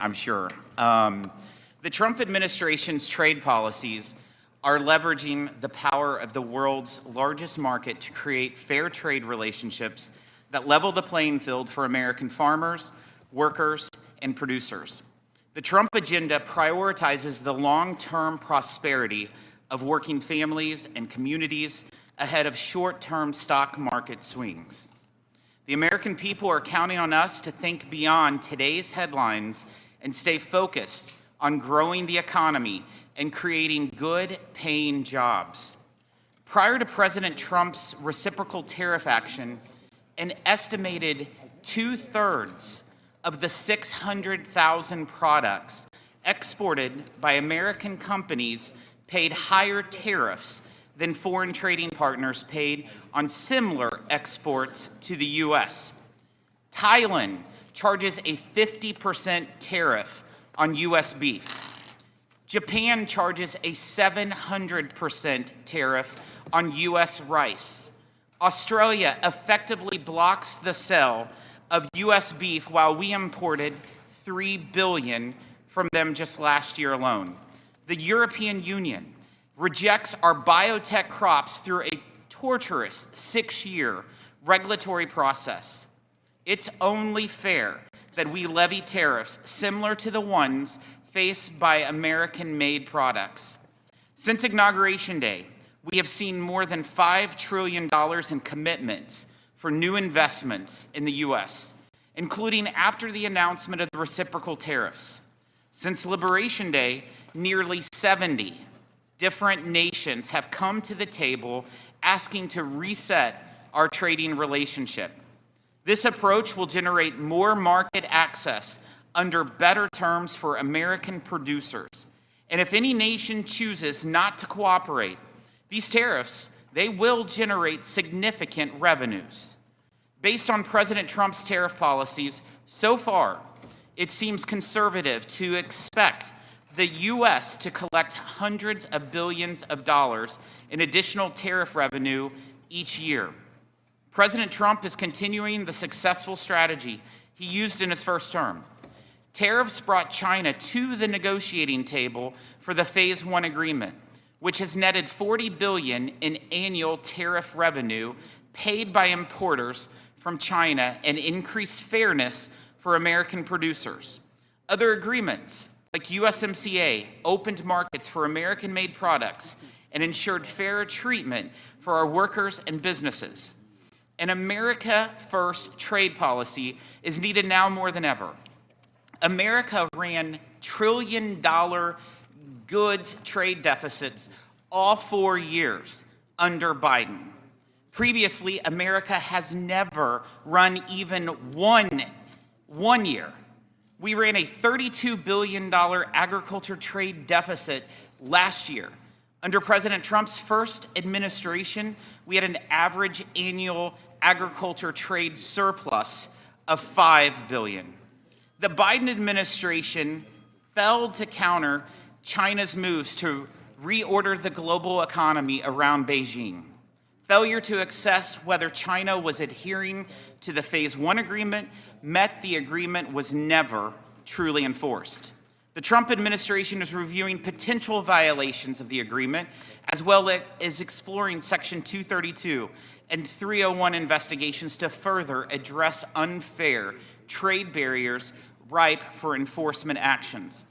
I'm sure. The Trump administration's trade policies are leveraging the power of the world's largest market to create fair trade relationships that level the playing field for American farmers, workers, and producers. The Trump agenda prioritizes the long-term prosperity of working families and communities ahead of short-term stock market swings. The American people are counting on us to think beyond today's headlines and stay focused on growing the economy and creating good-paying jobs. Prior to President Trump's reciprocal tariff action, an estimated 2/3 of the 600,000 products exported by American companies paid higher tariffs than foreign trading partners paid on similar exports to the U.S. Thailand charges a 50% tariff on U.S. beef. Japan charges a 700% tariff on U.S. rice. Australia effectively blocks the sale of U.S. beef while we imported $3 billion from them just last year alone. The European Union rejects our biotech crops through a torturous 6-year regulatory process. It's only fair that we levy tariffs similar to the ones faced by American-made products. Since Inauguration Day, we have seen more than $5 trillion in commitments for new investments in the U.S., including after the announcement of the reciprocal tariffs. Since Liberation Day, nearly 70 different nations have come to the table asking to reset our trading relationship. This approach will generate more market access under better terms for American producers. And if any nation chooses not to cooperate, these tariffs, they will generate significant revenues. Based on President Trump's tariff policies, so far, it seems conservative to expect the U.S. to collect hundreds of billions of dollars in additional tariff revenue each year. President Trump is continuing the successful strategy he used in his first term. Tariffs brought China to the negotiating table for the Phase 1 agreement, which has netted $40 billion in annual tariff revenue paid by importers from China and increased fairness for American producers. Other agreements, like USMCA, opened markets for American-made products and ensured fair treatment for our workers and businesses. An America-first trade policy is needed now more than ever. America ran trillion-dollar goods trade deficits all 4 years under Biden. Previously, America has never run even one year. We ran a $32 billion agriculture trade deficit last year. Under President Trump's first administration, we had an average annual agriculture trade surplus of $5 billion. The Biden administration failed to counter China's moves to reorder the global economy around Beijing. Failure to assess whether China was adhering to the Phase 1 agreement meant the agreement was never truly enforced. The Trump administration is reviewing potential violations of the agreement, as well as exploring Section 232 and 301 investigations to further address unfair trade barriers ripe for enforcement actions.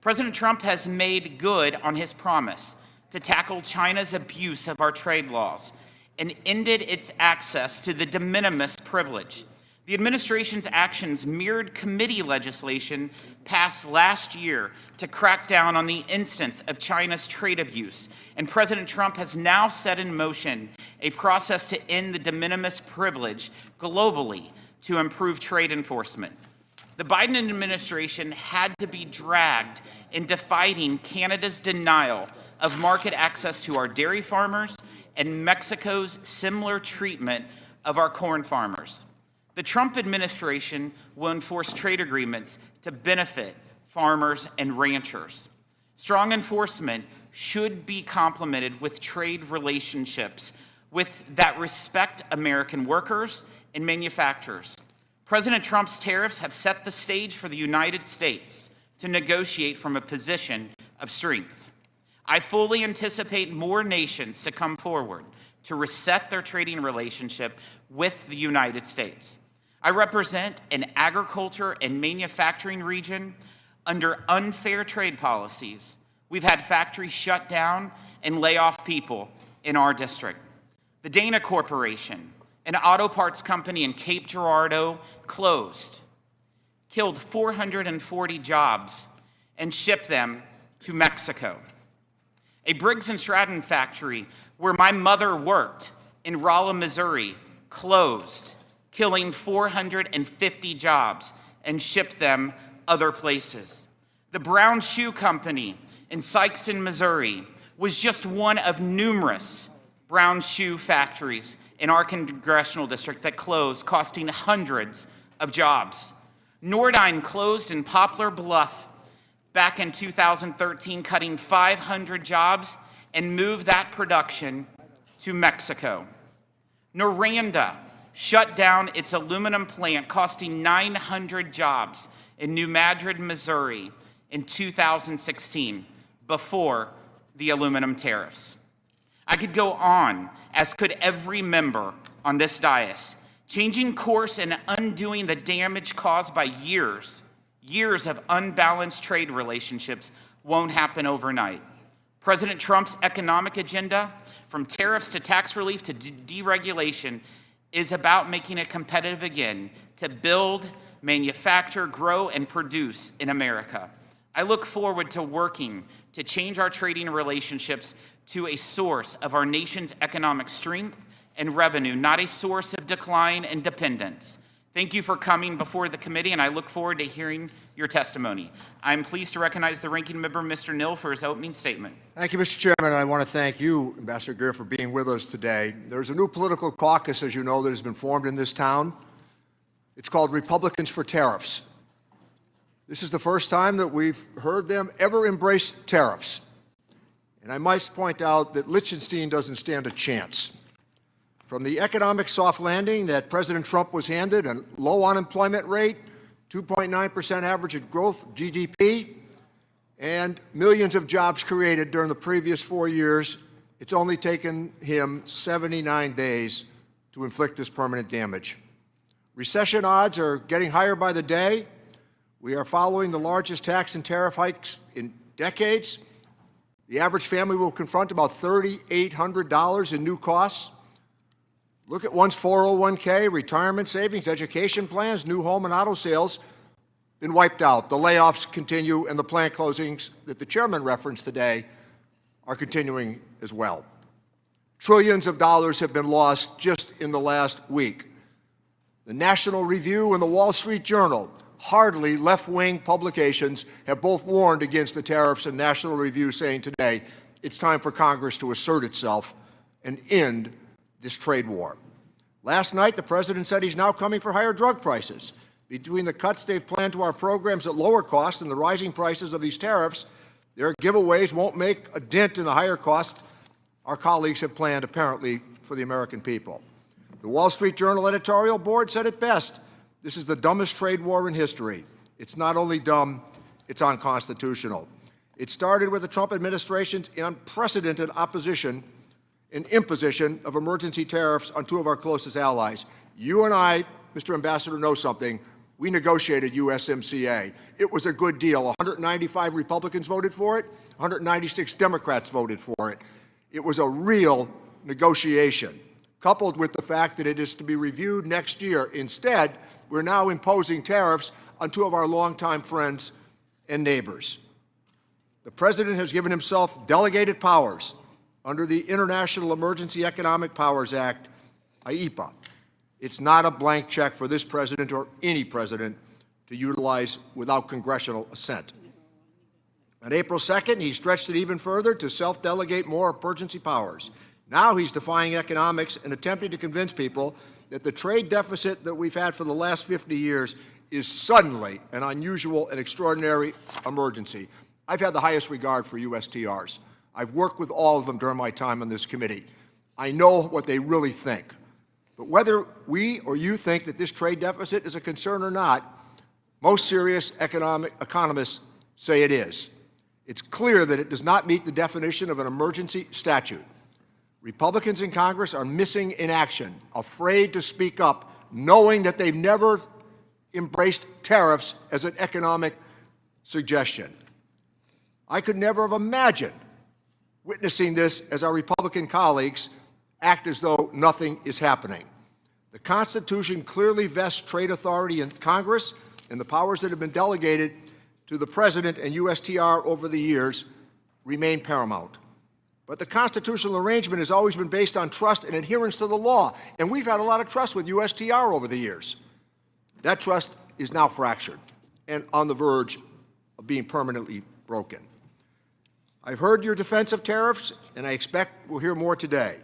President Trump has made good on his promise to tackle China's abuse of our trade laws and ended its access to the de minimis privilege. The administration's actions mirrored committee legislation passed last year to crack down on the instance of China's trade abuse, and President Trump has now set in motion a process to end the de minimis privilege globally to improve trade enforcement. The Biden administration had to be dragged into fighting Canada's denial of market access to our dairy farmers and Mexico's similar treatment of our corn farmers. The Trump administration will enforce trade agreements to benefit farmers and ranchers. Strong enforcement should be complemented with trade relationships that respect American workers and manufacturers. President Trump's tariffs have set the stage for the United States, to negotiate from a position of strength. I fully anticipate more nations to come forward to reset their trading relationship with the United States. I represent an agriculture and manufacturing region under unfair trade policies. We've had factories shut down and lay off people in our district. The Dana Corporation, an auto parts company in Cape Girardeau, closed, killed 440 jobs, and shipped them to Mexico. A Briggs & Stratton factory where my mother worked in Rolla, Missouri, closed, killing 450 jobs, and shipped them other places. The Brown Shoe Company in Sikeston, Missouri, was just one of numerous brown shoe factories in our congressional district that closed, costing hundreds of jobs. Nordine closed in Poplar Bluff back in 2013, cutting 500 jobs and moved that production to Mexico. Noranda shut down its aluminum plant, costing 900 jobs in New Madrid, Missouri in 2016, before the aluminum tariffs. I could go on, as could every member on this dais, changing course and undoing the damage caused by years of unbalanced trade relationships won't happen overnight. President Trump's economic agenda, from tariffs to tax relief to deregulation, is about making it competitive again to build, manufacture, grow, and produce in America. I look forward to working to change our trading relationships to a source of our nation's economic strength and revenue, not a source of decline and dependence. Thank you for coming before the committee, and I look forward to hearing your testimony. I'm pleased to recognize the ranking member, Mr. Nill, for his opening statement. Thank you, Mr. Chairman, and I want to thank you, Ambassador Greer, for being with us today. There's a new political caucus, as you know, that has been formed in this town. It's called Republicans for Tariffs. This is the first time that we've heard them ever embrace tariffs. And I might point out that Liechtenstein doesn't stand a chance. From the economic soft landing that President Trump was handed, a low unemployment rate, 2.9% average growth GDP, and millions of jobs created during the previous 4 years, it's only taken him 79 days to inflict this permanent damage. Recession odds are getting higher by the day. We are following the largest tax and tariff hikes in decades. The average family will confront about $3,800 in new costs. Look at one's 401k, retirement savings, education plans, new home and auto sales been wiped out. The layoffs continue, and the plant closings that the chairman referenced today are continuing as well. Trillions of dollars have been lost just in the last week. The National Review and the Wall Street Journal, hardly left-wing publications, have both warned against the tariffs, and National Review saying today it's time for Congress to assert itself and end this trade war. Last night, the president said he's now coming for higher drug prices. Between the cuts they've planned to our programs at lower cost and the rising prices of these tariffs, their giveaways won't make a dent in the higher cost our colleagues have planned, apparently, for the American people. The Wall Street Journal editorial board said it best: this is the dumbest trade war in history. It's not only dumb, it's unconstitutional. It started with the Trump administration's unprecedented opposition and imposition of emergency tariffs on two of our closest allies. You and I, Mr. Ambassador, know something. We negotiated USMCA. It was a good deal. 195 Republicans voted for it. 196 Democrats voted for it. It was a real negotiation, coupled with the fact that it is to be reviewed next year. Instead, we're now imposing tariffs on two of our longtime friends and neighbors. The president has given himself delegated powers under the International Emergency Economic Powers Act, IEPA. It's not a blank check for this president or any president to utilize without congressional assent. On April 2nd, he stretched it even further to self-delegate more emergency powers. Now he's defying economics and attempting to convince people that the trade deficit that we've had for the last 50 years is suddenly an unusual and extraordinary emergency. I've had the highest regard for USTRs. I've worked with all of them during my time on this committee. I know what they really think. But whether we or you think that this trade deficit is a concern or not, most serious economists say it is. It's clear that it does not meet the definition of an emergency statute. Republicans in Congress are missing in action, afraid to speak up, knowing that they've never embraced tariffs as an economic suggestion. I could never have imagined witnessing this as our Republican colleagues act as though nothing is happening. The Constitution clearly vests trade authority in Congress, and the powers that have been delegated to the President and USTR over the years remain paramount. But the constitutional arrangement has always been based on trust and adherence to the law, and we've had a lot of trust with USTR over the years. That trust is now fractured and on the verge of being permanently broken. I've heard your defense of tariffs, and I expect we'll hear more today.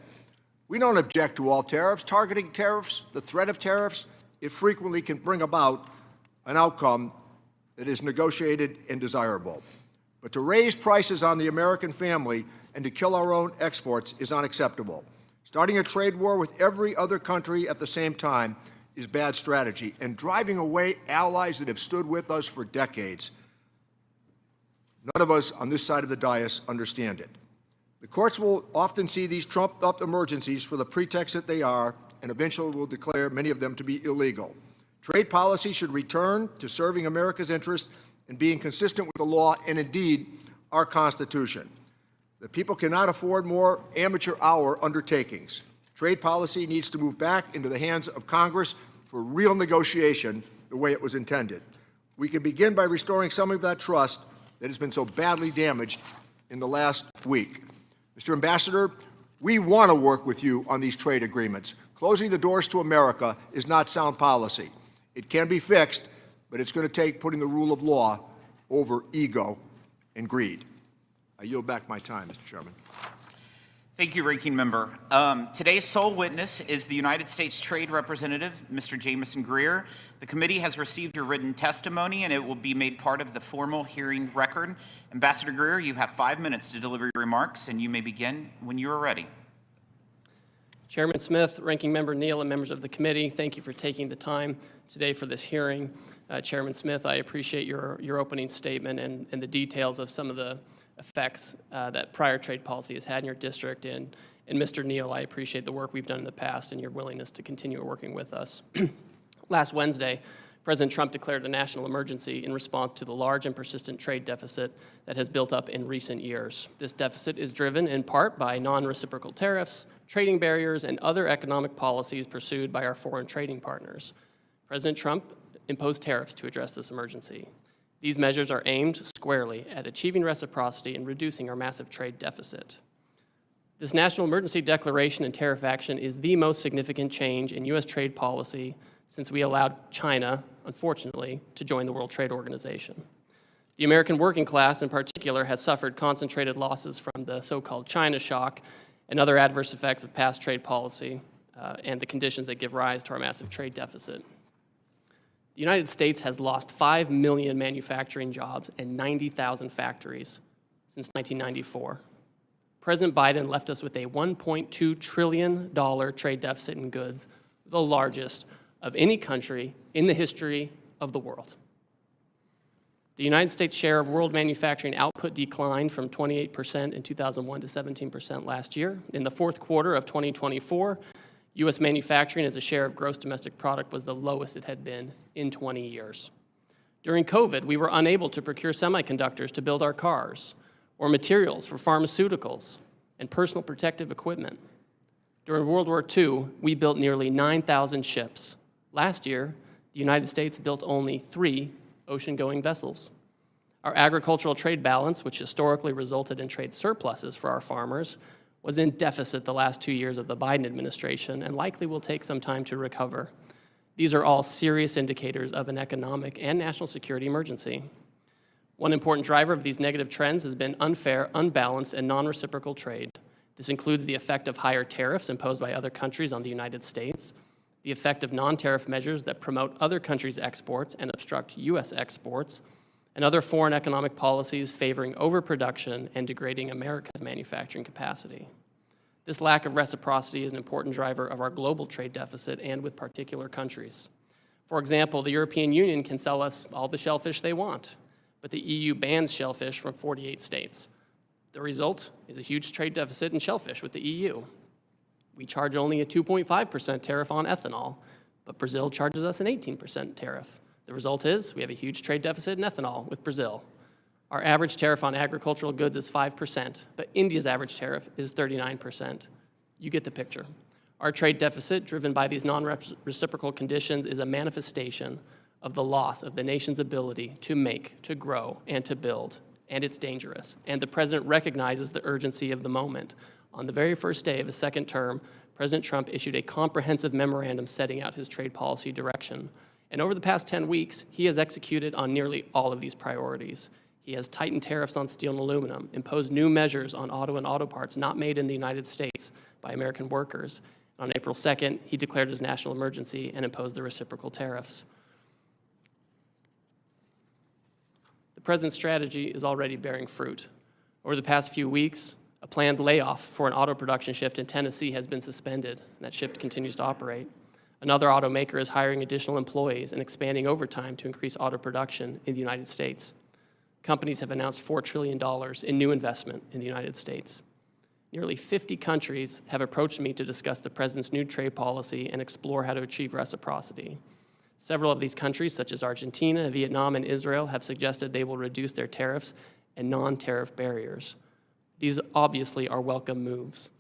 We don't object to all tariffs. Targeting tariffs, the threat of tariffs, it frequently can bring about an outcome that is negotiated and desirable. But to raise prices on the American family and to kill our own exports is unacceptable. Starting a trade war with every other country at the same time is bad strategy, and driving away allies that have stood with us for decades. None of us on this side of the dais understand it. The courts will often see these trumped-up emergencies for the pretext that they are, and eventually will declare many of them to be illegal. Trade policy should return to serving America's interest and being consistent with the law and, indeed, our Constitution. The people cannot afford more amateur hour undertakings. Trade policy needs to move back into the hands of Congress for real negotiation the way it was intended. We can begin by restoring some of that trust that has been so badly damaged in the last week. Mr. Ambassador, we want to work with you on these trade agreements. Closing the doors to America is not sound policy. It can be fixed, but it's going to take putting the rule of law over ego and greed. I yield back my time, Mr. Chairman. Thank you, Ranking Member. Today's sole witness is the United States Trade Representative, Mr. Jamieson Greer. The committee has received your written testimony, and it will be made part of the formal hearing record. Ambassador Greer, you have 5 minutes to deliver your remarks, and you may begin when you are ready. Chairman Smith, Ranking Member Neal, and members of the committee, thank you for taking the time today for this hearing. Chairman Smith, I appreciate your opening statement and the details of some of the effects that prior trade policy has had in your district. And Mr. Neal, I appreciate the work we've done in the past and your willingness to continue working with us. Last Wednesday, President Trump declared a national emergency in response to the large and persistent trade deficit that has built up in recent years. This deficit is driven in part by non-reciprocal tariffs, trading barriers, and other economic policies pursued by our foreign trading partners. President Trump imposed tariffs to address this emergency. These measures are aimed squarely at achieving reciprocity and reducing our massive trade deficit. This national emergency declaration and tariff action is the most significant change in U.S. trade policy since we allowed China, unfortunately, to join the World Trade Organization. The American working class, in particular, has suffered concentrated losses from the so-called China shock and other adverse effects of past trade policy and the conditions that give rise to our massive trade deficit. The United States has lost 5 million manufacturing jobs and 90,000 factories since 1994. President Biden left us with a $1.2 trillion trade deficit in goods, the largest of any country in the history of the world. The United States' share of world manufacturing output declined from 28% in 2001 to 17% last year. In the fourth quarter of 2024, U.S. manufacturing as a share of gross domestic product was the lowest it had been in 20 years. During COVID, we were unable to procure semiconductors to build our cars or materials for pharmaceuticals and personal protective equipment. During World War II, we built nearly 9,000 ships. Last year, the United States built only 3 ocean-going vessels. Our agricultural trade balance, which historically resulted in trade surpluses for our farmers, was in deficit the last 2 years of the Biden administration and likely will take some time to recover. These are all serious indicators of an economic and national security emergency. One important driver of these negative trends has been unfair, unbalanced, and non-reciprocal trade. This includes the effect of higher tariffs imposed by other countries on the United States, the effect of non-tariff measures that promote other countries' exports and obstruct U.S. exports, and other foreign economic policies favoring overproduction and degrading America's manufacturing capacity. This lack of reciprocity is an important driver of our global trade deficit and with particular countries. For example, the European Union can sell us all the shellfish they want, but the EU bans shellfish from 48 states. The result is a huge trade deficit in shellfish with the EU. We charge only a 2.5% tariff on ethanol, but Brazil charges us an 18% tariff. The result is we have a huge trade deficit in ethanol with Brazil. Our average tariff on agricultural goods is 5%, but India's average tariff is 39%. You get the picture. Our trade deficit, driven by these non-reciprocal conditions, is a manifestation of the loss of the nation's ability to make, to grow, and to build. And it's dangerous. And the president recognizes the urgency of the moment. On the very first day of his second term, President Trump issued a comprehensive memorandum setting out his trade policy direction. And over the past 10 weeks, he has executed on nearly all of these priorities. He has tightened tariffs on steel and aluminum, imposed new measures on auto and auto parts not made in the United States by American workers. On April 2nd, he declared his national emergency and imposed the reciprocal tariffs. The president's strategy is already bearing fruit. Over the past few weeks, a planned layoff for an auto production shift in Tennessee has been suspended, and that shift continues to operate. Another automaker is hiring additional employees and expanding overtime to increase auto production in the United States. Companies have announced $4 trillion in new investment in the United States. Nearly 50 countries have approached me to discuss the president's new trade policy and explore how to achieve reciprocity. Several of these countries, such as Argentina, Vietnam, and Israel, have suggested they will reduce their tariffs and non-tariff barriers. These obviously are welcome moves.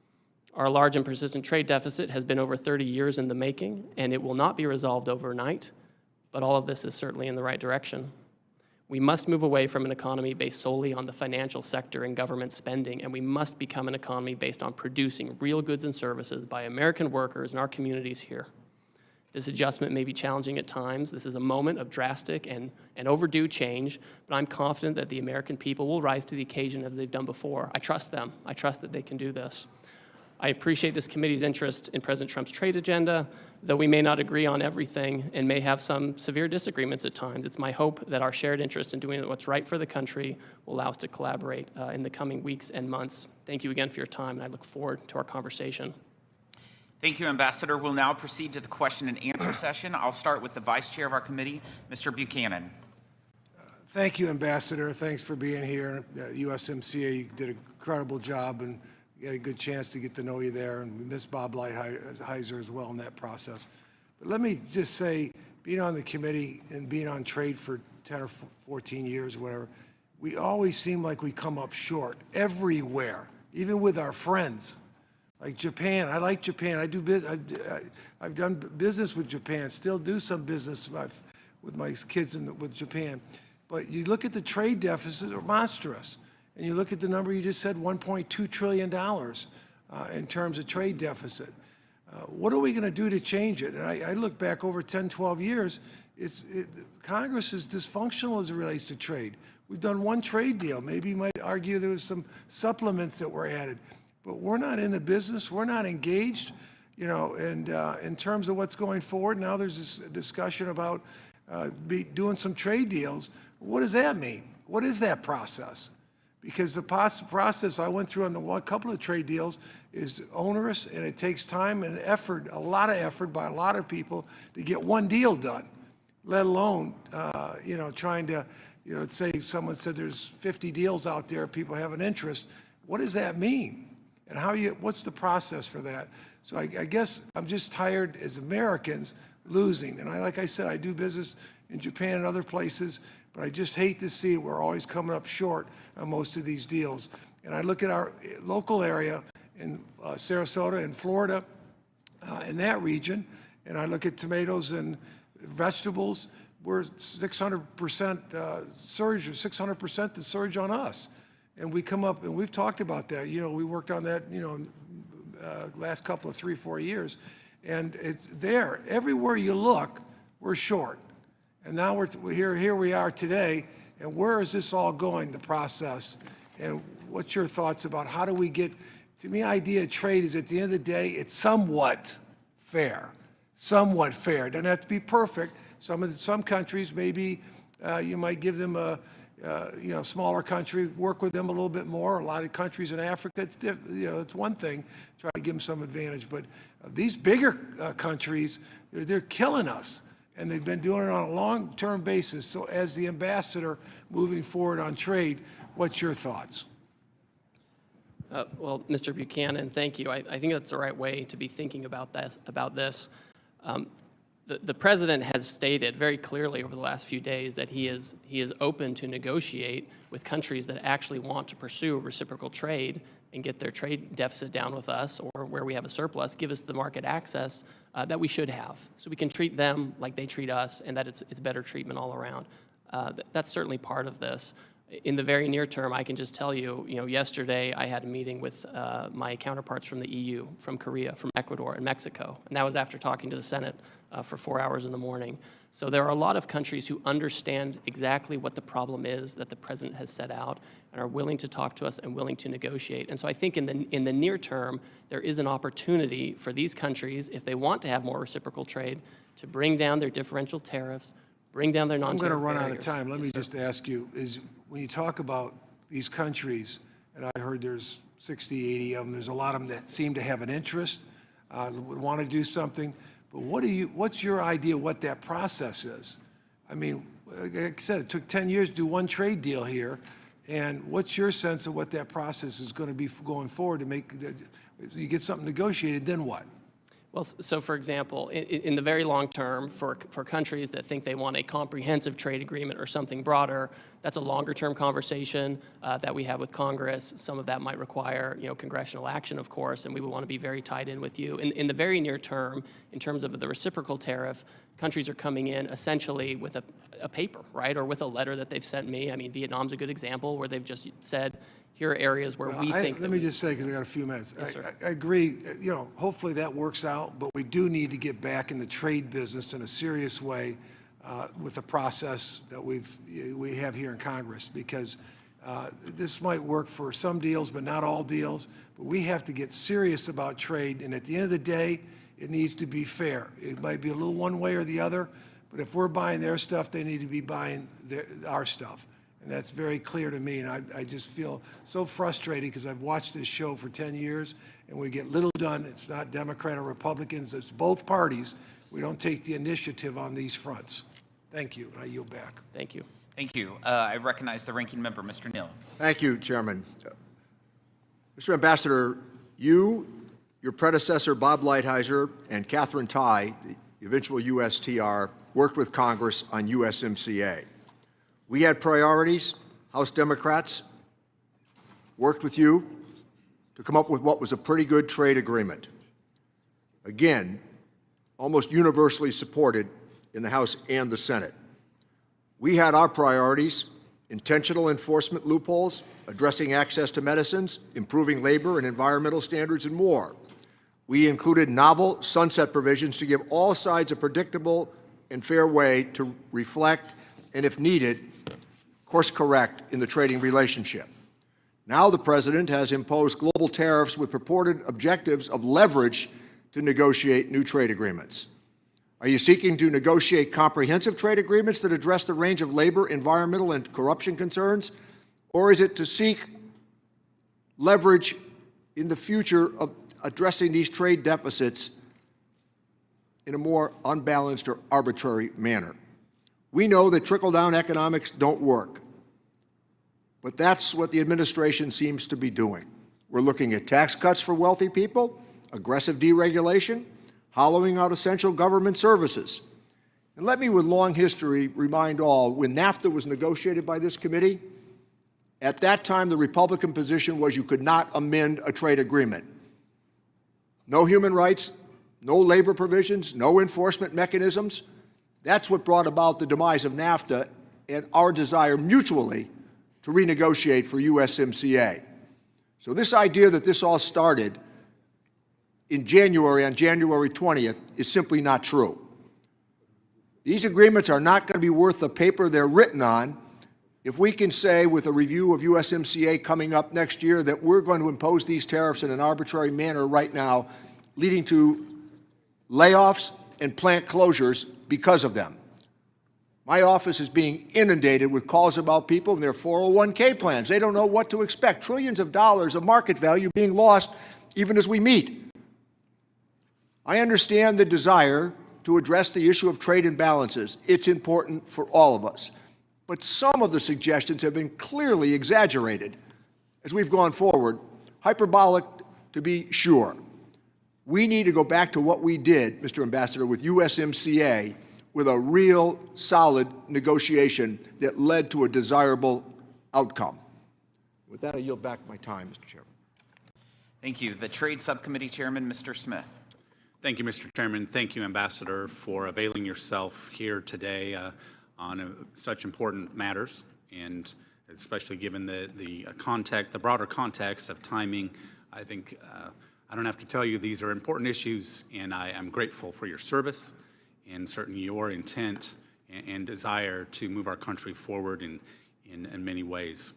Our large and persistent trade deficit has been over 30 years in the making, and it will not be resolved overnight, but all of this is certainly in the right direction. We must move away from an economy based solely on the financial sector and government spending, and we must become an economy based on producing real goods and services by American workers in our communities here. This adjustment may be challenging at times. This is a moment of drastic and overdue change, but I'm confident that the American people will rise to the occasion as they've done before. I trust them. I trust that they can do this. I appreciate this committee's interest in President Trump's trade agenda, though we may not agree on everything and may have some severe disagreements at times. It's my hope that our shared interest in doing what's right for the country will allow us to collaborate in the coming weeks and months. Thank you again for your time, and I look forward to our conversation. Thank you, Ambassador. We'll now proceed to the question and answer session. I'll start with the Vice Chair of our committee, Mr. Buchanan. Thank you, Ambassador. Thanks for being here. USMCA, you did an incredible job, and we had a good chance to get to know you there, and we miss Bob Lighthizer as well in that process. But let me just say, being on the committee and being on trade for 10 or 14 years or whatever, we always seem like we come up short everywhere, even with our friends. Like Japan, I like Japan. I've done business with Japan, still do some business with my kids with Japan. But you look at the trade deficit, they're monstrous. And you look at the number you just said, $1.2 trillion in terms of trade deficit. What are we going to do to change it? And I look back over 10, 12 years, Congress is dysfunctional as it relates to trade. We've done one trade deal. Maybe you might argue there was some supplements that were added. But we're not in the business. We're not engaged, and in terms of what's going forward. Now there's this discussion about doing some trade deals. What does that mean? What is that process? Because the process I went through on a couple of trade deals is onerous, and it takes time and effort, a lot of effort by a lot of people to get one deal done, let alone, trying to, say someone said there's 50 deals out there, people have an interest. What does that mean? And what's the process for that? So I guess I'm just tired as Americans losing. And like I said, I do business in Japan and other places, but I just hate to see it. We're always coming up short on most of these deals. And I look at our local area in Sarasota and Florida, in that region, and I look at tomatoes and vegetables, we're 600% surge, 600% the surge on us. And we come up, and we've talked about that. We worked on that, last couple of 3-4 years. And it's there. Everywhere you look, we're short. And now here we are today. And where is this all going, the process? And what's your thoughts about how do we get, to me, idea of trade is at the end of the day, it's somewhat fair. Somewhat fair. It doesn't have to be perfect. Some countries, maybe you might give them a smaller country, work with them a little bit more. A lot of countries in Africa, it's one thing, try to give them some advantage. But these bigger countries, they're killing us. and they've been doing it on a long-term basis. So as the ambassador moving forward on trade, what's your thoughts? Well, Mr. Buchanan, thank you. I think that's the right way to be thinking about this. The president has stated very clearly over the last few days that he is open to negotiate with countries that actually want to pursue reciprocal trade and get their trade deficit down with us, or where we have a surplus, give us the market access that we should have, so we can treat them like they treat us, and that it's better treatment all around. That's certainly part of this. In the very near term, I can just tell you, yesterday I had a meeting with my counterparts from the EU, from Korea, from Ecuador, and Mexico, and that was after talking to the Senate for 4 hours in the morning. So there are a lot of countries who understand exactly what the problem is that the president has set out and are willing to talk to us and willing to negotiate. And so I think in the near term, there is an opportunity for these countries, if they want to have more reciprocal trade, to bring down their differential tariffs, bring down their I'm non-tariff going to run out of barriers. time. Let me just ask you, when you talk about these countries, and I heard there's 60, 80 of them, there's a lot of them that seem to have an interest, would want to do something, but what's your idea what that process is? I mean, like I said, it took 10 years to do one trade deal here, and what's your sense of what that process is going to be going forward to make, you get something negotiated, then what? Well, so for example, in the very long term, for countries that think they want a comprehensive trade agreement or something broader, that's a longer term conversation that we have with Congress. Some of that might require, congressional action, of course, and we would want to be very tied in with you. In the very near term, in terms of the reciprocal tariff, countries are coming in essentially with a paper, right, or with a letter that they've sent me. I mean, Vietnam's a good example where they've just said, here are areas where we think. Let me just say, because I got a few minutes. Yes, sir. I agree. Hopefully that works out, but we do need to get back in the trade business in a serious way with the process that we have here in Congress, because this might work for some deals, but not all deals. But we have to get serious about trade, and at the end of the day, it needs to be fair. It might be a little one way or the other, but if we're buying their stuff, they need to be buying our stuff. And that's very clear to me, and I just feel so frustrated because I've watched this show for 10 years, and we get little done. It's not Democrat or Republicans. It's both parties. We don't take the initiative on these fronts. Thank you, and I yield back. Thank you. Thank you. I recognize the ranking member, Mr. Neal. Thank you, Chairman. Mr. Ambassador, you, your predecessor, Bob Lighthizer, and Catherine Tai, the eventual USTR, worked with Congress on USMCA. We had priorities. House Democrats worked with you to come up with what was a pretty good trade agreement. Again, almost universally supported in the House and the Senate. We had our priorities: intentional enforcement loopholes, addressing access to medicines, improving labor and environmental standards, and more. We included novel sunset provisions to give all sides a predictable and fair way to reflect, and if needed, course correct in the trading relationship. Now the President has imposed global tariffs with purported objectives of leverage to negotiate new trade agreements. Are you seeking to negotiate comprehensive trade agreements that address the range of labor, environmental, and corruption concerns? Or is it to seek leverage in the future of addressing these trade deficits in a more unbalanced or arbitrary manner? We know that trickle-down economics don't work, but that's what the administration seems to be doing. We're looking at tax cuts for wealthy people, aggressive deregulation, hollowing out essential government services. And let me, with long history, remind all, when NAFTA was negotiated by this committee, at that time the Republican position was you could not amend a trade agreement. No human rights, no labor provisions, no enforcement mechanisms. That's what brought about the demise of NAFTA and our desire mutually to renegotiate for USMCA. So this idea that this all started in January, on January 20th, is simply not true. These agreements are not going to be worth the paper they're written on if we can say, with a review of USMCA coming up next year, that we're going to impose these tariffs in an arbitrary manner right now, leading to layoffs and plant closures because of them. My office is being inundated with calls about people and their 401k plans. They don't know what to expect. Trillions of dollars of market value being lost even as we meet. I understand the desire to address the issue of trade imbalances. It's important for all of us. But some of the suggestions have been clearly exaggerated. As we've gone forward, hyperbolic to be sure. We need to go back to what we did, Mr. Ambassador, with USMCA, with a real solid negotiation that led to a desirable outcome. With that, I yield back my time, Mr. Chairman. Thank you. The Trade Subcommittee Chairman, Mr. Smith. Thank you, Mr. Chairman. Thank you, Ambassador, for availing yourself here today on such important matters, and especially given the context, the broader context of timing. I think I don't have to tell you these are important issues, and I am grateful for your service and certainly your intent and desire to move our country forward in many ways.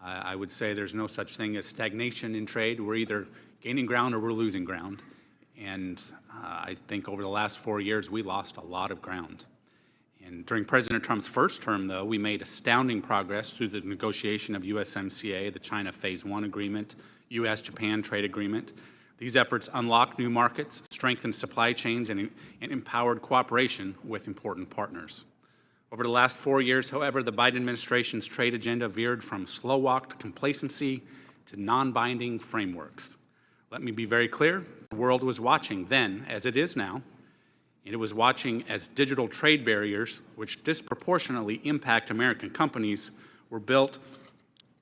I would say there's no such thing as stagnation in trade. We're either gaining ground or we're losing ground. And I think over the last 4 years, we lost a lot of ground. And during President Trump's first term, though, we made astounding progress through the negotiation of USMCA, the China Phase 1 agreement, U.S.-Japan trade agreement. These efforts unlocked new markets, strengthened supply chains, and empowered cooperation with important partners. Over the last 4 years, however, the Biden administration's trade agenda veered from slow-walked complacency to non-binding frameworks. Let me be very clear. The world was watching then, as it is now, and it was watching as digital trade barriers, which disproportionately impact American companies, were built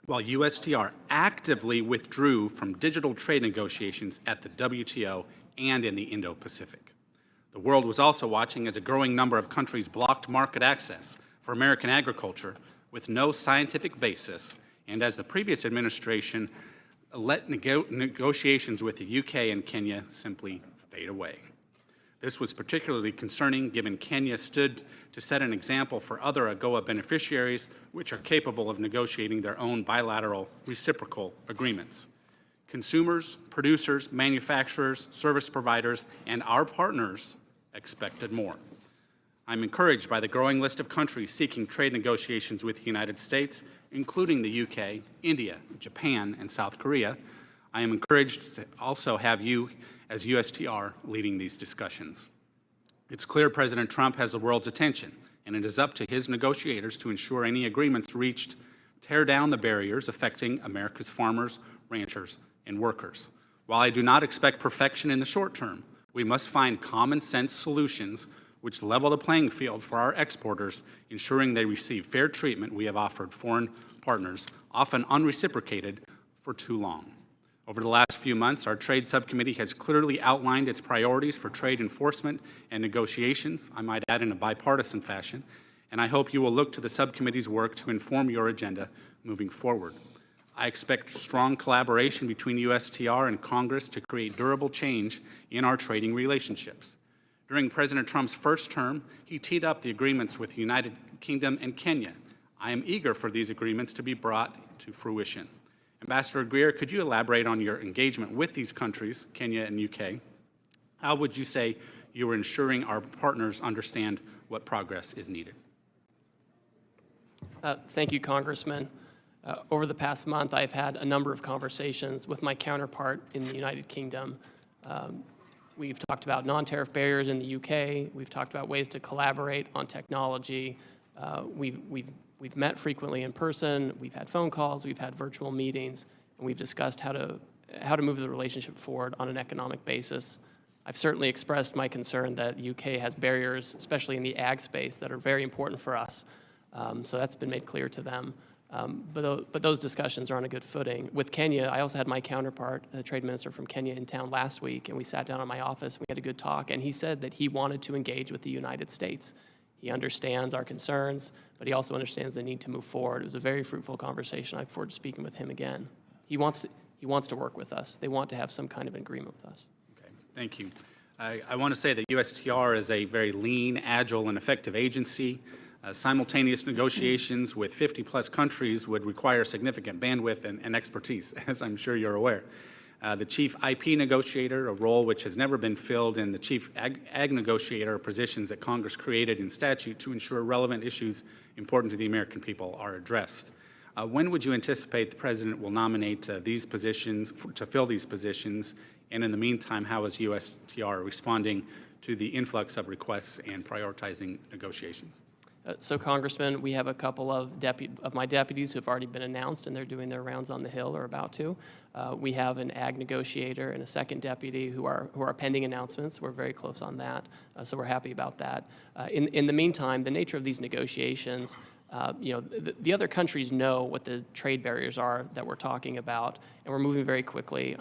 while USTR actively withdrew from digital trade negotiations at the WTO and in the Indo-Pacific. The world was also watching as a growing number of countries blocked market access for American agriculture with no scientific basis, and as the previous administration let negotiations with the UK and Kenya simply fade away. This was particularly concerning given Kenya stood to set an example for other AGOA beneficiaries which are capable of negotiating their own bilateral reciprocal agreements. Consumers, producers, manufacturers, service providers, and our partners expected more. I'm encouraged by the growing list of countries seeking trade negotiations with the United States, including the UK, India, Japan, and South Korea. I am encouraged to also have you as USTR leading these discussions. It's clear President Trump has the world's attention, and it is up to his negotiators to ensure any agreements reached tear down the barriers affecting America's farmers, ranchers, and workers. While I do not expect perfection in the short term, we must find common sense solutions which level the playing field for our exporters, ensuring they receive fair treatment we have offered foreign partners, often unreciprocated, for too long. Over the last few months, our Trade Subcommittee has clearly outlined its priorities for trade enforcement and negotiations, I might add in a bipartisan fashion, and I hope you will look to the subcommittee's work to inform your agenda moving forward. I expect strong collaboration between USTR and Congress to create durable change in our trading relationships. During President Trump's first term, he teed up the agreements with the United Kingdom and Kenya. I am eager for these agreements to be brought to fruition. Ambassador Greer, could you elaborate on your engagement with these countries, Kenya and UK? How would you say you are ensuring our partners understand what progress is needed? Thank you, Congressman. Over the past month, I've had a number of conversations with my counterpart in the United Kingdom. We've talked about non-tariff barriers in the UK. We've talked about ways to collaborate on technology. We've met frequently in person. We've had phone calls. We've had virtual meetings, and we've discussed how to move the relationship forward on an economic basis. I've certainly expressed my concern that UK has barriers, especially in the ag space, that are very important for us. So that's been made clear to them. But those discussions are on a good footing. With Kenya, I also had my counterpart, the trade minister from Kenya, in town last week, and we sat down in my office. We had a good talk, and he said that he wanted to engage with the United States. He understands our concerns, but he also understands the need to move forward. It was a very fruitful conversation. I look forward to speaking with him again. He wants to work with us. They want to have some kind of agreement with us. Okay, thank you. I want to say that USTR is a very lean, agile, and effective agency. Simultaneous negotiations with 50-plus countries would require significant bandwidth and expertise, as I'm sure you're aware. The chief IP negotiator, a role which has never been filled, and the chief ag negotiator are positions that Congress created in statute to ensure relevant issues important to the American people are addressed. When would you anticipate the President will nominate these positions to fill these positions? And in the meantime, how is USTR responding to the influx of requests and prioritizing negotiations? So, Congressman, we have a couple of my deputies who have already been announced, and they're doing their rounds on the Hill or about to. We have an ag negotiator and a second deputy who are pending announcements. We're very close on that, so we're happy about that. In the meantime, the nature of these negotiations, the other countries know what the trade barriers are that we're talking about, and we're moving very quickly.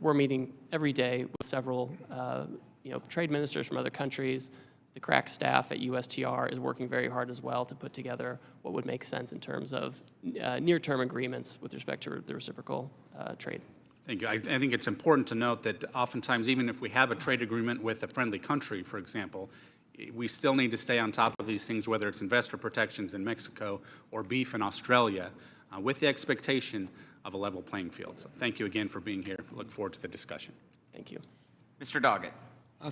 We're meeting every day with several trade ministers from other countries. The crack staff at USTR is working very hard as well to put together what would make sense in terms of near-term agreements with respect to the reciprocal trade. Thank you. I think it's important to note that oftentimes, even if we have a trade agreement with a friendly country, for example, we still need to stay on top of these things, whether it's investor protections in Mexico or beef in Australia, with the expectation of a level playing field. So thank you again for being here. Look forward to the discussion. Thank you. Mr. Doggett.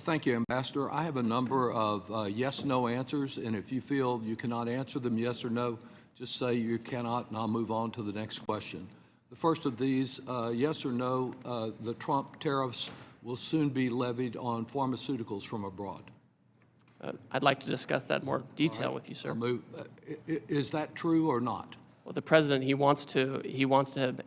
Thank you, Ambassador. I have a number of yes/no answers, and if you feel you cannot answer them yes or no, just say you cannot, and I'll move on to the next question. The first of these, yes or no, the Trump tariffs will soon be levied on pharmaceuticals from abroad. I'd like to discuss that in more detail with you, sir. Is that true or not? Well, the president, he wants to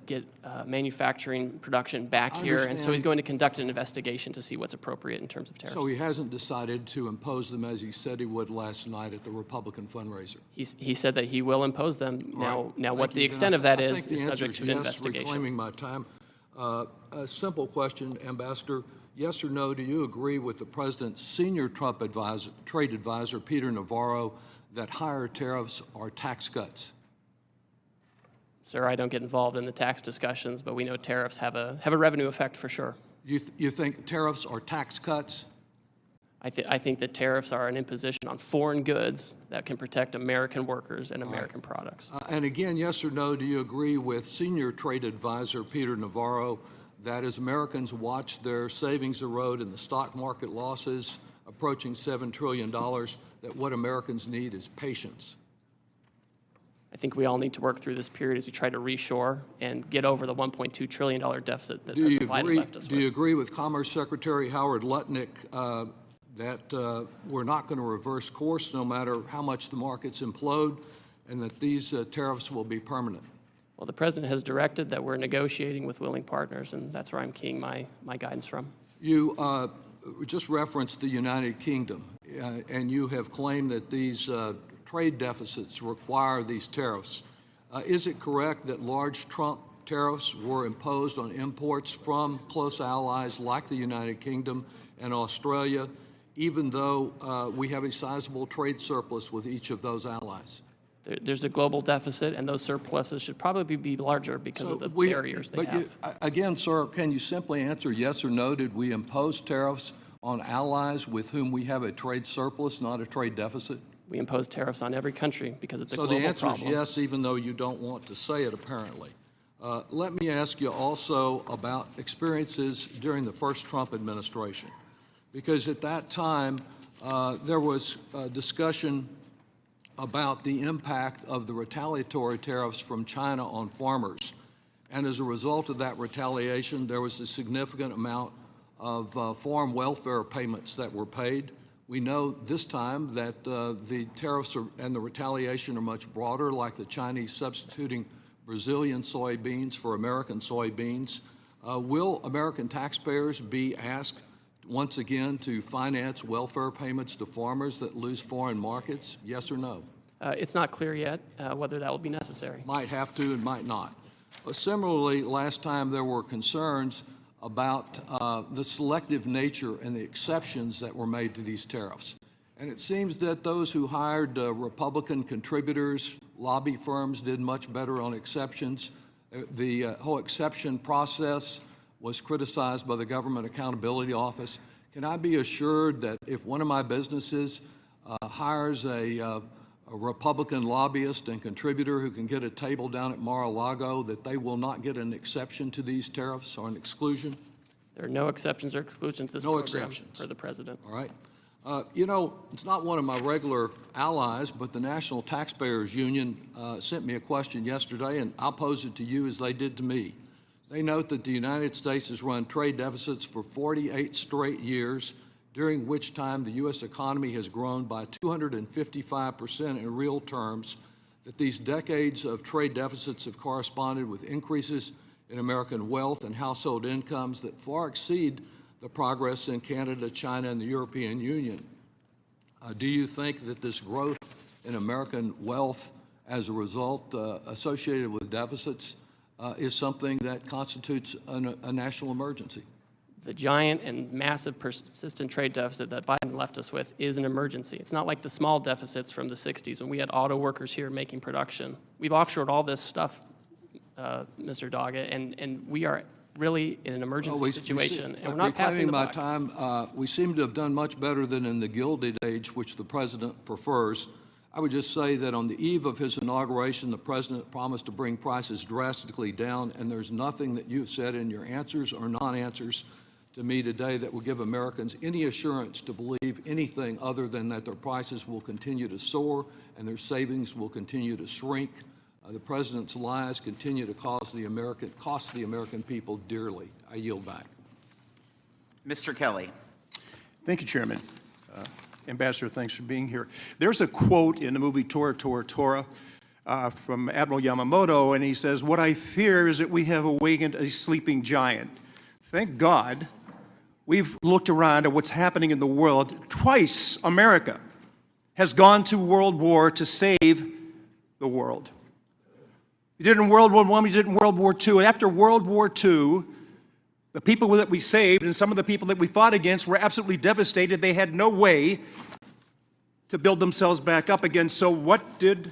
get manufacturing production back here, and so he's going to conduct an investigation to see what's appropriate in terms of tariffs. So he hasn't decided to impose them as he said he would last night at the Republican fundraiser. He said that he will impose them. Now, Thank what the you. extent of Then that I is think the subject answer to an is yes, investigation. reclaiming my time. A simple question, Ambassador. Yes or no, do you agree with the president's senior Trump trade advisor, Peter Navarro, that higher tariffs are tax cuts? Sir, I don't get involved in the tax discussions, but we know tariffs have a revenue effect for sure. You think tariffs are tax cuts? I think that tariffs are an imposition on foreign goods that can protect American workers and American products. And again, yes or no, do you agree with senior trade advisor Peter Navarro that as Americans watch their savings erode and the stock market losses approaching $7 trillion, that what Americans need is patience? I think we all need to work through this period as we try to reshore and get over the $1.2 trillion deficit that President Biden left us with. Do you agree with Commerce Secretary Howard Lutnick that we're not going to reverse course no matter how much the markets implode, and that these tariffs will be permanent? Well, the president has directed that we're negotiating with willing partners, and that's where I'm keying my guidance from. You just referenced the United Kingdom, and you have claimed that these trade deficits require these tariffs. Is it correct that large Trump tariffs were imposed on imports from close allies like the United Kingdom and Australia, even though we have a sizable trade surplus with each of those allies? There's a global deficit, and those surpluses should probably be larger because of the barriers they have. Again, sir, can you simply answer yes or no? Did we impose tariffs on allies with whom we have a trade surplus, not a trade deficit? We impose tariffs on every country because it's a global problem. So the answer is yes, even though you don't want to say it, apparently. Let me ask you also about experiences during the first Trump administration, because at that time, there was discussion about the impact of the retaliatory tariffs from China on farmers. And as a result of that retaliation, there was a significant amount of farm welfare payments that were paid. We know this time that the tariffs and the retaliation are much broader, like the Chinese substituting Brazilian soybeans for American soybeans. Will American taxpayers be asked once again to finance welfare payments to farmers that lose foreign markets? Yes or no? It's not clear yet whether that will be necessary. Might have to and might not. Similarly, last time there were concerns about the selective nature and the exceptions that were made to these tariffs. And it seems that those who hired Republican contributors, lobby firms, did much better on exceptions. The whole exception process was criticized by the Government Accountability Office. Can I be assured that if one of my businesses hires a Republican lobbyist and contributor who can get a table down at Mar-a-Lago, that they will not get an exception to these tariffs or an exclusion? There are no exceptions or exclusions to this program for the president. All right. You know, it's not one of my regular allies, but the National Taxpayers Union sent me a question yesterday, and I'll pose it to you as they did to me. They note that the United States has run trade deficits for 48 straight years, during which time the U.S. economy has grown by 255% in real terms, that these decades of trade deficits have corresponded with increases in American wealth and household incomes that far exceed the progress in Canada, China, and the European Union. Do you think that this growth in American wealth as a result associated with deficits is something that constitutes a national emergency? The giant and massive persistent trade deficit that Biden left us with is an emergency. It's not like the small deficits from the 60s when we had auto workers here making production. We've offshored all this stuff, Mr. Doggett, and we are really in an emergency situation, and we're not passing the buck. We seem to have done much better than in the Gilded Age, which the president prefers. I would just say that on the eve of his inauguration, the president promised to bring prices drastically down, and there's nothing that you've said in your answers or non-answers to me today that will give Americans any assurance to believe anything other than that their prices will continue to soar and their savings will continue to shrink. The president's lies continue to cost the American people dearly. I yield back. Mr. Kelly. Thank you, Chairman. Ambassador, thanks for being here. There's a quote in the movie Tora, Tora, Tora from Admiral Yamamoto, and he says, "What I fear is that we have awakened a sleeping giant." Thank God we've looked around at what's happening in the world. Twice America has gone to World War to save the world. We did it in World War I, we did it in World War II. And after World War II, the people that we saved and some of the people that we fought against were absolutely devastated. They had no way to build themselves back up again. So what did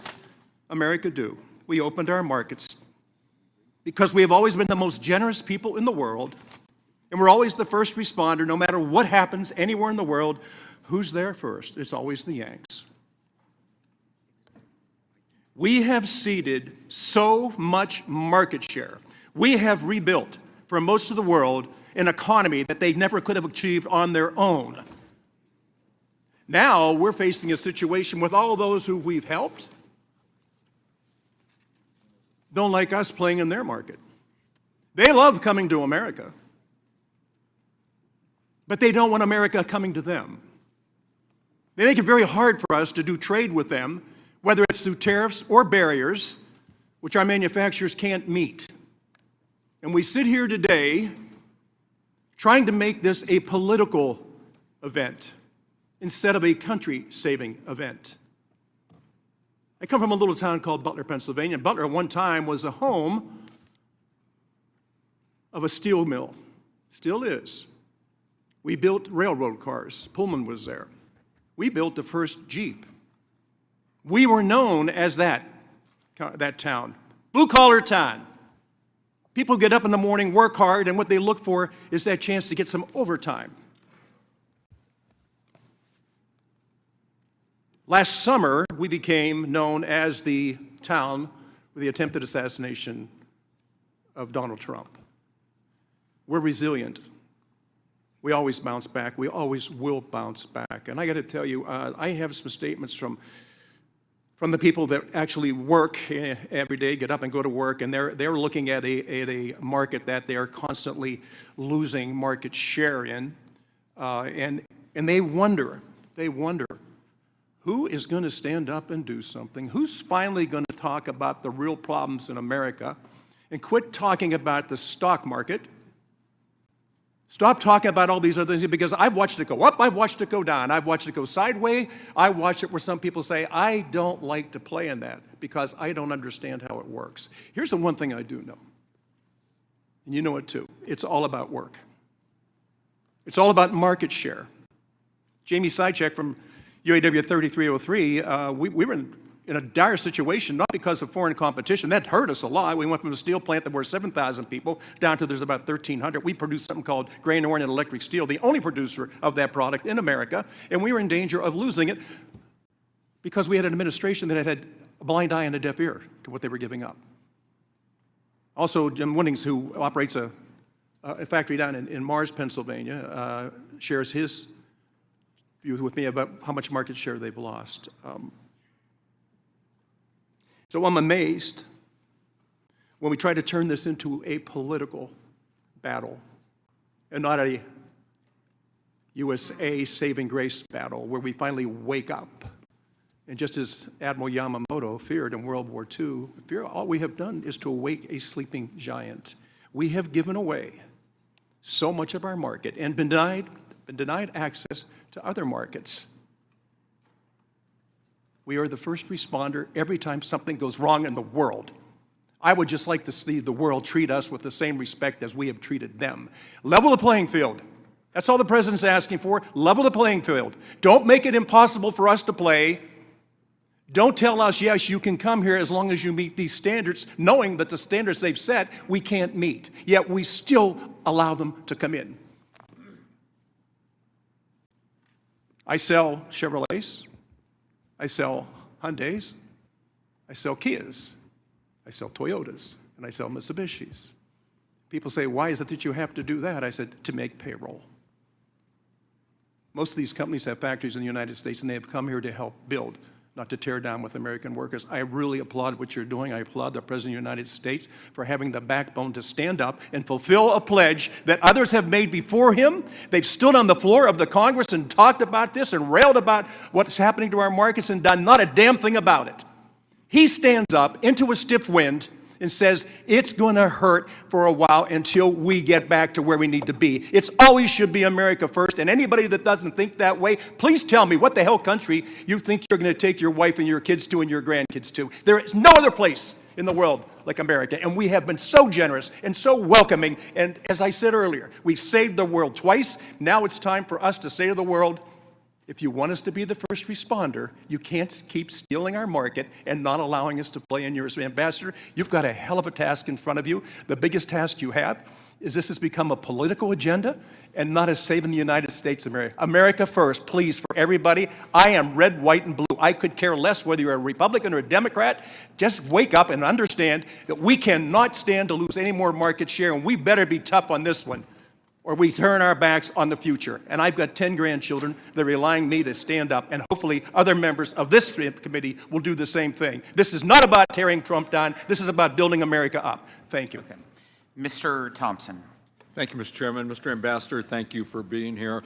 America do? We opened our markets because we have always been the most generous people in the world, and we're always the first responder. No matter what happens anywhere in the world, who's there first? It's always the Yanks. We have ceded so much market share. We have rebuilt, for most of the world, an economy that they never could have achieved on their own. Now we're facing a situation with all of those who we've helped don't like us playing in their market. They love coming to America, but they don't want America coming to them. They make it very hard for us to do trade with them, whether it's through tariffs or barriers, which our manufacturers can't meet. And we sit here today trying to make this a political event instead of a country-saving event. I come from a little town called Butler, Pennsylvania. Butler at one time was a home of a steel mill. Still is. We built railroad cars. Pullman was there. We built the first Jeep. We were known as that town. Blue-collar town. People get up in the morning, work hard, and what they look for is that chance to get some overtime. Last summer, we became known as the town with the attempted assassination of Donald Trump. We're resilient. We always bounce back. We always will bounce back. And I got to tell you, I have some statements from the people that actually work every day, get up and go to work, and they're looking at a market that they are constantly losing market share in, and they wonder, who is going to stand up and do something? Who's finally going to talk about the real problems in America and quit talking about the stock market? Stop talking about all these other things, because I've watched it go up, I've watched it go down, I've watched it go sideways, I watched it where some people say, I don't like to play in that because I don't understand how it works. Here's the one thing I do know, and you know it too. It's all about work. It's all about market share. Jamie Sychek from UAW 3303, we were in a dire situation, not because of foreign competition. That hurt us a lot. We went from a steel plant that were 7,000 people down to there's about 1,300. We produced something called grain-oriented electric steel, the only producer of that product in America, and we were in danger of losing it because we had an administration that had a blind eye and a deaf ear to what they were giving up. Also, Jim Winnings, who operates a factory down in Mars, Pennsylvania, shares his view with me about how much market share they've lost. So I'm amazed when we try to turn this into a political battle and not a USA saving grace battle where we finally wake up. And just as Admiral Yamamoto feared in World War II, all we have done is to awake a sleeping giant. We have given away so much of our market and been denied access to other markets. We are the first responder every time something goes wrong in the world. I would just like to see the world treat us with the same respect as we have treated them. Level the playing field. That's all the president's asking for. Level the playing field. Don't make it impossible for us to play. Don't tell us, yes, you can come here as long as you meet these standards, knowing that the standards they've set we can't meet. Yet we still allow them to come in. I sell Chevrolets. I sell Hyundais. I sell Kias. I sell Toyotas. And I sell Mitsubishis. People say, why is it that you have to do that? I said, to make payroll. Most of these companies have factories in the United States, and they have come here to help build, not to tear down with American workers. I really applaud what you're doing. I applaud the President of the United States for having the backbone to stand up and fulfill a pledge that others have made before him. They've stood on the floor of the Congress and talked about this and railed about what's happening to our markets and done not a damn thing about it. He stands up into a stiff wind and says, it's going to hurt for a while until we get back to where we need to be. It's always should be America first, and anybody that doesn't think that way, please tell me what the hell country you think you're going to take your wife and your kids to and your grandkids to. There is no other place in the world like America, and we have been so generous and so welcoming, and as I said earlier, we've saved the world twice. Now it's time for us to say to the world, if you want us to be the first responder, you can't keep stealing our market and not allowing us to play in yours. Ambassador, you've got a hell of a task in front of you. The biggest task you have is this has become a political agenda and not a saving the United States of America. America first, please, for everybody. I am red, white, and blue. I could care less whether you're a Republican or a Democrat. Just wake up and understand that we cannot stand to lose any more market share, and we better be tough on this one, or we turn our backs on the future. And I've got 10 grandchildren. They're relying on me to stand up, and hopefully other members of this committee will do the same thing. This is not about tearing Trump down. This is about building America up. Thank you. Okay. Mr. Thompson. Thank you, Mr. Chairman. Mr. Ambassador, thank you for being here.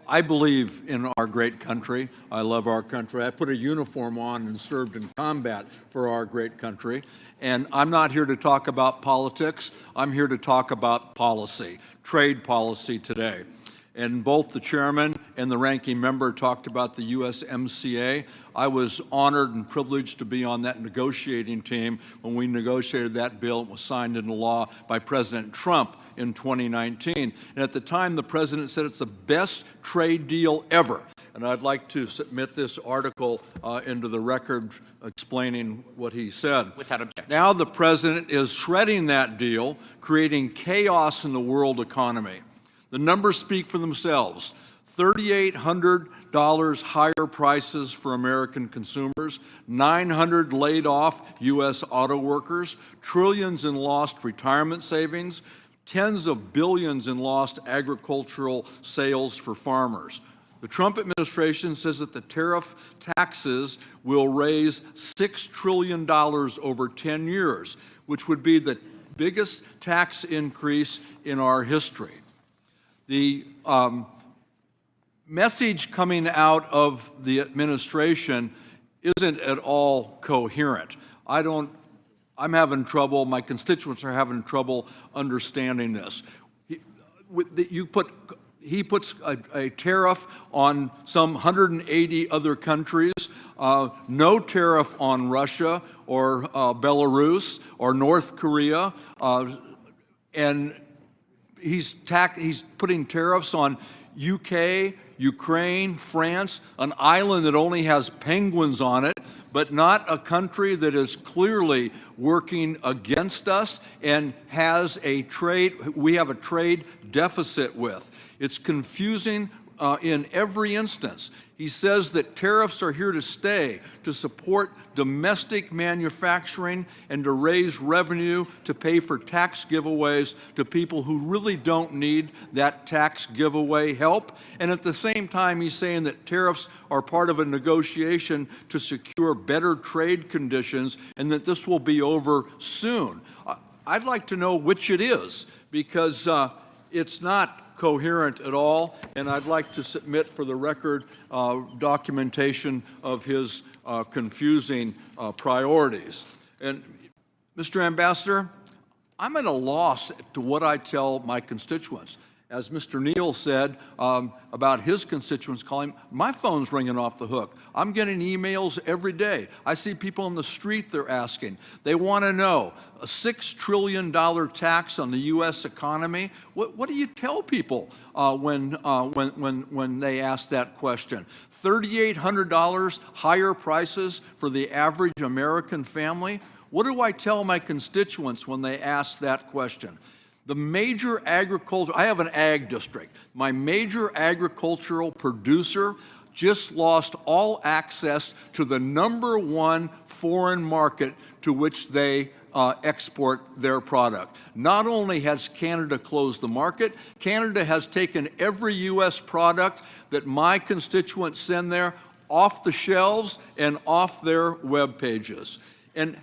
I believe in our great country. I love our country. I put a uniform on and served in combat for our great country. And I'm not here to talk about politics. I'm here to talk about policy, trade policy today. And both the chairman and the ranking member talked about the USMCA. I was honored and privileged to be on that negotiating team when we negotiated that bill and was signed into law by President Trump in 2019. And at the time, the president said it's the best trade deal ever. And I'd like to submit this article into the record explaining what he said. Without objection. Now the president is shredding that deal, creating chaos in the world economy. The numbers speak for themselves. $3,800 higher prices for American consumers, 900 laid off U.S. auto workers, trillions in lost retirement savings, tens of billions in lost agricultural sales for farmers. The Trump administration says that the tariff taxes will raise $6 trillion over 10 years, which would be the biggest tax increase in our history. The message coming out of the administration isn't at all coherent. I'm having trouble, my constituents are having trouble understanding this. He puts a tariff on some 180 other countries, no tariff on Russia or Belarus or North Korea, and he's putting tariffs on UK, Ukraine, France, an island that only has penguins on it, but not a country that is clearly working against us and we have a trade deficit with. It's confusing in every instance. He says that tariffs are here to stay, to support domestic manufacturing and to raise revenue to pay for tax giveaways to people who really don't need that tax giveaway help. And at the same time, he's saying that tariffs are part of a negotiation to secure better trade conditions and that this will be over soon. I'd like to know which it is, because it's not coherent at all, and I'd like to submit for the record documentation of his confusing priorities. And Mr. Ambassador, I'm at a loss to what I tell my constituents. As Mr. Neal said about his constituents calling, my phone's ringing off the hook. I'm getting emails every day. I see people on the street, they're asking. They want to know, a $6 trillion tax on the U.S. economy? What do you tell people when they ask that question? $3,800 higher prices for the average American family? What do I tell my constituents when they ask that question? The major agriculture, I have an ag district. My major agricultural producer just lost all access to the #1 foreign market to which they export their product. Not only has Canada closed the market, Canada has taken every U.S. product that my constituents send there off the shelves and off their web pages. And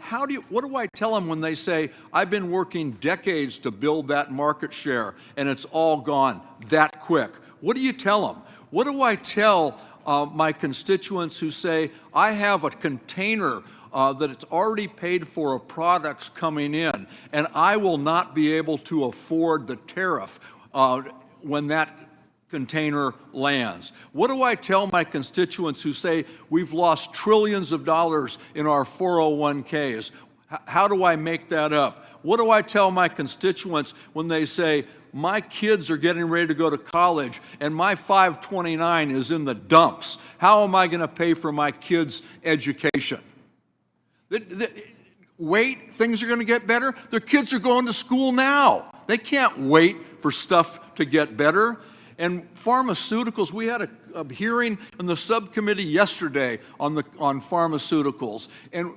what do I tell them when they say, I've been working decades to build that market share and it's all gone that quick? What do you tell them? What do I tell my constituents who say, I have a container that it's already paid for of products coming in, and I will not be able to afford the tariff when that container lands? What do I tell my constituents who say we've lost trillions of dollars in our 401ks? How do I make that up? What do I tell my constituents when they say my kids are getting ready to go to college and my 529 is in the dumps? How am I going to pay for my kids' education? Wait, things are going to get better? Their kids are going to school now. They can't wait for stuff to get better. And pharmaceuticals, we had a hearing in the subcommittee yesterday on pharmaceuticals. And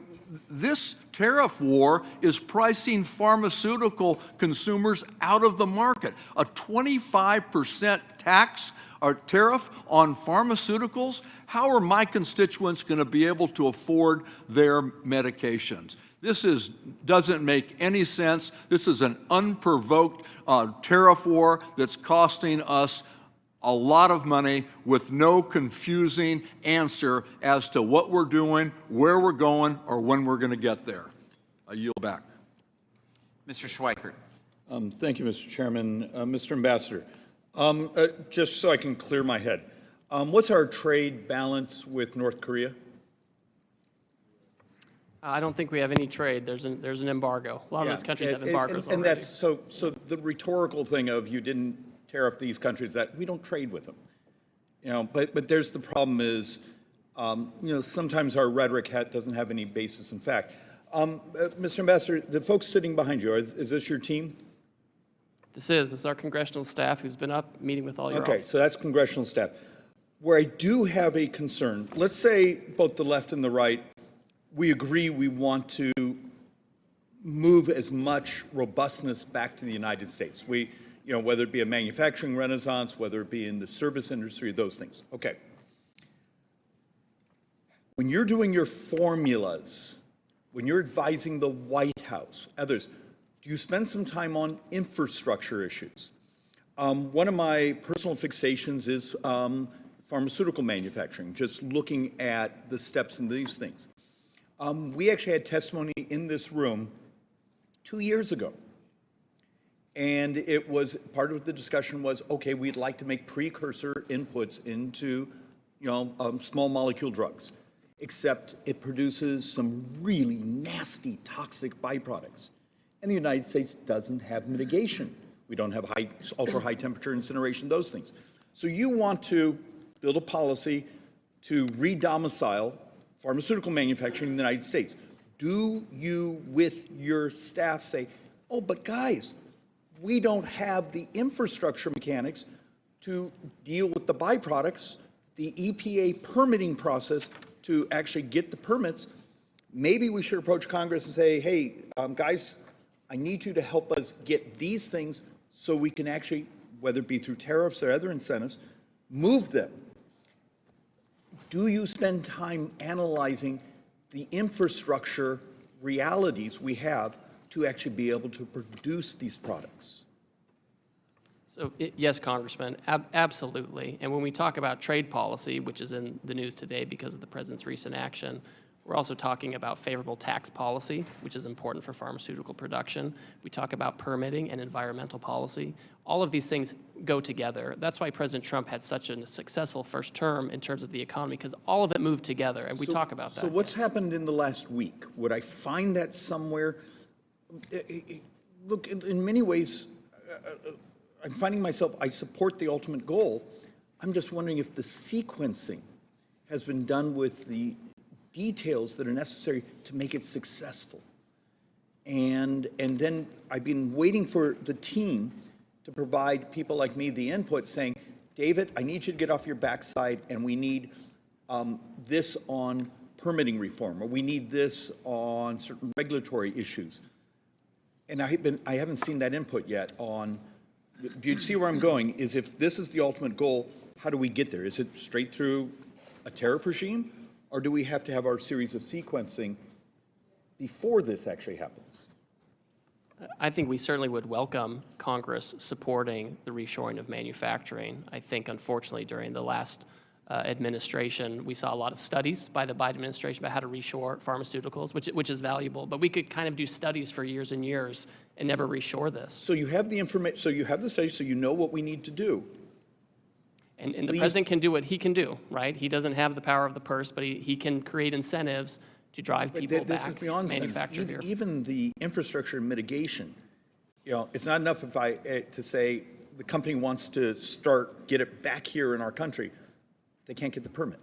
this tariff war is pricing pharmaceutical consumers out of the market. A 25% tax or tariff on pharmaceuticals? How are my constituents going to be able to afford their medications? This doesn't make any sense. This is an unprovoked tariff war that's costing us a lot of money with no confusing answer as to what we're doing, where we're going, or when we're going to get there. I yield back. Mr. Schweikert. Thank you, Mr. Chairman. Mr. Ambassador, just so I can clear my head, what's our trade balance with North Korea? I don't think we have any trade. There's an embargo. A lot of those countries have embargoes already. And that's so the rhetorical thing of you didn't tariff these countries, that we don't trade with them. But there's the problem is, sometimes our rhetoric doesn't have any basis in fact. Mr. Ambassador, the folks sitting behind you, is this your team? This is our congressional staff who's been up meeting with all your Okay, so that's congressional staff. Where I do have a concern, let's say both the left and the right, we agree we want to move as much robustness back to the United States. Whether it be a manufacturing renaissance, whether it be in the service industry, those things. Okay. When you're doing your formulas, when you're advising the White House, others, do you spend some time on infrastructure issues? One of my personal fixations is pharmaceutical manufacturing, just looking at the steps in these things. We actually had testimony in this room 2 years ago. And it was, part of the discussion was, okay, we'd like to make precursor inputs into, small molecule drugs, except it produces some really nasty, toxic byproducts. And the United States doesn't have mitigation. We don't have ultra high temperature incineration, those things. So you want to build a policy to re-domicile pharmaceutical manufacturing in the United States. Do you, with your staff, say, oh, but guys, we don't have the infrastructure mechanics to deal with the byproducts, the EPA permitting process to actually get the permits? Maybe we should approach Congress and say, hey, guys, I need you to help us get these things so we can actually, whether it be through tariffs or other incentives, move them. Do you spend time analyzing the infrastructure realities we have to actually be able to produce these products? So, yes, Congressman, absolutely. And when we talk about trade policy, which is in the news today because of the president's recent action, we're also talking about favorable tax policy, which is important for pharmaceutical production. We talk about permitting and environmental policy. All of these things go together. That's why President Trump had such a successful first term in terms of the economy, because all of it moved together, and we talk about that. So what's happened in the last week? Would I find that somewhere? Look, in many ways, I'm finding myself, I support the ultimate goal. I'm just wondering if the sequencing has been done with the details that are necessary to make it successful. And then I've been waiting for the team to provide people like me the input saying, David, I need you to get off your backside, and we need this on permitting reform, or we need this on certain regulatory issues. And I haven't seen that input yet on, do you see where I'm going? Is if this is the ultimate goal, how do we get there? Is it straight through a tariff regime? Or do we have to have our series of sequencing before this actually happens? I think we certainly would welcome Congress supporting the reshoring of manufacturing. I think, unfortunately, during the last administration, we saw a lot of studies by the Biden administration about how to reshore pharmaceuticals, which is valuable. But we could kind of do studies for years and years and never reshore this. So you have the information, so you have the studies, so you know what we need to do. And the president can do what he can do, right? He doesn't have the power of the purse, but he can create incentives to drive people back, This is beyond manufacture sense. here. Even the infrastructure mitigation, it's not enough to say the company wants to get it back here in our country. They can't get the permit.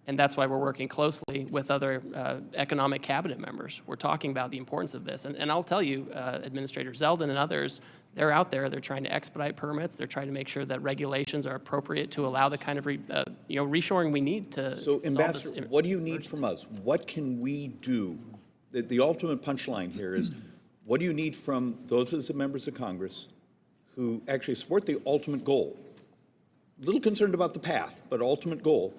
And that's why we're working closely with other economic cabinet members. We're talking about the importance of this. And I'll tell you, Administrator Zeldin and others, they're out there. They're trying to expedite permits. They're trying to make sure that regulations are appropriate to allow the kind of reshoring we need to. So, Ambassador, what do you need from us? What can we do? The ultimate punchline here is, what do you need from those of the members of Congress who actually support the ultimate goal? A little concerned about the path, but ultimate goal.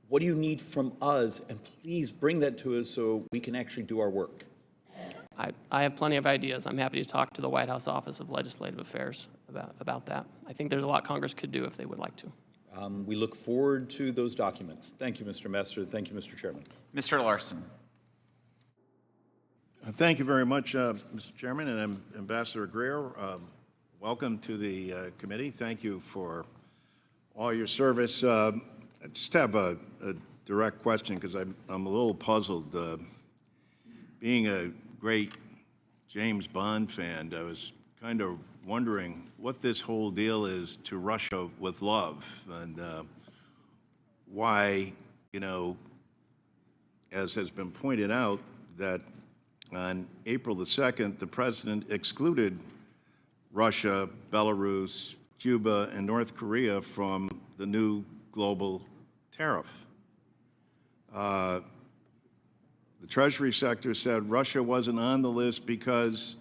What do you need from us? And please bring that to us so we can actually do our work. I have plenty of ideas. I'm happy to talk to the White House Office of Legislative Affairs about that. I think there's a lot Congress could do if they would like to. We look forward to those documents. Thank you, Mr. Ambassador. Thank you, Mr. Chairman. Mr. Larson. Thank you very much, Mr. Chairman, and Ambassador Greer. Welcome to the committee. Thank you for all your service. I just have a direct question because I'm a little puzzled. Being a great James Bond fan, I was kind of wondering what this whole deal is to Russia with love, and why, as has been pointed out, that on April the 2nd, the president excluded Russia, Belarus, Cuba, and North Korea from the new global tariff. The Treasury sector said Russia wasn't on the list because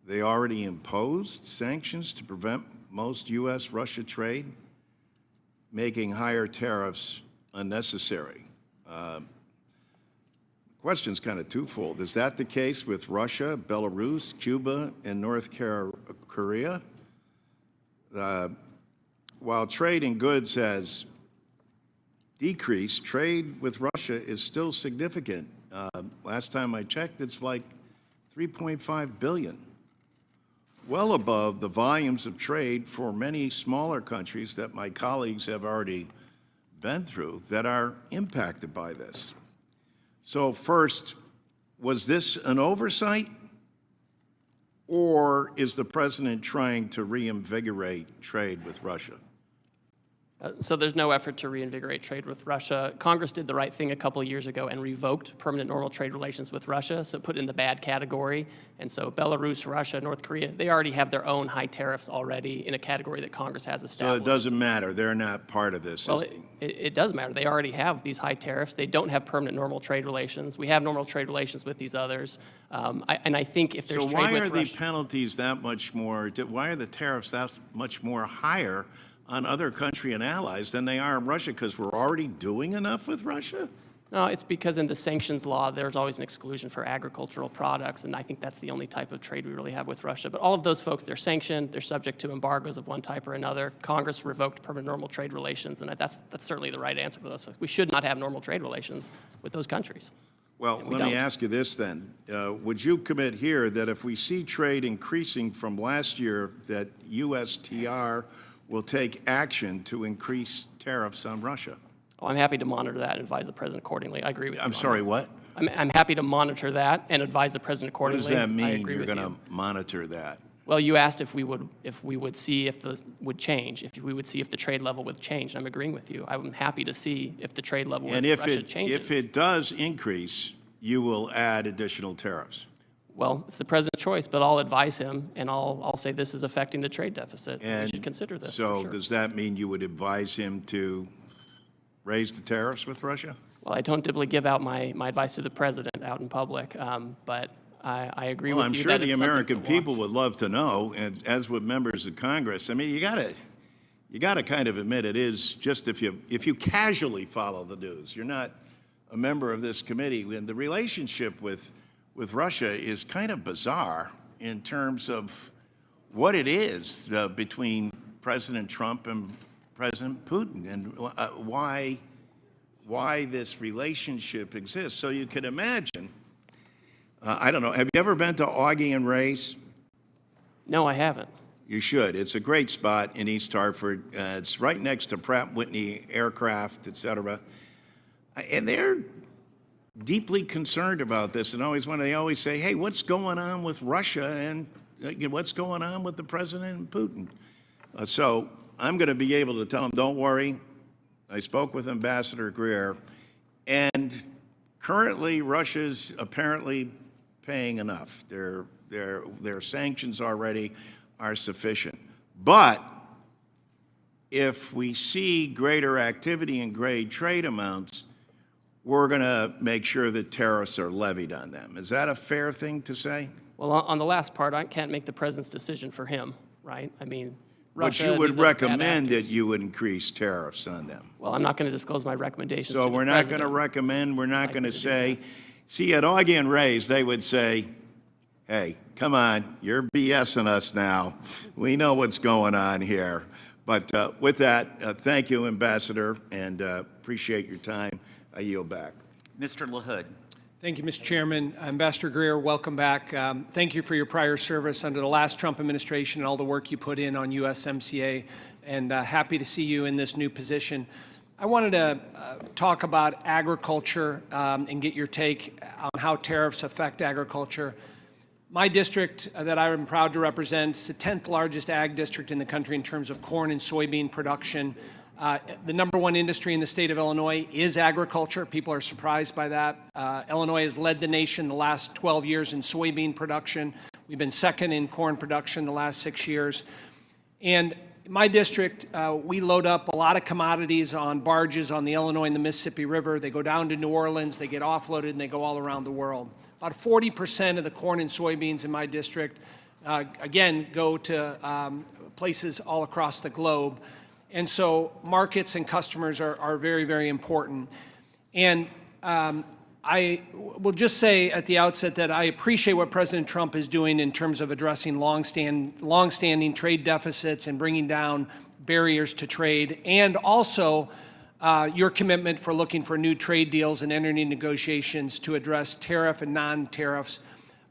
they already imposed sanctions to prevent most U.S.-Russia trade, making higher tariffs unnecessary. The question's kind of twofold. Is that the case with Russia, Belarus, Cuba, and North Korea? While trade in goods has decreased, trade with Russia is still significant. Last time I checked, it's like $3.5 billion, well above the volumes of trade for many smaller countries that my colleagues have already been through that are impacted by this. So first, was this an oversight, or is the president trying to reinvigorate trade with Russia? So there's no effort to reinvigorate trade with Russia. Congress did the right thing a couple of years ago and revoked permanent normal trade relations with Russia, so put it in the bad category. And so Belarus, Russia, North Korea, they already have their own high tariffs already in a category that Congress has established. So it doesn't matter. They're not part of this. Well, it does matter. They already have these high tariffs. They don't have permanent normal trade relations. We have normal trade relations with these others. And I think if there's so trade with why are the Russia, penalties that much more, why are the tariffs that much more higher on other country and allies than they are in Russia? Because we're already doing enough with Russia? No, it's because in the sanctions law, there's always an exclusion for agricultural products, and I think that's the only type of trade we really have with Russia. But all of those folks, they're sanctioned, they're subject to embargoes of one type or another. Congress revoked permanent normal trade relations, and that's certainly the right answer for those folks. We should not have normal trade relations with those countries. Well, let me ask you this then. Would you commit here that if we see trade increasing from last year, that USTR will take action to increase tariffs on Russia? Oh, I'm happy to monitor that and advise the president accordingly. I agree with you. I'm sorry, what? I'm happy to monitor that and advise the president What accordingly. does that I mean, agree you're with going you. to monitor that? Well, you asked if we would see if would change, if we would see if the trade level would change. I'm agreeing with you. I'm happy to see if the trade level with Russia changes. If it does increase, you will add additional tariffs. Well, it's the president's choice, but I'll advise him, and I'll say this is affecting the trade deficit. We should consider this. So for sure. does that mean you would advise him to raise the tariffs with Russia? Well, I don't typically give out my advice to the president out in public, but I agree with you. Well, I'm sure that the it's something American to people watch. would love to know, and as would members of Congress. I mean, you gotta kind of admit it is just if you casually follow the news, you're not a member of this committee, and the relationship with Russia is kind of bizarre in terms of what it is between President Trump and President Putin, and why this relationship exists. So you can imagine, I don't know, have you ever been to Augie and Ray's? No, I haven't. You should. It's a great spot in East Hartford. It's right next to Pratt Whitney Aircraft, et cetera. And they're deeply concerned about this, and they always say, hey, what's going on with Russia, and what's going on with the president and Putin? So I'm going to be able to tell them, don't worry. I spoke with Ambassador Greer, and currently Russia's apparently paying enough. Their sanctions already are sufficient. But if we see greater activity and great trade amounts, we're going to make sure that tariffs are levied on them. Is that a fair thing to say? Well, on the last part, I can't make the president's decision for him, right? I mean, Russia. But you would these are bad recommend that actors. you would increase tariffs on them. Well, I'm not going to disclose my recommendations. So to the we're not going to president. recommend, we're not going to can do say, see, at Augie and Ray's, they would say, hey, come on, you're BSing us now. We know what's going on here. But with that, thank you, Ambassador, and appreciate your time. I yield back. Mr. LaHood. Thank you, Mr. Chairman. Ambassador Greer, welcome back. Thank you for your prior service under the last Trump administration and all the work you put in on USMCA, and happy to see you in this new position. I wanted to talk about agriculture and get your take on how tariffs affect agriculture. My district that I am proud to represent is the 10th largest ag district in the country in terms of corn and soybean production. The number one industry in the state of Illinois is agriculture. People are surprised by that. Illinois has led the nation the last 12 years in soybean production. We've been second in corn production the last 6 years. And in my district, we load up a lot of commodities on barges on the Illinois and the Mississippi River. They go down to New Orleans, they get offloaded, and they go all around the world. About 40% of the corn and soybeans in my district, again, go to places all across the globe. And so markets and customers are very, very important. And I will just say at the outset that I appreciate what President Trump is doing in terms of addressing longstanding trade deficits and bringing down barriers to trade, and also your commitment for looking for new trade deals and entering negotiations to address tariff and non-tariffs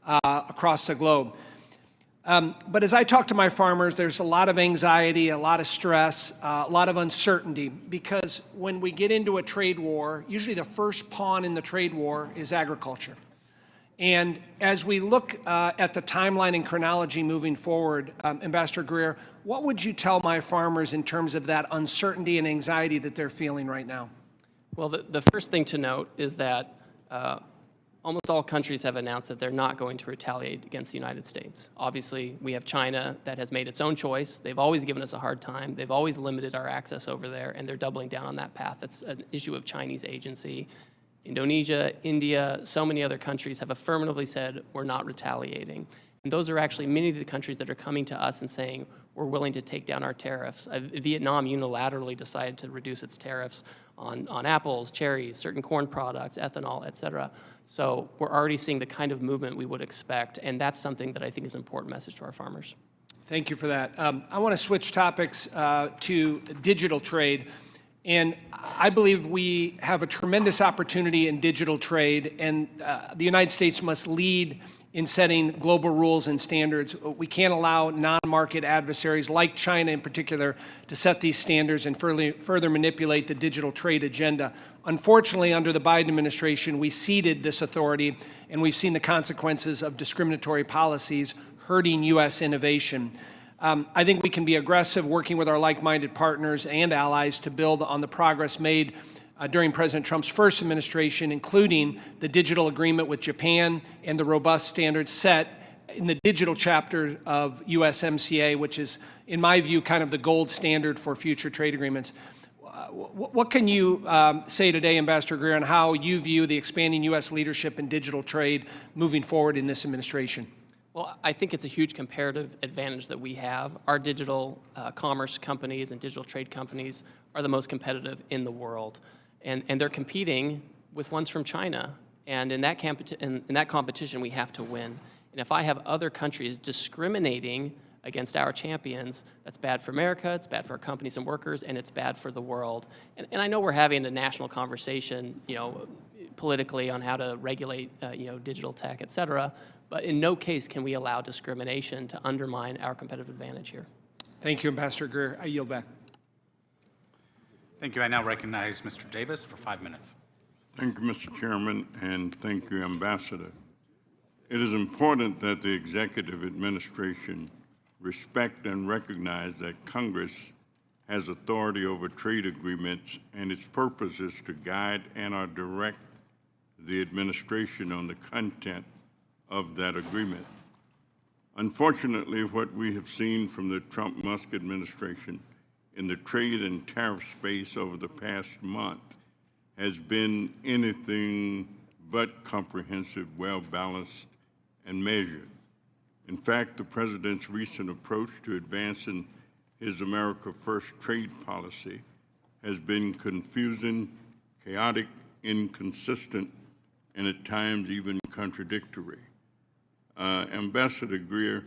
across the globe. But as I talk to my farmers, there's a lot of anxiety, a lot of stress, a lot of uncertainty, because when we get into a trade war, usually the first pawn in the trade war is agriculture. And as we look at the timeline and chronology moving forward, Ambassador Greer, what would you tell my farmers in terms of that uncertainty and anxiety that they're feeling right now? Well, the first thing to note is that almost all countries have announced that they're not going to retaliate against the United States. Obviously, we have China that has made its own choice. They've always given us a hard time. They've always limited our access over there, and they're doubling down on that path. That's an issue of Chinese agency. Indonesia, India, so many other countries have affirmatively said we're not retaliating. And those are actually many of the countries that are coming to us and saying we're willing to take down our tariffs. Vietnam unilaterally decided to reduce its tariffs on apples, cherries, certain corn products, ethanol, et cetera. So we're already seeing the kind of movement we would expect, and that's something that I think is an important message to our farmers. Thank you for that. I want to switch topics to digital trade. And I believe we have a tremendous opportunity in digital trade, and the United States must lead in setting global rules and standards. We can't allow non-market adversaries like China in particular to set these standards and further manipulate the digital trade agenda. Unfortunately, under the Biden administration, we ceded this authority, and we've seen the consequences of discriminatory policies hurting U.S. innovation. I think we can be aggressive working with our like-minded partners and allies to build on the progress made during President Trump's first administration, including the digital agreement with Japan and the robust standards set in the digital chapter of USMCA, which is, in my view, kind of the gold standard for future trade agreements. What can you say today, Ambassador Greer, on how you view the expanding U.S. leadership in digital trade moving forward in this administration? Well, I think it's a huge comparative advantage that we have. Our digital commerce companies and digital trade companies are the most competitive in the world. And they're competing with ones from China. And in that competition, we have to win. And if I have other countries discriminating against our champions, that's bad for America, it's bad for our companies and workers, and it's bad for the world. And I know we're having a national conversation, politically on how to regulate, digital tech, et cetera. But in no case can we allow discrimination to undermine our competitive advantage here. Thank you, Ambassador Greer. I yield back. Thank you. I now recognize Mr. Davis for 5 minutes. Thank you, Mr. Chairman, and thank you, Ambassador. It is important that the executive administration respect and recognize that Congress has authority over trade agreements, and its purpose is to guide and or direct the administration on the content of that agreement. Unfortunately, what we have seen from the Trump-Musk administration in the trade and tariff space over the past month has been anything but comprehensive, well-balanced, and measured. In fact, the president's recent approach to advancing his America First trade policy has been confusing, chaotic, inconsistent, and at times even contradictory. Ambassador Greer,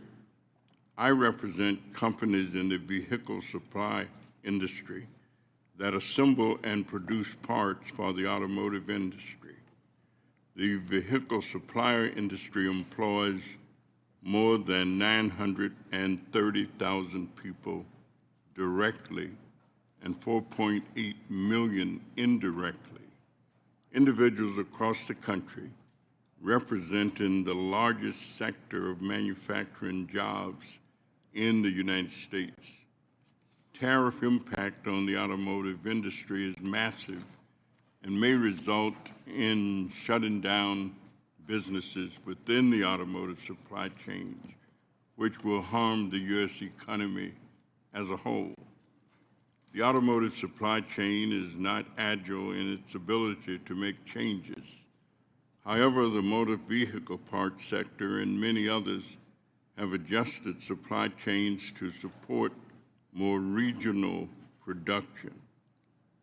I represent companies in the vehicle supply industry that assemble and produce parts for the automotive industry. The vehicle supplier industry employs more than 930,000 people directly and 4.8 million indirectly. Individuals across the country representing the largest sector of manufacturing jobs in the United States. Tariff impact on the automotive industry is massive and may result in shutting down businesses within the automotive supply chains, which will harm the U.S. economy as a whole. The automotive supply chain is not agile in its ability to make changes. However, the motor vehicle parts sector and many others have adjusted supply chains to support more regional production.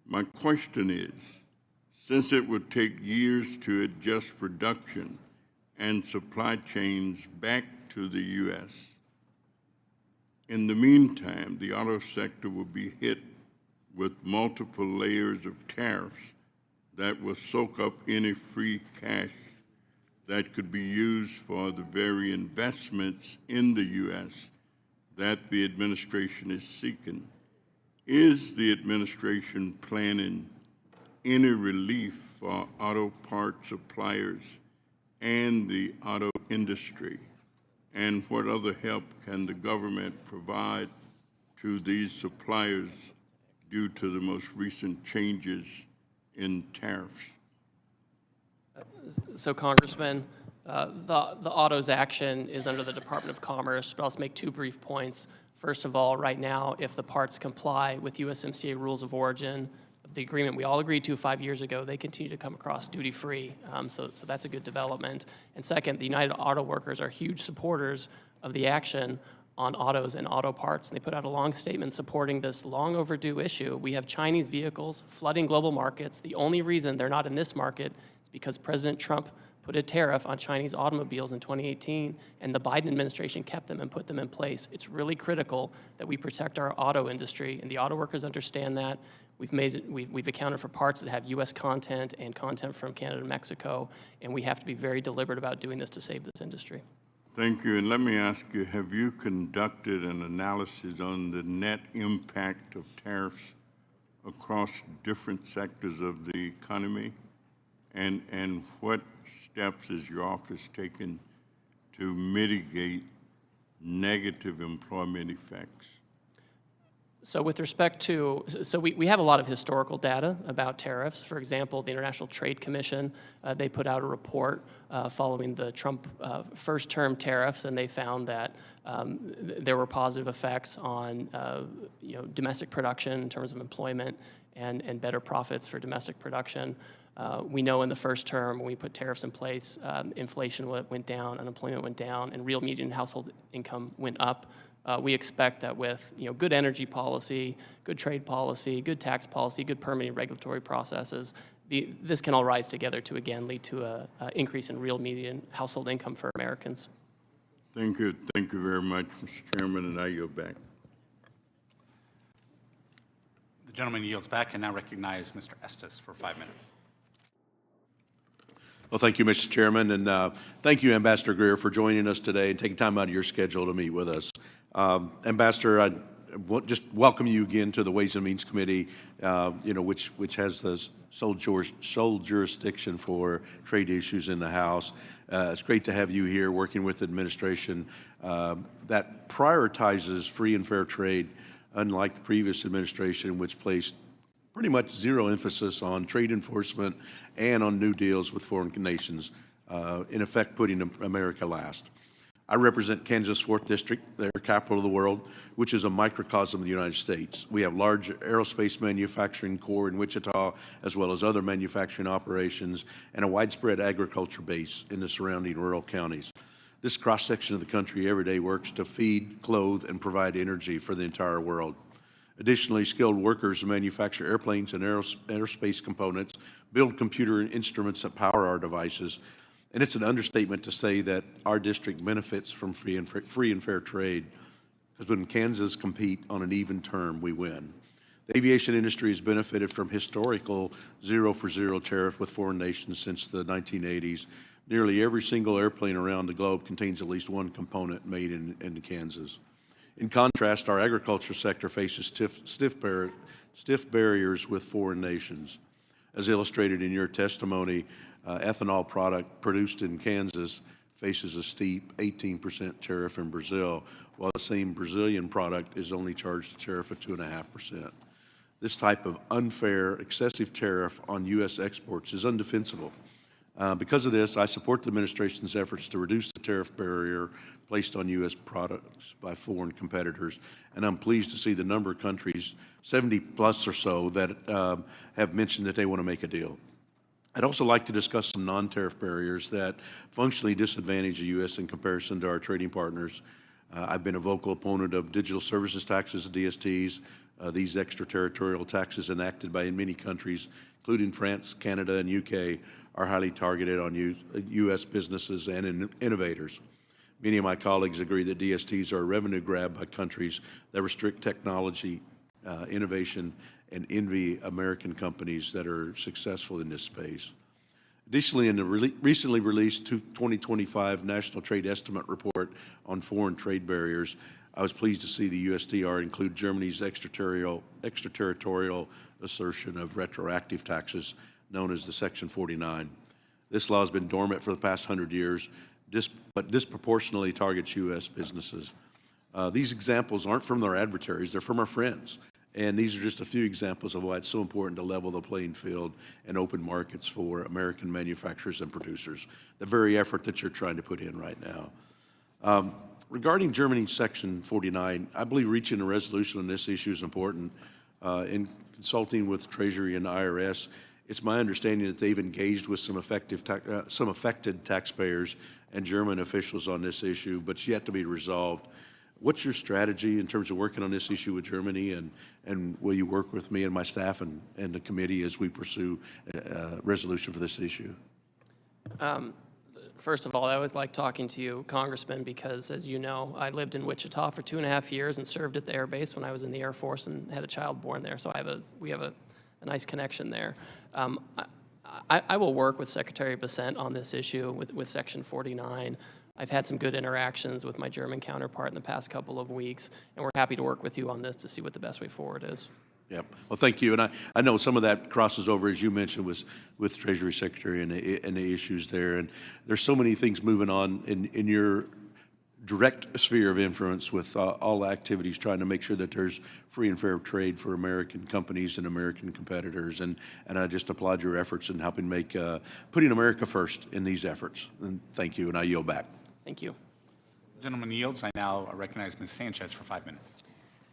My question is, since it would take years to adjust production and supply chains back to the U.S., in the meantime, the auto sector will be hit with multiple layers of tariffs that will soak up any free cash that could be used for the very investments in the U.S. that the administration is seeking. Is the administration planning any relief for auto part suppliers and the auto industry? And what other help can the government provide to these suppliers due to the most recent changes in tariffs? So, Congressman, the autos action is under the Department of Commerce, but I'll just make 2 brief points. First of all, right now, if the parts comply with USMCA rules of origin, the agreement we all agreed to 5 years ago, they continue to come across duty-free. So that's a good development. And second, the United Auto Workers are huge supporters of the action on autos and auto parts. And they put out a long statement supporting this long overdue issue. We have Chinese vehicles flooding global markets. The only reason they're not in this market is because President Trump put a tariff on Chinese automobiles in 2018, and the Biden administration kept them and put them in place. It's really critical that we protect our auto industry, and the auto workers understand that. We've accounted for parts that have U.S. content and content from Canada and Mexico, and we have to be very deliberate about doing this to save this industry. Thank you. And let me ask you, have you conducted an analysis on the net impact of tariffs across different sectors of the economy? And what steps is your office taking to mitigate negative employment effects? So with respect to, we have a lot of historical data about tariffs. For example, the International Trade Commission, they put out a report following the Trump first-term tariffs, and they found that there were positive effects on domestic production in terms of employment and better profits for domestic production. We know in the first term, when we put tariffs in place, inflation went down, unemployment went down, and real median household income went up. We expect that with good energy policy, good trade policy, good tax policy, good permitting regulatory processes, this can all rise together to again lead to an increase in real median household income for Americans. Thank you. Thank you very much, Mr. Chairman, and I yield back. The gentleman yields back and now recognize Mr. Estes for 5 minutes. Well, thank you, Mr. Chairman, and thank you, Ambassador Greer, for joining us today and taking time out of your schedule to meet with us. Ambassador, I just welcome you again to the Ways and Means Committee, which has the sole jurisdiction for trade issues in the House. It's great to have you here working with the administration that prioritizes free and fair trade, unlike the previous administration, which placed pretty much zero emphasis on trade enforcement and on new deals with foreign nations, in effect putting America last. I represent Kansas 4th District, their capital of the world, which is a microcosm of the United States. We have large aerospace manufacturing core in Wichita, as well as other manufacturing operations, and a widespread agriculture base in the surrounding rural counties. This cross-section of the country every day works to feed, clothe, and provide energy for the entire world. Additionally, skilled workers manufacture airplanes and aerospace components, build computer instruments that power our devices, and it's an understatement to say that our district benefits from free and fair trade, because when Kansas compete on an even term, we win. The aviation industry has benefited from historical zero-for-zero tariff with foreign nations since the 1980s. Nearly every single airplane around the globe contains at least one component made in Kansas. In contrast, our agriculture sector faces stiff barriers with foreign nations. As illustrated in your testimony, ethanol product produced in Kansas faces a steep 18% tariff in Brazil, while the same Brazilian product is only charged a tariff of 2.5%. This type of unfair, excessive tariff on U.S. exports is undefensible. Because of this, I support the administration's efforts to reduce the tariff barrier placed on U.S. products by foreign competitors, and I'm pleased to see the number of countries, 70 plus or so, that have mentioned that they want to make a deal. I'd also like to discuss some non-tariff barriers that functionally disadvantage the U.S. in comparison to our trading partners. I've been a vocal opponent of digital services taxes, DSTs. These extraterritorial taxes enacted by many countries, including France, Canada, and UK, are highly targeted on U.S. businesses and innovators. Many of my colleagues agree that DSTs are a revenue grab by countries that restrict technology, innovation, and envy American companies that are successful in this space. Additionally, in the recently released 2025 National Trade Estimate Report on foreign trade barriers, I was pleased to see the USTR include Germany's extraterritorial assertion of retroactive taxes, known as the Section 49. This law has been dormant for the past 100 years, but disproportionately targets U.S. businesses. These examples aren't from our adversaries, they're from our friends. And these are just a few examples of why it's so important to level the playing field and open markets for American manufacturers and producers, the very effort that you're trying to put in right now. Regarding Germany's Section 49, I believe reaching a resolution on this issue is important. In consulting with Treasury and IRS, it's my understanding that they've engaged with some affected taxpayers and German officials on this issue, but it's yet to be resolved. What's your strategy in terms of working on this issue with Germany, and will you work with me and my staff and the committee as we pursue a resolution for this issue? First of all, I always like talking to you, Congressman, because as you know, I lived in Wichita for 2.5 years and served at the Air Base when I was in the Air Force and had a child born there. So we have a nice connection there. I will work with Secretary Bessent on this issue with Section 49. I've had some good interactions with my German counterpart in the past couple of weeks, and we're happy to work with you on this to see what the best way forward is. Yep. Well, thank you. And I know some of that crosses over, as you mentioned, with Treasury Secretary and the issues there. And there's so many things moving on in your direct sphere of influence with all the activities trying to make sure that there's free and fair trade for American companies and American competitors. And I just applaud your efforts in helping make, putting America first in these efforts. And thank you, and I yield back. Thank you. Gentleman yields. I now recognize Ms. Sanchez for 5 minutes.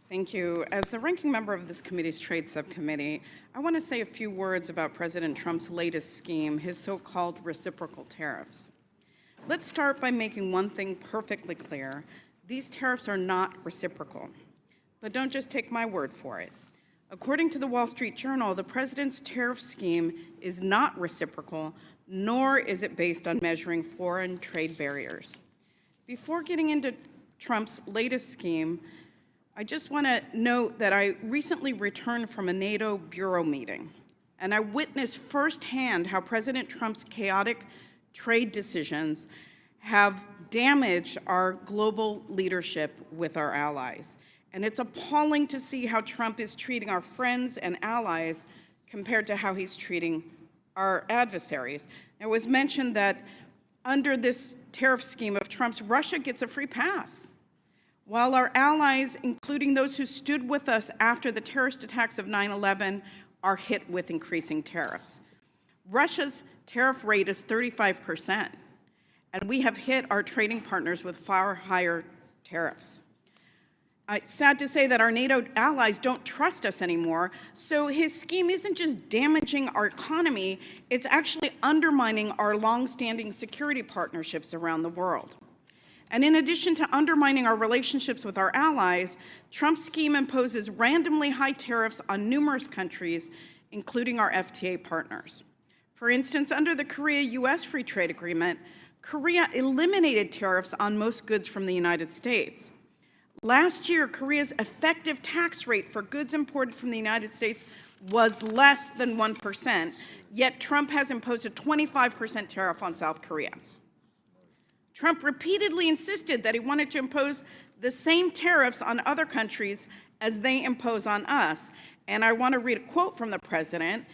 Thank you. As the ranking member of this committee's Trade Subcommittee, I want to say a few words about President Trump's latest scheme, his so-called reciprocal tariffs. Let's start by making one thing perfectly clear. These tariffs are not reciprocal. But don't just take my word for it. According to the Wall Street Journal, the president's tariff scheme is not reciprocal, nor is it based on measuring foreign trade barriers. Before getting into Trump's latest scheme, I just want to note that I recently returned from a NATO bureau meeting, and I witnessed firsthand how President Trump's chaotic trade decisions have damaged our global leadership with our allies. And it's appalling to see how Trump is treating our friends and allies compared to how he's treating our adversaries. It was mentioned that under this tariff scheme of Trump's, Russia gets a free pass, while our allies, including those who stood with us after the terrorist attacks of 9/11, are hit with increasing tariffs. Russia's tariff rate is 35%, and we have hit our trading partners with far higher tariffs. It's sad to say that our NATO allies don't trust us anymore, so his scheme isn't just damaging our economy, it's actually undermining our long-standing security partnerships around the world. And in addition to undermining our relationships with our allies, Trump's scheme imposes randomly high tariffs on numerous countries, including our FTA partners. For instance, under the Korea-US Free Trade Agreement, Korea eliminated tariffs on most goods from the United States. Last year, Korea's effective tax rate for goods imported from the United States was less than 1%, yet Trump has imposed a 25% tariff on South Korea. Trump repeatedly insisted that he wanted to impose the same tariffs on other countries as they impose on us. And I want to read a quote from the president,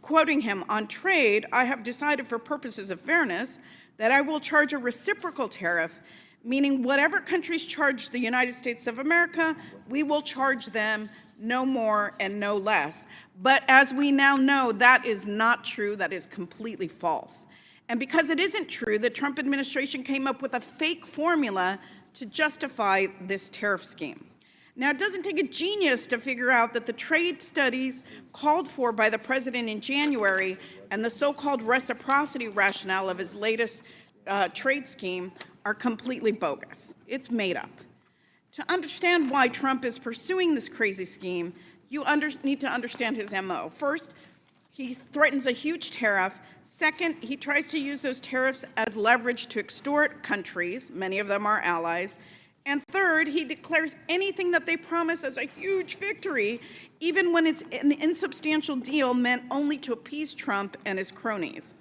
quoting him, "On trade, I have decided for purposes of fairness that I will charge a reciprocal tariff, meaning whatever countries charge the United States of America, we will charge them no more and no less." But as we now know, that is not true. That is completely false. And because it isn't true, the Trump administration came up with a fake formula to justify this tariff scheme. Now, it doesn't take a genius to figure out that the trade studies called for by the president in January and the so-called reciprocity rationale of his latest trade scheme are completely bogus. It's made up. To understand why Trump is pursuing this crazy scheme, you need to understand his MO. First, he threatens a huge tariff. Second, he tries to use those tariffs as leverage to extort countries, many of them are allies. And third, he declares anything that they promise as a huge victory, even when it's an insubstantial deal meant only to appease Trump and his cronies.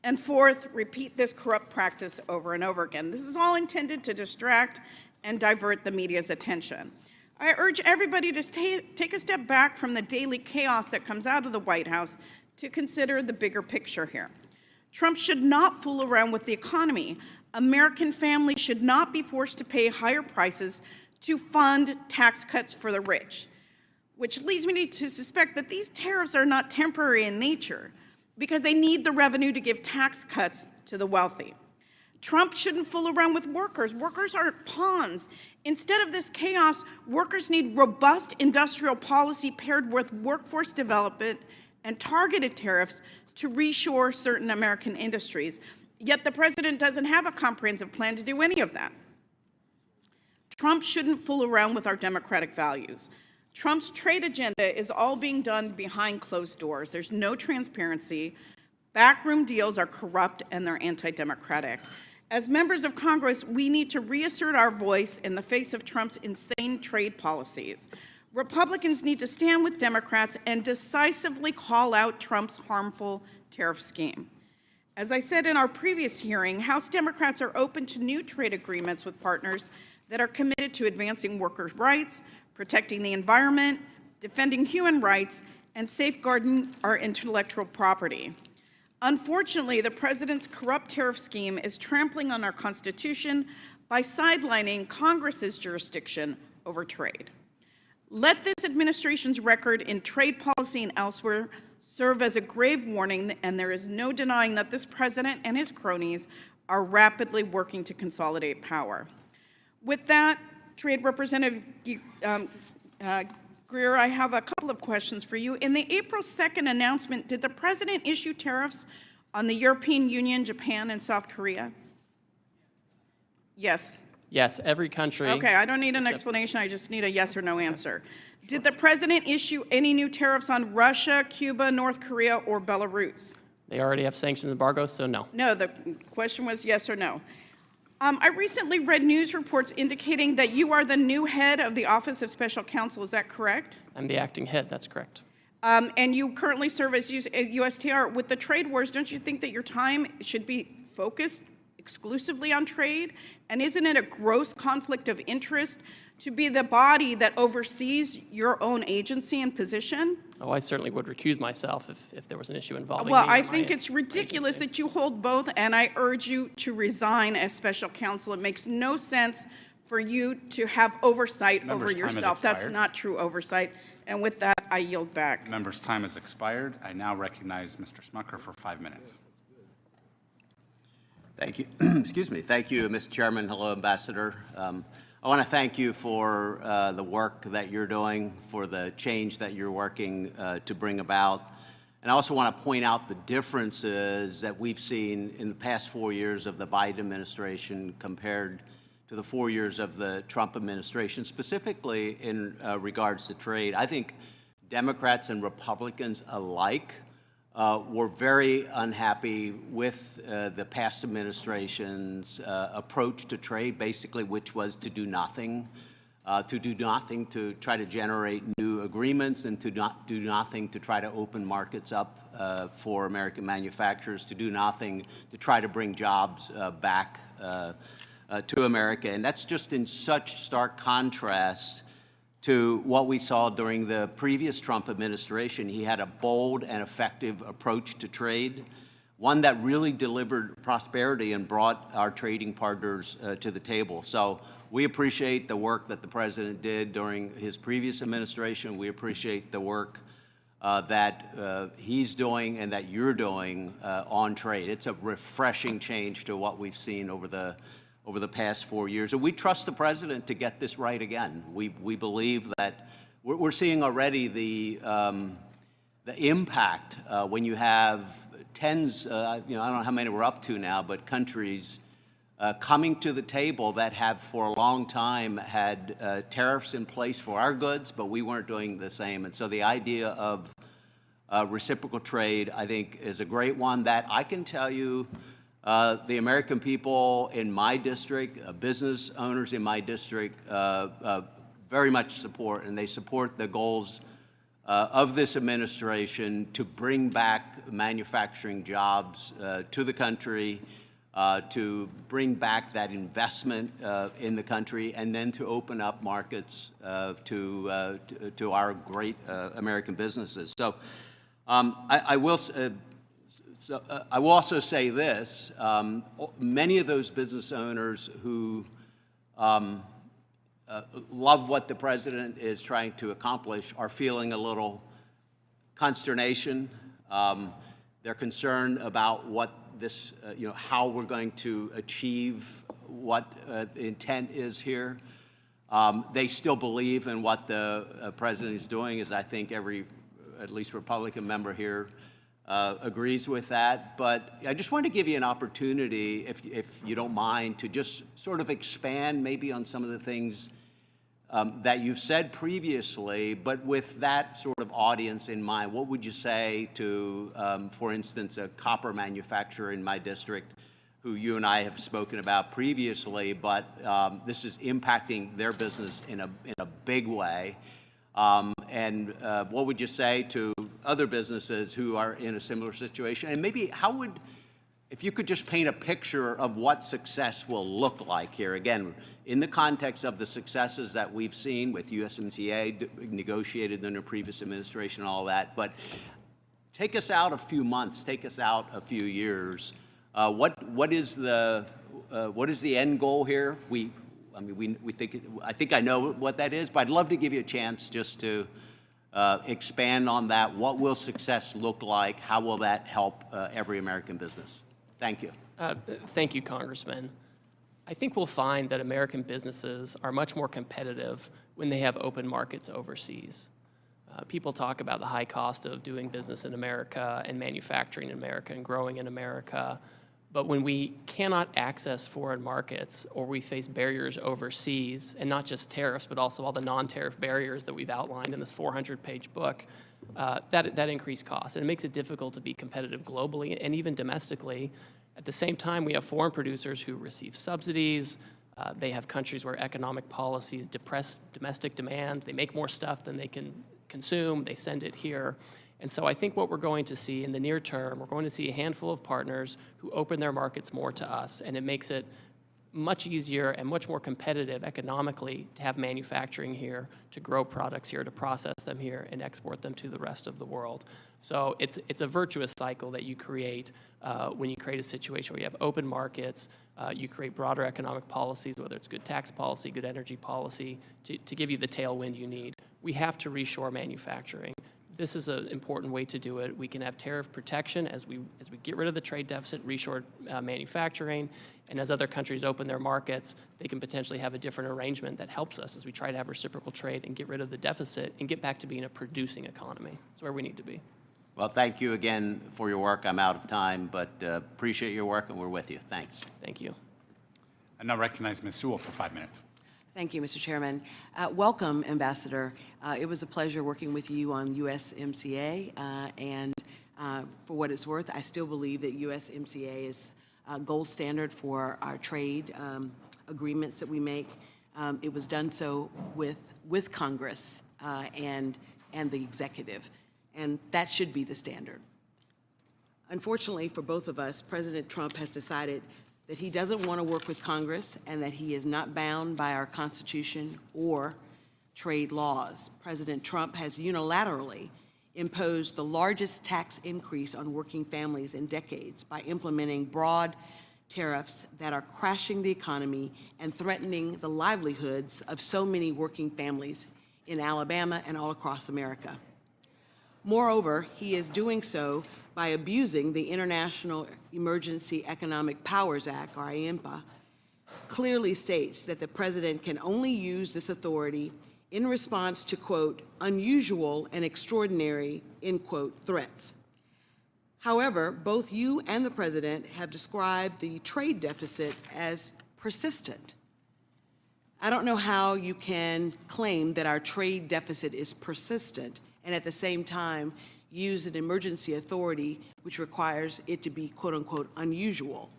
And fourth, repeat this corrupt practice over and over again. This is all intended to distract and divert the media's attention. I urge everybody to take a step back from the daily chaos that comes out of the White House to consider the bigger picture here. Trump should not fool around with the economy. American families should not be forced to pay higher prices to fund tax cuts for the rich, which leads me to suspect that these tariffs are not temporary in nature because they need the revenue to give tax cuts to the wealthy. Trump shouldn't fool around with workers. Workers aren't pawns. Instead of this chaos, workers need robust industrial policy paired with workforce development and targeted tariffs to reshore certain American industries. Yet the president doesn't have a comprehensive plan to do any of that. Trump shouldn't fool around with our democratic values. Trump's trade agenda is all being done behind closed doors. There's no transparency. Backroom deals are corrupt and they're anti-democratic. As members of Congress, we need to reassert our voice in the face of Trump's insane trade policies. Republicans need to stand with Democrats and decisively call out Trump's harmful tariff scheme. As I said in our previous hearing, House Democrats are open to new trade agreements with partners that are committed to advancing workers' rights, protecting the environment, defending human rights, and safeguarding our intellectual property. Unfortunately, the president's corrupt tariff scheme is trampling on our Constitution by sidelining Congress's jurisdiction over trade. Let this administration's record in trade policy and elsewhere serve as a grave warning, and there is no denying that this president and his cronies are rapidly working to consolidate power. With that, Trade Representative Greer, I have a couple of questions for you. In the April 2nd announcement, did the president issue tariffs on the European Union, Japan, and South Korea? Yes. Yes, every country. Okay, I don't need an explanation. I just need a yes or no answer. Did the president issue any new tariffs on Russia, Cuba, North Korea, or Belarus? They already have sanctions embargoes, so no. No, the question was yes or no. I recently read news reports indicating that you are the new head of the Office of Special Counsel. Is that correct? I'm the acting head, that's correct. And you currently serve as USTR. With the trade wars, don't you think that your time should be focused exclusively on trade? And isn't it a gross conflict of interest to be the body that oversees your own agency and position? Oh, I certainly would recuse myself if there was an issue involving Well, me I and think my it's ridiculous agency. that you hold both, and I urge you to resign as special counsel. It makes no sense for you to have oversight Member's over time has yourself. That's expired. not true oversight. And with that, I yield back. Member's time has expired. I now recognize Mr. Smucker for 5 minutes. Thank you. Excuse me. Thank you, Mr. Chairman. Hello, Ambassador. I want to thank you for the work that you're doing, for the change that you're working to bring about. And I also want to point out the differences that we've seen in the past 4 years of the Biden administration compared to the 4 years of the Trump administration, specifically in regards to trade. I think Democrats and Republicans alike were very unhappy with the past administration's approach to trade, basically, which was to do nothing, to try to generate new agreements, and to not do nothing to try to open markets up for American manufacturers, to do nothing to try to bring jobs back to America. And that's just in such stark contrast to what we saw during the previous Trump administration. He had a bold and effective approach to trade, one that really delivered prosperity and brought our trading partners to the table. So we appreciate the work that the president did during his previous administration. We appreciate the work that he's doing and that you're doing on trade. It's a refreshing change to what we've seen over the past 4 years. And we trust the president to get this right again. We believe that we're seeing already the impact when you have tens, I don't know how many we're up to now, but countries coming to the table that have for a long time had tariffs in place for our goods, but we weren't doing the same. And so the idea of reciprocal trade, I think, is a great one that I can tell you the American people in my district, business owners in my district, very much support, and they support the goals of this administration to bring back manufacturing jobs to the country, to bring back that investment in the country, and then to open up markets to our great American businesses. So I will also say this, many of those business owners who love what the president is trying to accomplish are feeling a little consternation. They're concerned about what this, how we're going to achieve what the intent is here. They still believe in what the president is doing, as I think every, at least Republican member here, agrees with that. But I just want to give you an opportunity, if you don't mind, to just sort of expand maybe on some of the things that you've said previously, but with that sort of audience in mind. What would you say to, for instance, a copper manufacturer in my district who you and I have spoken about previously, but this is impacting their business in a big way? And what would you say to other businesses who are in a similar situation? And maybe if you could just paint a picture of what success will look like here, again, in the context of the successes that we've seen with USMCA, negotiated under previous administration and all that, but take us out a few months, take us out a few years. What is the end goal here? I think I know what that is, but I'd love to give you a chance just to expand on that. What will success look like? How will that help every American business? Thank you. Thank you, Congressman. I think we'll find that American businesses are much more competitive when they have open markets overseas. People talk about the high cost of doing business in America and manufacturing in America and growing in America. But when we cannot access foreign markets or we face barriers overseas, and not just tariffs, but also all the non-tariff barriers that we've outlined in this 400-page book, that increase costs. And it makes it difficult to be competitive globally and even domestically. At the same time, we have foreign producers who receive subsidies. They have countries where economic policies depress domestic demand. They make more stuff than they can consume. They send it here. And so I think what we're going to see in the near term, we're going to see a handful of partners who open their markets more to us, and it makes it much easier and much more competitive economically to have manufacturing here, to grow products here, to process them here, and export them to the rest of the world. So it's a virtuous cycle that you create when you create a situation where you have open markets, you create broader economic policies, whether it's good tax policy, good energy policy, to give you the tailwind you need. We have to reshore manufacturing. This is an important way to do it. We can have tariff protection as we get rid of the trade deficit, reshore manufacturing, and as other countries open their markets, they can potentially have a different arrangement that helps us as we try to have reciprocal trade and get rid of the deficit and get back to being a producing economy. It's where we need to be. Well, thank you again for your work. I'm out of time, but appreciate your work, and we're with you. Thanks. Thank you. I now recognize Ms. Sewell for 5 minutes. Thank you, Mr. Chairman. Welcome, Ambassador. It was a pleasure working with you on USMCA, and for what it's worth, I still believe that USMCA is a gold standard for our trade agreements that we make. It was done so with Congress and the executive, and that should be the standard. Unfortunately for both of us, President Trump has decided that he doesn't want to work with Congress and that he is not bound by our Constitution or trade laws. President Trump has unilaterally imposed the largest tax increase on working families in decades by implementing broad tariffs that are crashing the economy and threatening the livelihoods of so many working families in Alabama and all across America. Moreover, he is doing so by abusing the International Emergency Economic Powers Act, or IEMPA, clearly states that the president can only use this authority in response to, quote, unusual and extraordinary, end quote, threats. However, both you and the president have described the trade deficit as persistent. I don't know how you can claim that our trade deficit is persistent and at the same time use an emergency authority which requires it to be, quote unquote, unusual.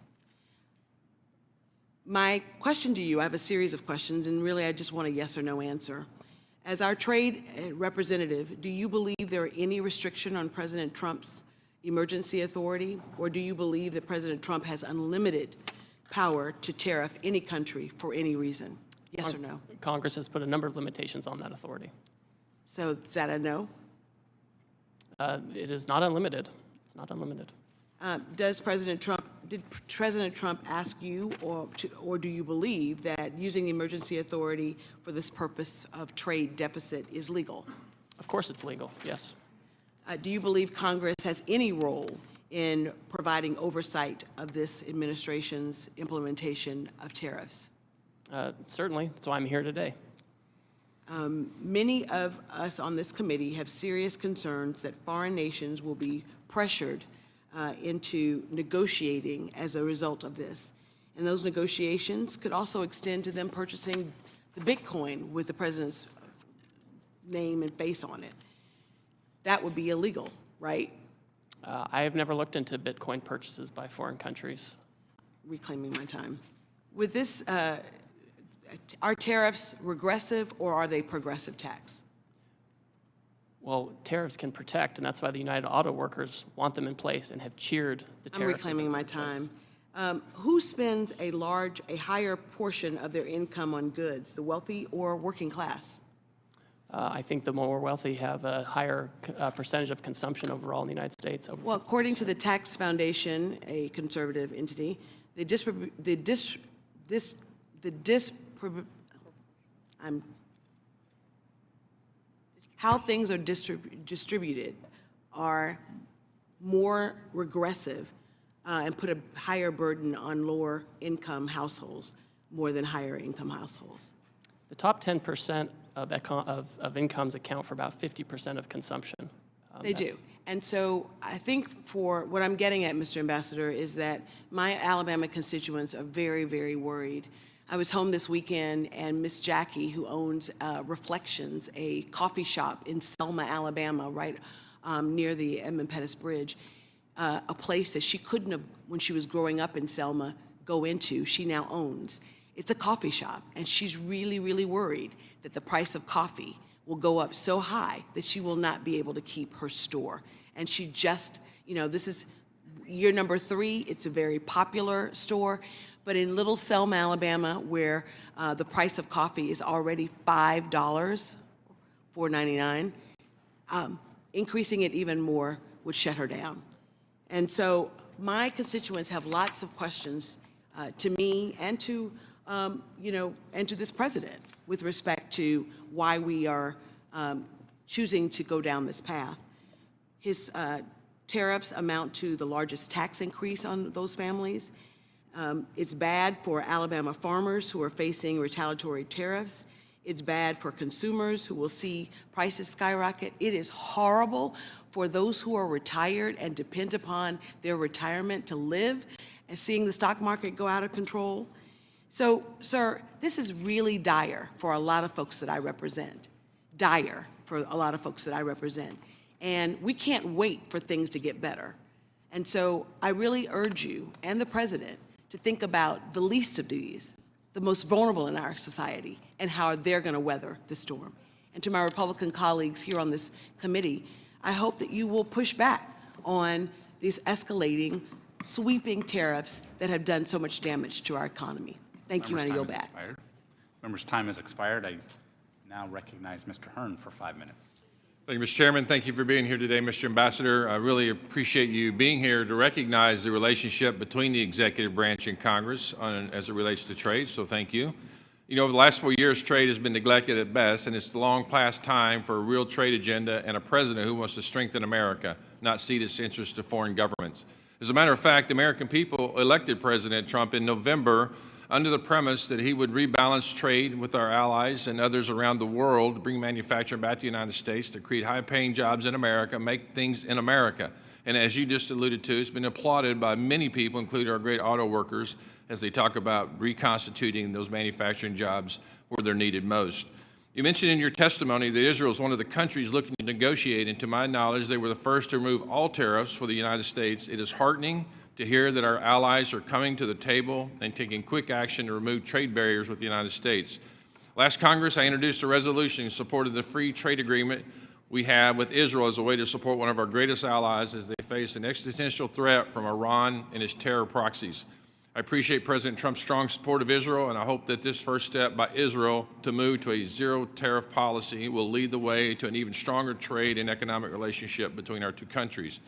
My question to you, I have a series of questions, and really I just want a yes or no answer. As our trade representative, do you believe there are any restriction on President Trump's emergency authority, or do you believe that President Trump has unlimited power to tariff any country for any reason? Yes or no? Congress has put a number of limitations on that authority. So is that a no? It is not unlimited. It's not unlimited. Did President Trump ask you, or do you believe that using the emergency authority for this purpose of trade deficit is legal? Of course it's legal, yes. Do you believe Congress has any role in providing oversight of this administration's implementation of tariffs? Certainly, that's why I'm here today. Many of us on this committee have serious concerns that foreign nations will be pressured into negotiating as a result of this. And those negotiations could also extend to them purchasing the Bitcoin with the president's name and face on it. That would be illegal, right? I have never looked into Bitcoin purchases by foreign countries. Reclaiming my time. With this, are tariffs regressive or are they progressive tax? Well, tariffs can protect, and that's why the United Auto Workers want them in place and have cheered the tariffs. I'm reclaiming my time. Who spends a higher portion of their income on goods, the wealthy or working class? I think the more wealthy have a higher percentage of consumption overall in the United States. Well, according to the Tax Foundation, a conservative entity, how things are distributed are more regressive and put a higher burden on lower income households more than higher income households. The top 10% of incomes account for about 50% of consumption. They do. And so I think for what I'm getting at, Mr. Ambassador, is that my Alabama constituents are very, very worried. I was home this weekend, and Miss Jackie, who owns Reflections, a coffee shop in Selma, Alabama, right near the Edmund Pettus Bridge, a place that she couldn't have, when she was growing up in Selma, go into, she now owns. It's a coffee shop, and she's really, really worried that the price of coffee will go up so high that she will not be able to keep her store. And she just, this is year number 3. It's a very popular store. But in Little Selma, Alabama, where the price of coffee is already $5, $4.99, increasing it even more would shut her down. And so my constituents have lots of questions to me and to, and to this president with respect to why we are choosing to go down this path. His tariffs amount to the largest tax increase on those families. It's bad for Alabama farmers who are facing retaliatory tariffs. It's bad for consumers who will see prices skyrocket. It is horrible for those who are retired and depend upon their retirement to live, and seeing the stock market go out of control. So, sir, this is really dire for a lot of folks that I represent. Dire for a lot of folks that I represent. And we can't wait for things to get better. And so I really urge you and the president to think about the least of these, the most vulnerable in our society, and how they're going to weather the storm. And to my Republican colleagues here on this committee, I hope that you will push back on these escalating, sweeping tariffs that have done so much damage to our economy. Thank you, and I yield back. Members' time has expired. I now recognize Mr. Hearn for 5 minutes. Thank you, Mr. Chairman. Thank you for being here today, Mr. Ambassador. I really appreciate you being here to recognize the relationship between the executive branch and Congress as it relates to trade, so thank you. Over the last 4 years, trade has been neglected at best, and it's the long past time for a real trade agenda and a president who wants to strengthen America, not cede its interests to foreign governments. As a matter of fact, the American people elected President Trump in November under the premise that he would rebalance trade with our allies and others around the world to bring manufacturing back to the United States, to create high-paying jobs in America, make things in America. And as you just alluded to, it's been applauded by many people, including our great auto workers, as they talk about reconstituting those manufacturing jobs where they're needed most. You mentioned in your testimony that Israel is one of the countries looking to negotiate, and to my knowledge, they were the first to remove all tariffs for the United States. It is heartening to hear that our allies are coming to the table and taking quick action to remove trade barriers with the United States. Last Congress, I introduced a resolution in support of the free trade agreement we have with Israel as a way to support one of our greatest allies as they face an existential threat from Iran and its terror proxies. I appreciate President Trump's strong support of Israel, and I hope that this first step by Israel to move to a zero tariff policy will lead the way to an even stronger trade and economic relationship between our two countries.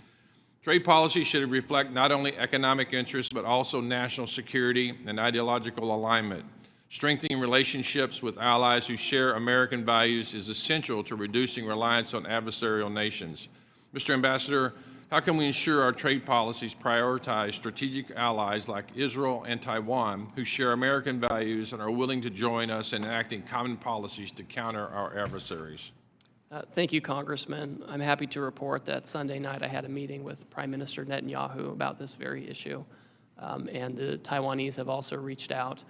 Trade policy should reflect not only economic interests, but also national security and ideological alignment. Strengthening relationships with allies who share American values is essential to reducing reliance on adversarial nations. Mr. Ambassador, How can we ensure our trade policies prioritize strategic allies like Israel and Taiwan who share American values and are willing to join us in enacting common policies to counter our adversaries? Thank you, Congressman. I'm happy to report that Sunday night I had a meeting with Prime Minister Netanyahu about this very issue, and the Taiwanese have also reached out.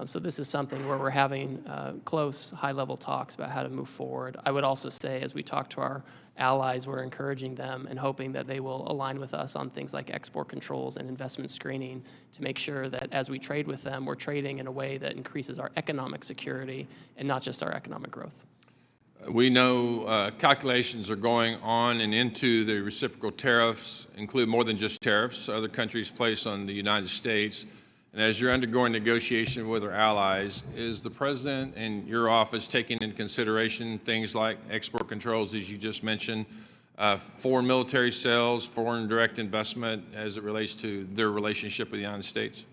So this is something where we're having close, high-level talks about how to move forward. I would also say, as we talk to our allies, we're encouraging them and hoping that they will align with us on things like export controls and investment screening to make sure that as we trade with them, we're trading in a way that increases our economic security and not just our economic growth. We know calculations are going on and into the reciprocal tariffs, include more than just tariffs other countries place on the United States. And as you're undergoing negotiation with our allies, is the President and your office taking into consideration things like export controls, as you just mentioned, foreign military sales, foreign direct investment as it relates to their relationship with the United States?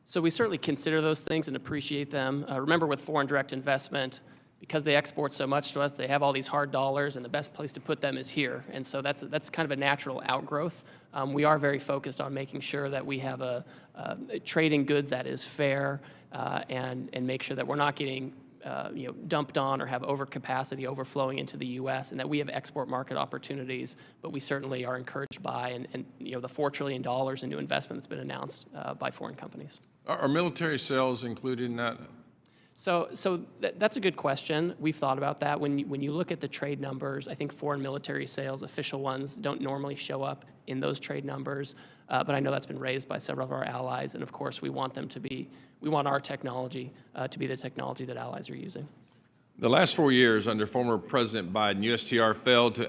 So we certainly consider those things and appreciate them. Remember, with foreign direct investment, because they export so much to us, they have all these hard dollars, and the best place to put them is here. And so that's kind of a natural outgrowth. We are very focused on making sure that we have a trading goods that is fair, and make sure that we're not getting dumped on or have overcapacity overflowing into the U.S., and that we have export market opportunities. But we certainly are encouraged by and the $4 trillion in new investment that's been announced by foreign companies. Are military sales included in that? So that's a good question. We've thought about that. When you look at the trade numbers, I think foreign military sales, official ones, don't normally show up in those trade numbers. But I know that's been raised by several of our allies, and of course we want our technology to be the technology that allies are using. The last 4 years under former President Biden, USTR failed to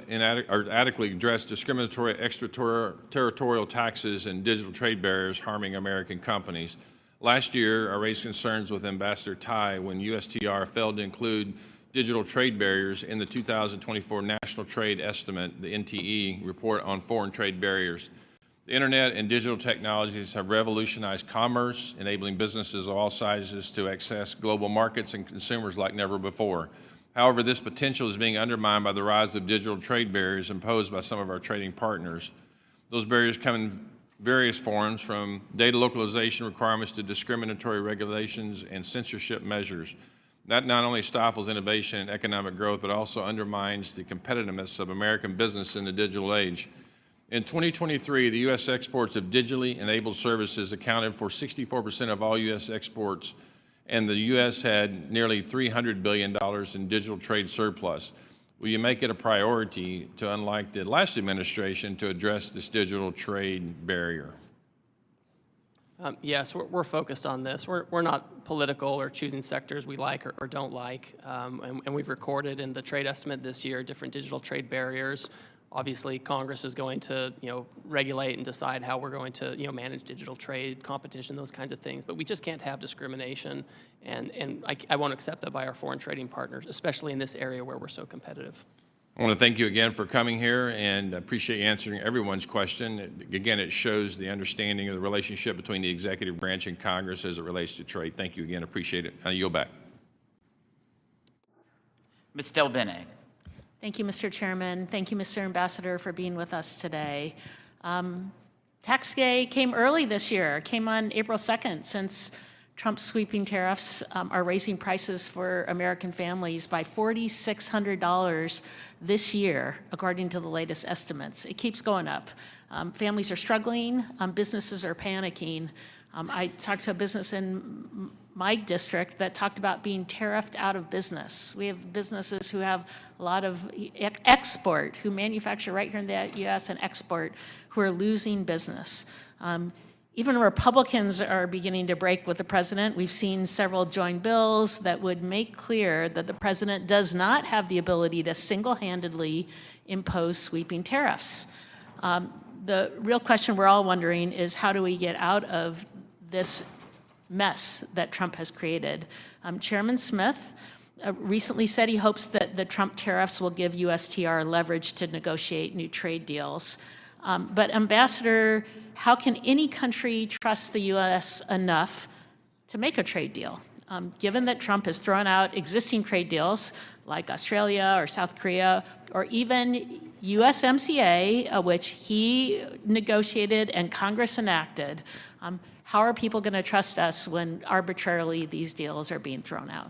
adequately address discriminatory extraterritorial taxes and digital trade barriers harming American companies. Last year, I raised concerns with Ambassador Tai when USTR failed to include digital trade barriers in the 2024 National Trade Estimate, the NTE, report on foreign trade barriers. The internet and digital technologies have revolutionized commerce, enabling businesses of all sizes to access global markets and consumers like never before. However, this potential is being undermined by the rise of digital trade barriers imposed by some of our trading partners. Those barriers come in various forms, from data localization requirements to discriminatory regulations and censorship measures. That not only stifles innovation and economic growth, but also undermines the competitiveness of American business in the digital age. In 2023, the U.S. exports of digitally enabled services accounted for 64% of all U.S. exports, and the U.S. had nearly $300 billion in digital trade surplus. Will you make it a priority to, unlike the last administration, to address this digital trade barrier? Yes, we're focused on this. We're not political or choosing sectors we like or don't like. And we've recorded in the trade estimate this year different digital trade barriers. Obviously, Congress is going to, regulate and decide how we're going to, manage digital trade, competition, those kinds of things. But we just can't have discrimination, and I won't accept that by our foreign trading partners, especially in this area where we're so competitive. I want to thank you again for coming here, and appreciate you answering everyone's question. Again, it shows the understanding of the relationship between the executive branch and Congress as it relates to trade. Thank you again. Appreciate it. I yield back. Ms. Del Bene. Thank you, Mr. Chairman. Thank you, Mr. Ambassador, for being with us today. Tax day came early this year. It came on April 2nd, since Trump's sweeping tariffs are raising prices for American families by $4,600 this year, according to the latest estimates. It keeps going up. Families are struggling. Businesses are panicking. I talked to a business in my district that talked about being tariffed out of business. We have businesses who have a lot of export, who manufacture right here in the U.S. and export, who are losing business. Even Republicans are beginning to break with the president. We've seen several joint bills that would make clear that the president does not have the ability to single-handedly impose sweeping tariffs. The real question we're all wondering is, how do we get out of this mess that Trump has created? Chairman Smith recently said he hopes that the Trump tariffs will give USTR leverage to negotiate new trade deals. But Ambassador, how can any country trust the U.S. enough to make a trade deal? given that Trump has thrown out existing trade deals like Australia or South Korea, or even USMCA, which he negotiated and Congress enacted, how are people going to trust us when arbitrarily these deals are being thrown out?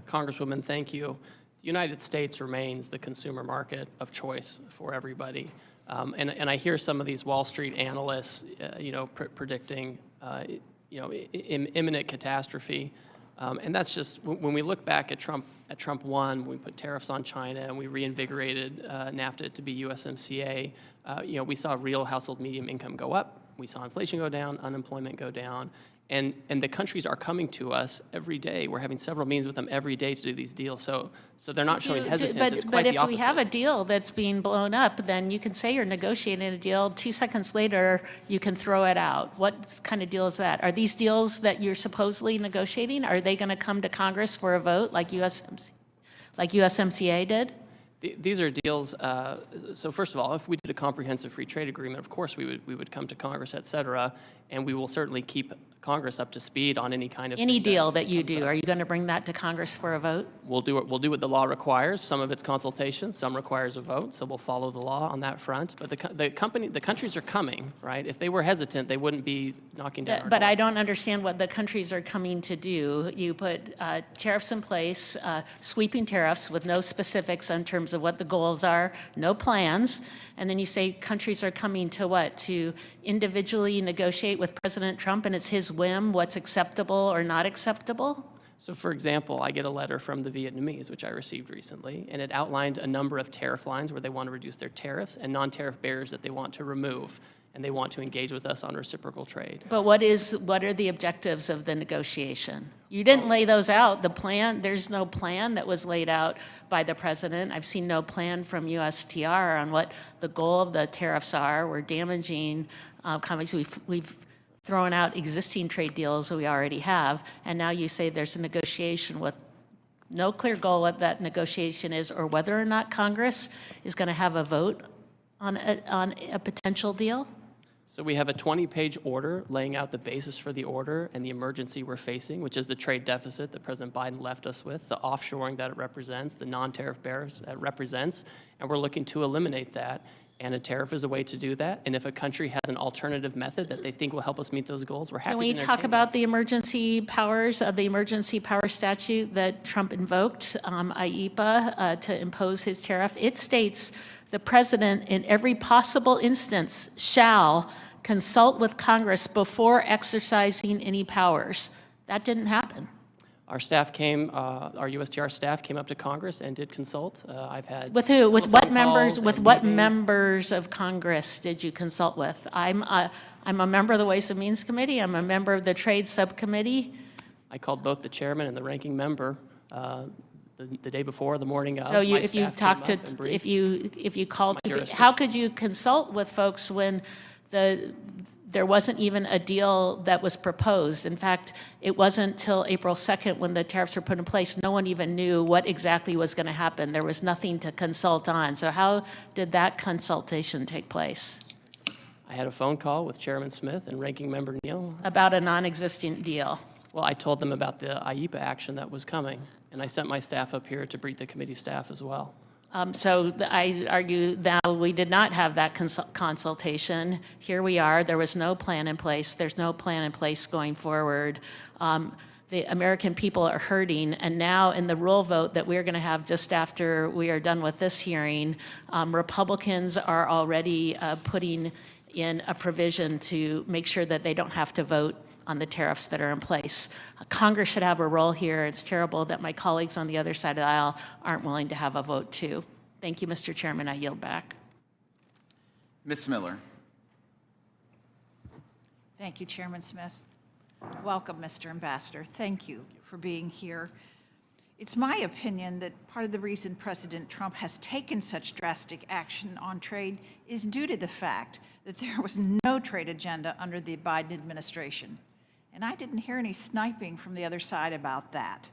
Congresswoman, thank you. The United States remains the consumer market of choice for everybody. And I hear some of these Wall Street analysts, predicting, imminent catastrophe. And that's just, when we look back at Trump 1, we put tariffs on China and we reinvigorated NAFTA to be USMCA, we saw real household median income go up. We saw inflation go down, unemployment go down. And the countries are coming to us every day. We're having several meetings with them every day to do these deals. So they're not showing hesitance. It's quite the opposite. But if we have a deal that's being blown up, then you can say you're negotiating a deal. 2 seconds later, you can throw it out. What kind of deal is that? Are these deals that you're supposedly negotiating, are they going to come to Congress for a vote like USMCA did? These are deals, so first of all, if we did a comprehensive free trade agreement, of course we would come to Congress, et cetera, and we will certainly keep Congress up to speed on any kind of any deal that you do. Are you going to bring that to Congress for a vote? We'll do what the law requires. Some of it's consultation, some requires a vote, so we'll follow the law on that front. But the countries are coming, right? If they were hesitant, they wouldn't be knocking down our But door. I don't understand what the countries are coming to do. You put tariffs in place, sweeping tariffs with no specifics in terms of what the goals are, no plans, and then you say countries are coming to what? To individually negotiate with President Trump, and it's his whim what's acceptable or not acceptable? So for example, I get a letter from the Vietnamese, which I received recently, and it outlined a number of tariff lines where they want to reduce their tariffs and non-tariff barriers that they want to remove, and they want to engage with us on reciprocal trade. But what are the objectives of the negotiation? You didn't lay those out. The plan, there's no plan that was laid out by the president. I've seen no plan from USTR on what the goal of the tariffs are. We're damaging companies. We've thrown out existing trade deals that we already have, and now you say there's a negotiation with no clear goal what that negotiation is, or whether or not Congress is going to have a vote on a potential deal? So we have a 20-page order laying out the basis for the order and the emergency we're facing, which is the trade deficit that President Biden left us with, the offshoring that it represents, the non-tariff barriers that it represents, and we're looking to eliminate that. And a tariff is a way to do that. And if a country has an alternative method that they think will help us meet those goals, we're happy to entertain. Can we talk about the emergency powers of the emergency power statute that Trump invoked, IEPA, to impose his tariff? It states the president in every possible instance shall consult with Congress before exercising any powers. That didn't happen. Our staff our USTR staff came up to Congress and did consult. I've had with who? With what members? calls With and what meetings. members of Congress did you consult with? I'm a member of the Ways and Means Committee. I'm a member of the Trade Subcommittee. I called both the chairman and the ranking member the day before, the morning of. So My if you staff talk came to, up and briefed. if you called my to, jurisdiction. how could you consult with folks when there wasn't even a deal that was proposed? In fact, it wasn't till April 2nd when the tariffs were put in place. No one even knew what exactly was going to happen. There was nothing to consult on. So how did that consultation take place? I had a phone call with Chairman Smith and Ranking Member Neal. About a non-existent deal. Well, I told them about the IEPA action that was coming, and I sent my staff up here to brief the committee staff as well. So I argue that we did not have that consultation. Here we are. There was no plan in place. There's no plan in place going forward. The American people are hurting, and now in the rule vote that we're going to have just after we are done with this hearing, Republicans are already putting in a provision to make sure that they don't have to vote on the tariffs that are in place. Congress should have a role here. It's terrible that my colleagues on the other side of the aisle aren't willing to have a vote too. Thank you, Mr. Chairman. I yield back. Ms. Miller. Thank you, Chairman Smith. Welcome, Mr. Ambassador. Thank you for being here. It's my opinion that part of the reason President Trump has taken such drastic action on trade is due to the fact that there was no trade agenda under the Biden administration. And I didn't hear any sniping from the other side about that.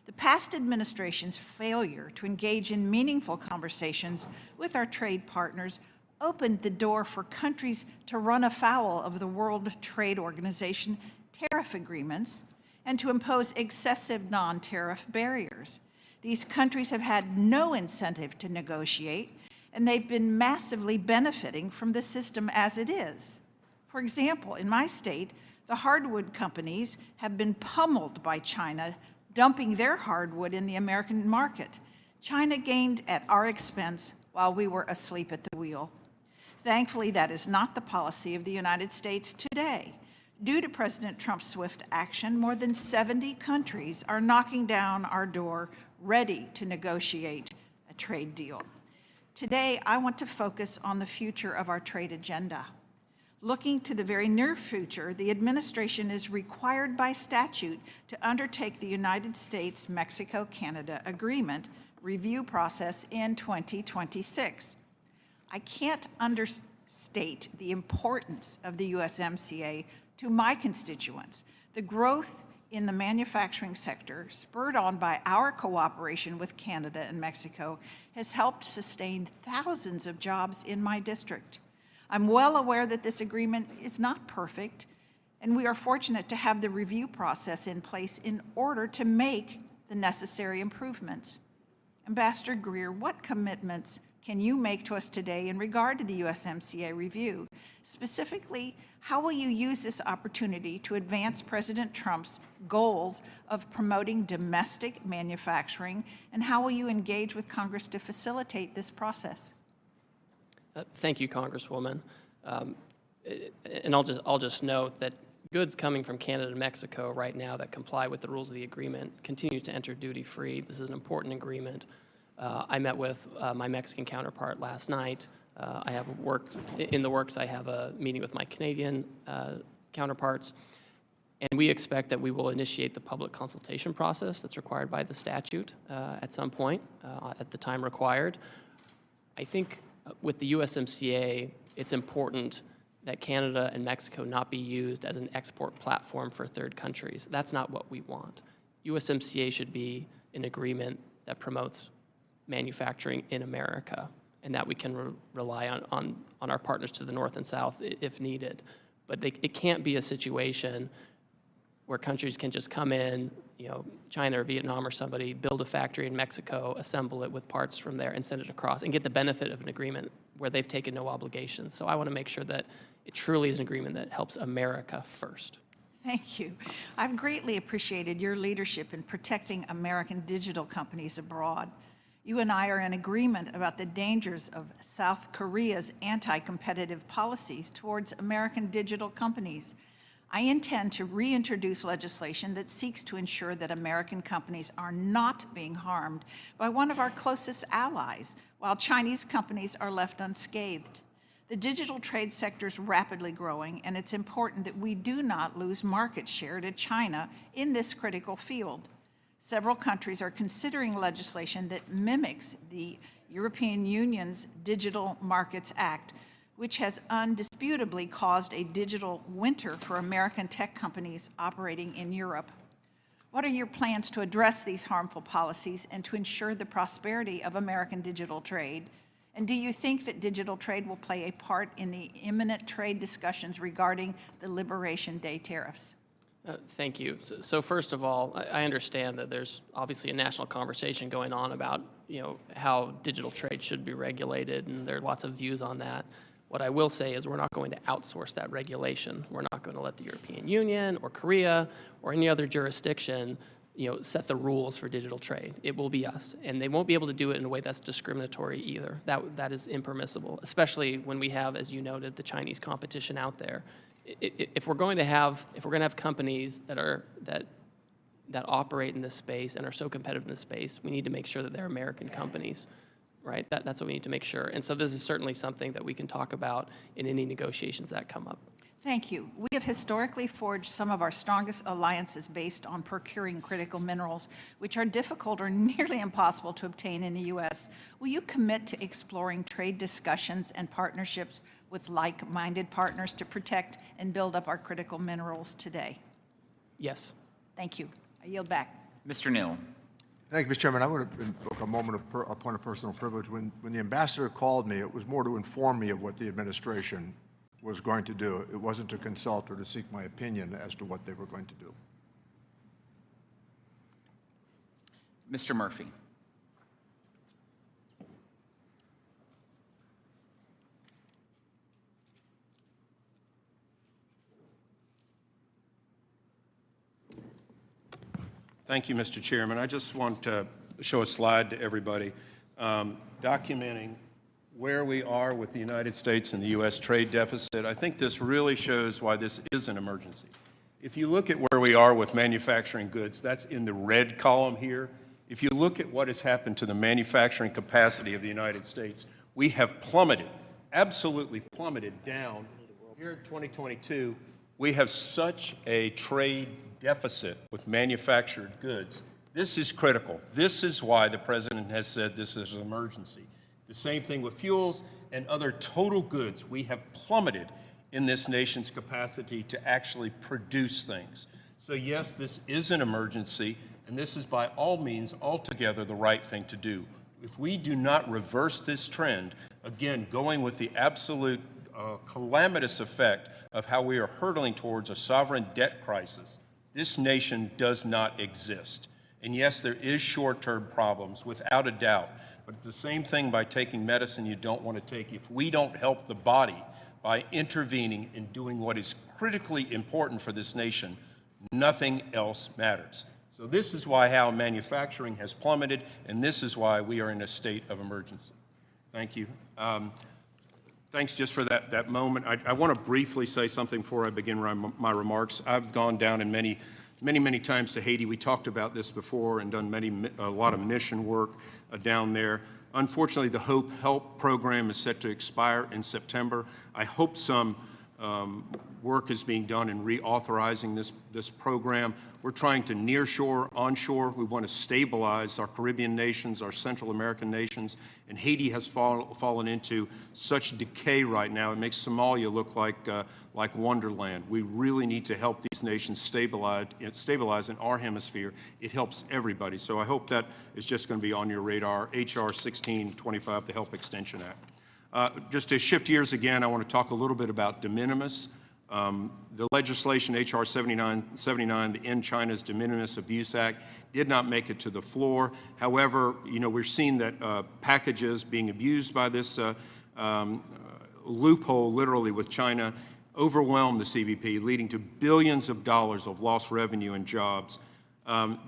The past administration's failure to engage in meaningful conversations with our trade partners opened the door for countries to run afoul of the World Trade Organization tariff agreements, and to impose excessive non-tariff barriers. These countries have had no incentive to negotiate, and they've been massively benefiting from the system as it is. For example, in my state, the hardwood companies have been pummeled by China, dumping their hardwood in the American market. China gained at our expense while we were asleep at the wheel. Thankfully, that is not the policy of the United States today. Due to President Trump's swift action, more than 70 countries are knocking down our door, ready to negotiate a trade deal. Today, I want to focus on the future of our trade agenda. Looking to the very near future, the administration is required by statute to undertake the United States-Mexico-Canada Agreement review process in 2026. I can't understate the importance of the USMCA to my constituents. The growth in the manufacturing sector, spurred on by our cooperation with Canada and Mexico, has helped sustain thousands of jobs in my district. I'm well aware that this agreement is not perfect, and we are fortunate to have the review process in place in order to make the necessary improvements. Ambassador Greer, what commitments can you make to us today in regard to the USMCA review? Specifically, how will you use this opportunity to advance President Trump's goals of promoting domestic manufacturing, and how will you engage with Congress to facilitate this process? Thank you, Congresswoman. And I'll just note that goods coming from Canada and Mexico right now that comply with the rules of the agreement continue to enter duty-free. This is an important agreement. I met with my Mexican counterpart last night. I have worked in the works. I have a meeting with my Canadian counterparts, and we expect that we will initiate the public consultation process that's required by the statute at some point at the time required. I think with the USMCA, it's important that Canada and Mexico not be used as an export platform for third countries. That's not what we want. USMCA should be an agreement that promotes manufacturing in America, and that we can rely on our partners to the north and south if needed. But it can't be a situation where countries can just come in, China or Vietnam or somebody, build a factory in Mexico, assemble it with parts from there, and send it across, and get the benefit of an agreement where they've taken no obligations. So I want to make sure that it truly is an agreement that helps America first. Thank you. I've greatly appreciated your leadership in protecting American digital companies abroad. You and I are in agreement about the dangers of South Korea's anti-competitive policies towards American digital companies. I intend to reintroduce legislation that seeks to ensure that American companies are not being harmed by one of our closest allies, while Chinese companies are left unscathed. The digital trade sector is rapidly growing, and it's important that we do not lose market share to China in this critical field. Several countries are considering legislation that mimics the European Union's Digital Markets Act, which has undisputably caused a digital winter for American tech companies operating in Europe. What are your plans to address these harmful policies and to ensure the prosperity of American digital trade? And do you think that digital trade will play a part in the imminent trade discussions regarding the Liberation Day tariffs? Thank you. So first of all, I understand that there's obviously a national conversation going on about how digital trade should be regulated, and there are lots of views on that. What I will say is we're not going to outsource that regulation. We're not going to let the European Union or Korea or any other jurisdiction set the rules for digital trade. It will be us, and they won't be able to do it in a way that's discriminatory either. That is impermissible, especially when we have, as you noted, the Chinese competition out there. If we're going to have companies that operate in this space and are so competitive in this space, we need to make sure that they're American companies, right? That's what we need to make sure. And so this is certainly something that we can talk about in any negotiations that come up. Thank you. We have historically forged some of our strongest alliances based on procuring critical minerals, which are difficult or nearly impossible to obtain in the U.S. Will you commit to exploring trade discussions and partnerships with like-minded partners to protect and build up our critical minerals today? Yes. Thank you. I yield back. Mr. Neal. Thank you, Mr. Chairman. I want to invoke a moment of a point of personal privilege. When the ambassador called me, it was more to inform me of what the administration was going to do. It wasn't to consult or to seek my opinion as to what they were going to do. Mr. Murphy. Thank you, Mr. Chairman. I just want to show a slide to everybody documenting where we are with the United States and the U.S. trade deficit. I think this really shows why this is an emergency. If you look at where we are with manufacturing goods, that's in the red column here. If you look at what has happened to the manufacturing capacity of the United States, we have plummeted, absolutely plummeted down. Here in 2022, we have such a trade deficit with manufactured goods. This is critical. This is why the president has said this is an emergency. The same thing with fuels and other total goods. We have plummeted in this nation's capacity to actually produce things. So yes, this is an emergency, and this is by all means altogether the right thing to do. If we do not reverse this trend, again, going with the absolute calamitous effect of how we are hurtling towards a sovereign debt crisis, this nation does not exist. And yes, there is short-term problems, without a doubt. But it's the same thing by taking medicine you don't want to take. If we don't help the body by intervening and doing what is critically important for this nation, nothing else matters. So this is why how manufacturing has plummeted, and this is why we are in a state of emergency. Thank you. Thanks just for that moment. I want to briefly say something before I begin my remarks. I've gone down in many times to Haiti. We talked about this before and done a lot of mission work down there. Unfortunately, the Help program is set to expire in September. I hope some work is being done in reauthorizing this program. We're trying to nearshore, onshore. We want to stabilize our Caribbean nations, our Central American nations, and Haiti has fallen into such decay right now. It makes Somalia look like Wonderland. We really need to help these nations stabilize in our hemisphere. It helps everybody. So I hope that is just going to be on your radar. HR 1625, the Help Extension Act. Just to shift gears again, I want to talk a little bit about de minimis. The legislation, HR 79, the End China's De Minimis Abuse Act, did not make it to the floor. However, we're seeing that packages being abused by this loophole, literally with China, overwhelm the CBP, leading to billions of dollars of lost revenue and jobs.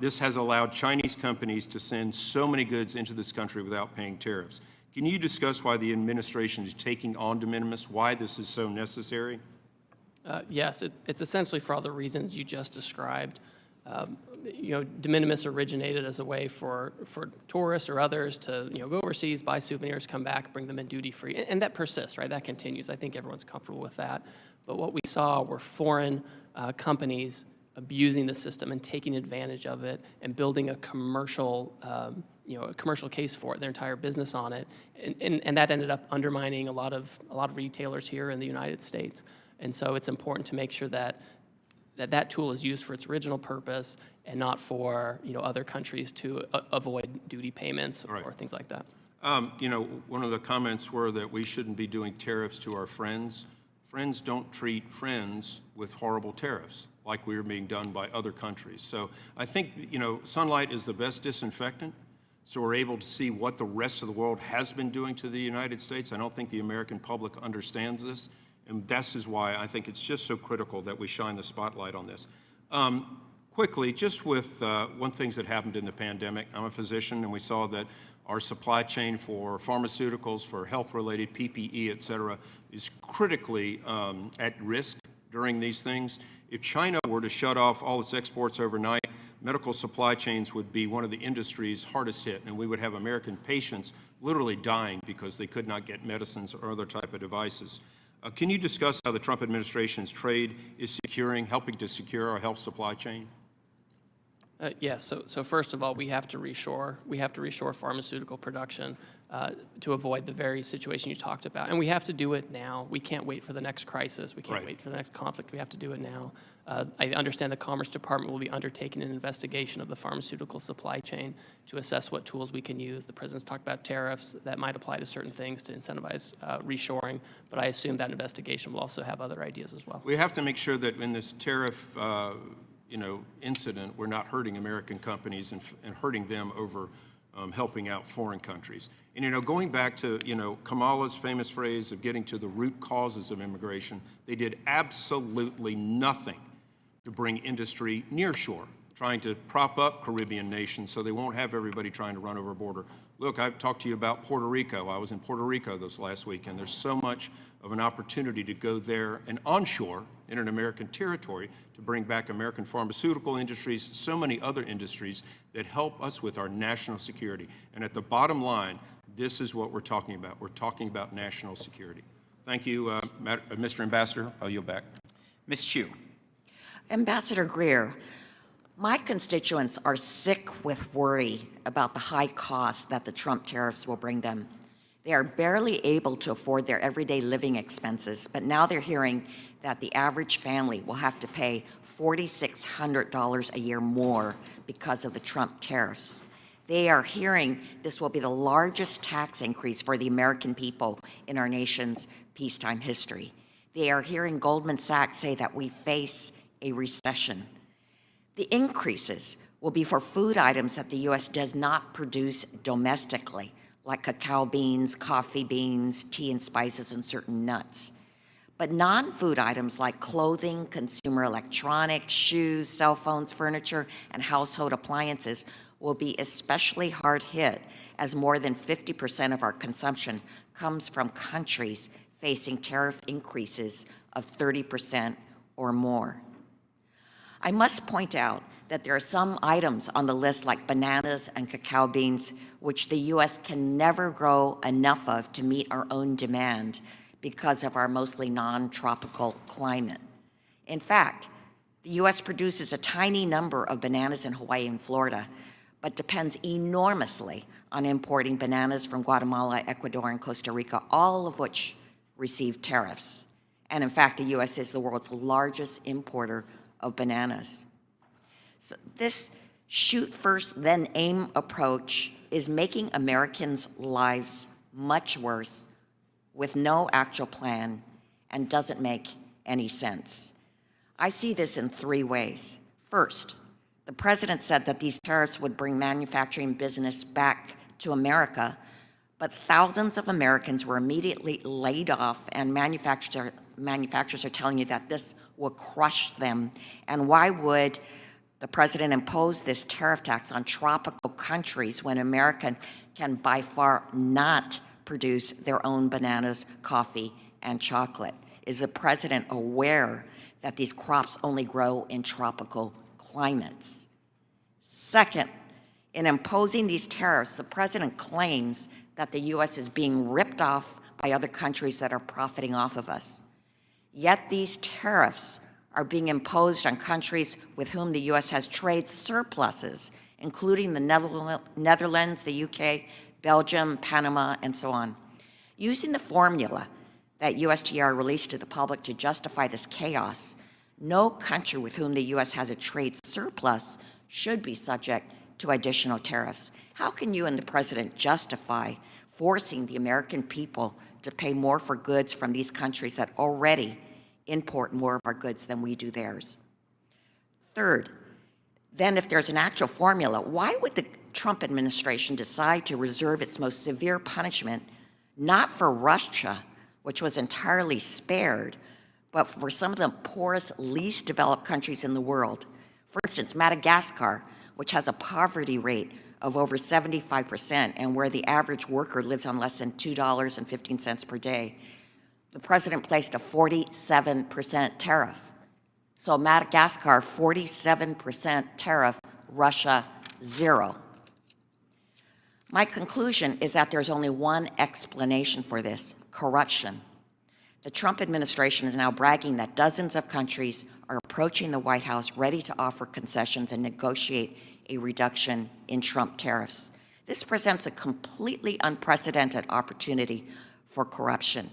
This has allowed Chinese companies to send so many goods into this country without paying tariffs. Can you discuss why the administration is taking on de minimis, why this is so necessary? Yes, it's essentially for all the reasons you just described. De minimis originated as a way for tourists or others to go overseas, buy souvenirs, come back, bring them in duty-free, and that persists, right? That continues. I think everyone's comfortable with that. But what we saw were foreign companies abusing the system and taking advantage of it and building a commercial case for it, their entire business on it, and that ended up undermining a lot of retailers here in the United States. And so it's important to make sure that tool is used for its original purpose and not for other countries to avoid duty payments or things like that. One of the comments were that we shouldn't be doing tariffs to our friends. Friends don't treat friends with horrible tariffs like we are being done by other countries. So I think sunlight is the best disinfectant. So we're able to see what the rest of the world has been doing to the United States. I don't think the American public understands this. And this is why I think it's just so critical that we shine the spotlight on this. Quickly, just with one thing that happened in the pandemic, I'm a physician, and we saw that our supply chain for pharmaceuticals, for health-related PPE, et cetera, is critically at risk during these things. If China were to shut off all its exports overnight, medical supply chains would be one of the industries hardest hit, and we would have American patients literally dying because they could not get medicines or other type of devices. Can you discuss how the Trump administration's trade is helping to secure our health supply chain? Yes. So first of all, we have to reshore. We have to reshore pharmaceutical production to avoid the very situation you talked about, and we have to do it now. We can't wait for the next crisis. We can't wait for the next conflict. We have to do it now. I understand the Commerce Department will be undertaking an investigation of the pharmaceutical supply chain to assess what tools we can use. The president's talked about tariffs that might apply to certain things to incentivize reshoring, but I assume that investigation will also have other ideas as well. We have to make sure that in this tariff incident, we're not hurting American companies and hurting them over helping out foreign countries. And, going back to, Kamala's famous phrase of getting to the root causes of immigration, they did absolutely nothing to bring industry near shore, trying to prop up Caribbean nations so they won't have everybody trying to run over a border. Look, I've talked to you about Puerto Rico. I was in Puerto Rico this last week, and there's so much of an opportunity to go there and onshore in an American territory to bring back American pharmaceutical industries, so many other industries that help us with our national security. And at the bottom line, this is what we're talking about. We're talking about national security. Thank you, Mr. Ambassador. I'll yield back. Ms. Chu. Ambassador Greer, my constituents are sick with worry about the high costs that the Trump tariffs will bring them. They are barely able to afford their everyday living expenses, but now they're hearing that the average family will have to pay $4,600 a year more because of the Trump tariffs. They are hearing this will be the largest tax increase for the American people in our nation's peacetime history. They are hearing Goldman Sachs say that we face a recession. The increases will be for food items that the U.S. does not produce domestically, like cacao beans, coffee beans, tea and spices, and certain nuts. But non-food items like clothing, consumer electronics, shoes, cell phones, furniture, and household appliances will be especially hard hit, as more than 50% of our consumption comes from countries facing tariff increases of 30% or more. I must point out that there are some items on the list like bananas and cacao beans, which the U.S. can never grow enough of to meet our own demand because of our mostly non-tropical climate. In fact, the U.S. produces a tiny number of bananas in Hawaii and Florida, but depends enormously on importing bananas from Guatemala, Ecuador, and Costa Rica, all of which receive tariffs. And in fact, the U.S. is the world's largest importer of bananas. So this shoot first, then aim approach is making Americans' lives much worse with no actual plan and doesn't make any sense. I see this in three ways. First, the president said that these tariffs would bring manufacturing business back to America, but thousands of Americans were immediately laid off, and manufacturers are telling you that this will crush them. And why would the president impose this tariff tax on tropical countries when America can by far not produce their own bananas, coffee, and chocolate? Is the president aware that these crops only grow in tropical climates? Second, in imposing these tariffs, the president claims that the U.S. is being ripped off by other countries that are profiting off of us. Yet these tariffs are being imposed on countries with whom the U.S. has trade surpluses, including the Netherlands, the UK, Belgium, Panama, and so on. Using the formula that USTR released to the public to justify this chaos, no country with whom the U.S. has a trade surplus should be subject to additional tariffs. How can you and the president justify forcing the American people to pay more for goods from these countries that already import more of our goods than we do theirs? Third, then if there's an actual formula, why would the Trump administration decide to reserve its most severe punishment not for Russia, which was entirely spared, but for some of the poorest, least developed countries in the world? For instance, Madagascar, which has a poverty rate of over 75% and where the average worker lives on less than $2.15 per day. The president placed a 47% tariff. So Madagascar, 47% tariff, Russia, 0. My conclusion is that there's only one explanation for this: corruption. The Trump administration is now bragging that dozens of countries are approaching the White House ready to offer concessions and negotiate a reduction in Trump tariffs. This presents a completely unprecedented opportunity for corruption.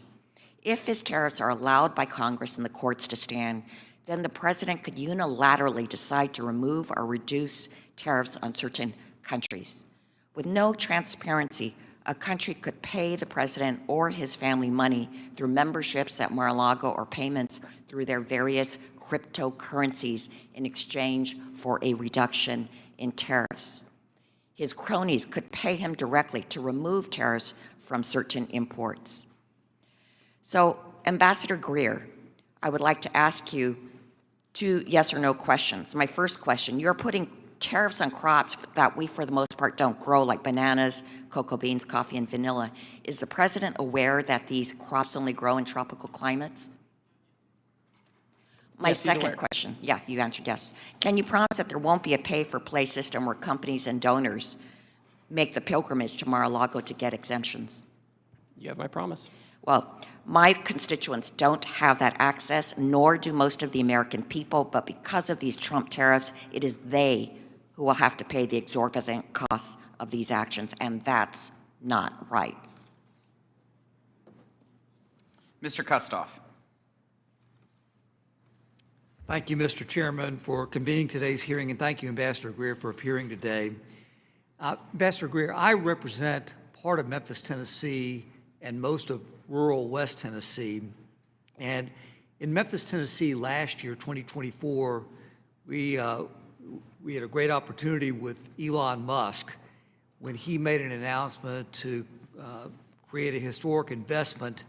If his tariffs are allowed by Congress and the courts to stand, then the president could unilaterally decide to remove or reduce tariffs on certain countries with no transparency a country could pay the president or his family money through memberships at Mar-a-Lago or payments through their various cryptocurrencies in exchange for a reduction in tariffs. His cronies could pay him directly to remove tariffs from certain imports. So, Ambassador Greer, I would like to ask you 2 yes or no questions. My first question, you're putting tariffs on crops that we, for the most part, don't grow, like bananas, cocoa beans, coffee, and vanilla. Is the president aware that these crops only grow in tropical climates? My Yes, he's second aware. question, yeah, you answered yes. Can you promise that there won't be a pay-for-play system where companies and donors make the pilgrimage to Mar-a-Lago to get exemptions? You have my promise. Well, my constituents don't have that access, nor do most of the American people, but because of these Trump tariffs, it is they who will have to pay the exorbitant costs of these actions, and that's not right. Mr. Kustoff. Thank you, Mr. Chairman, for convening today's hearing, and thank you, Ambassador Greer, for appearing today. Ambassador Greer, I represent part of Memphis, Tennessee, and most of rural West Tennessee. And in Memphis, Tennessee, last year, 2024, we had a great opportunity with Elon Musk when he made an announcement to create a historic investment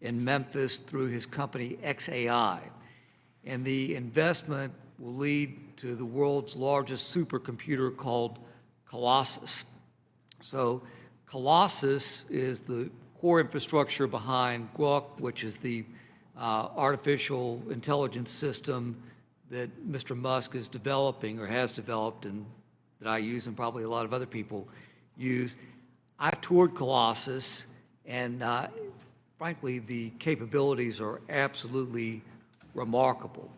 in Memphis through his company XAI. And the investment will lead to the world's largest supercomputer called Colossus. So Colossus is the core infrastructure behind Grok, which is the artificial intelligence system that Mr. Musk is developing or has developed and that I use and probably a lot of other people use. I've toured Colossus, and frankly, the capabilities are absolutely remarkable.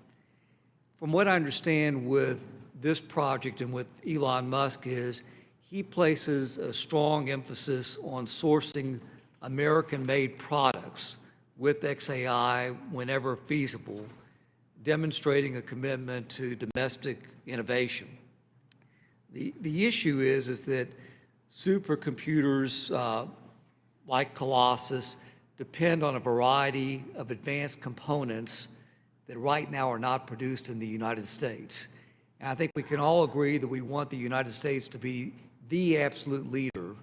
From what I understand with this project and with Elon Musk is he places a strong emphasis on sourcing American-made products with XAI whenever feasible, demonstrating a commitment to domestic innovation. The issue is that supercomputers like Colossus depend on a variety of advanced components that right now are not produced in the United States. And I think we can all agree that we want the United States to be the absolute leader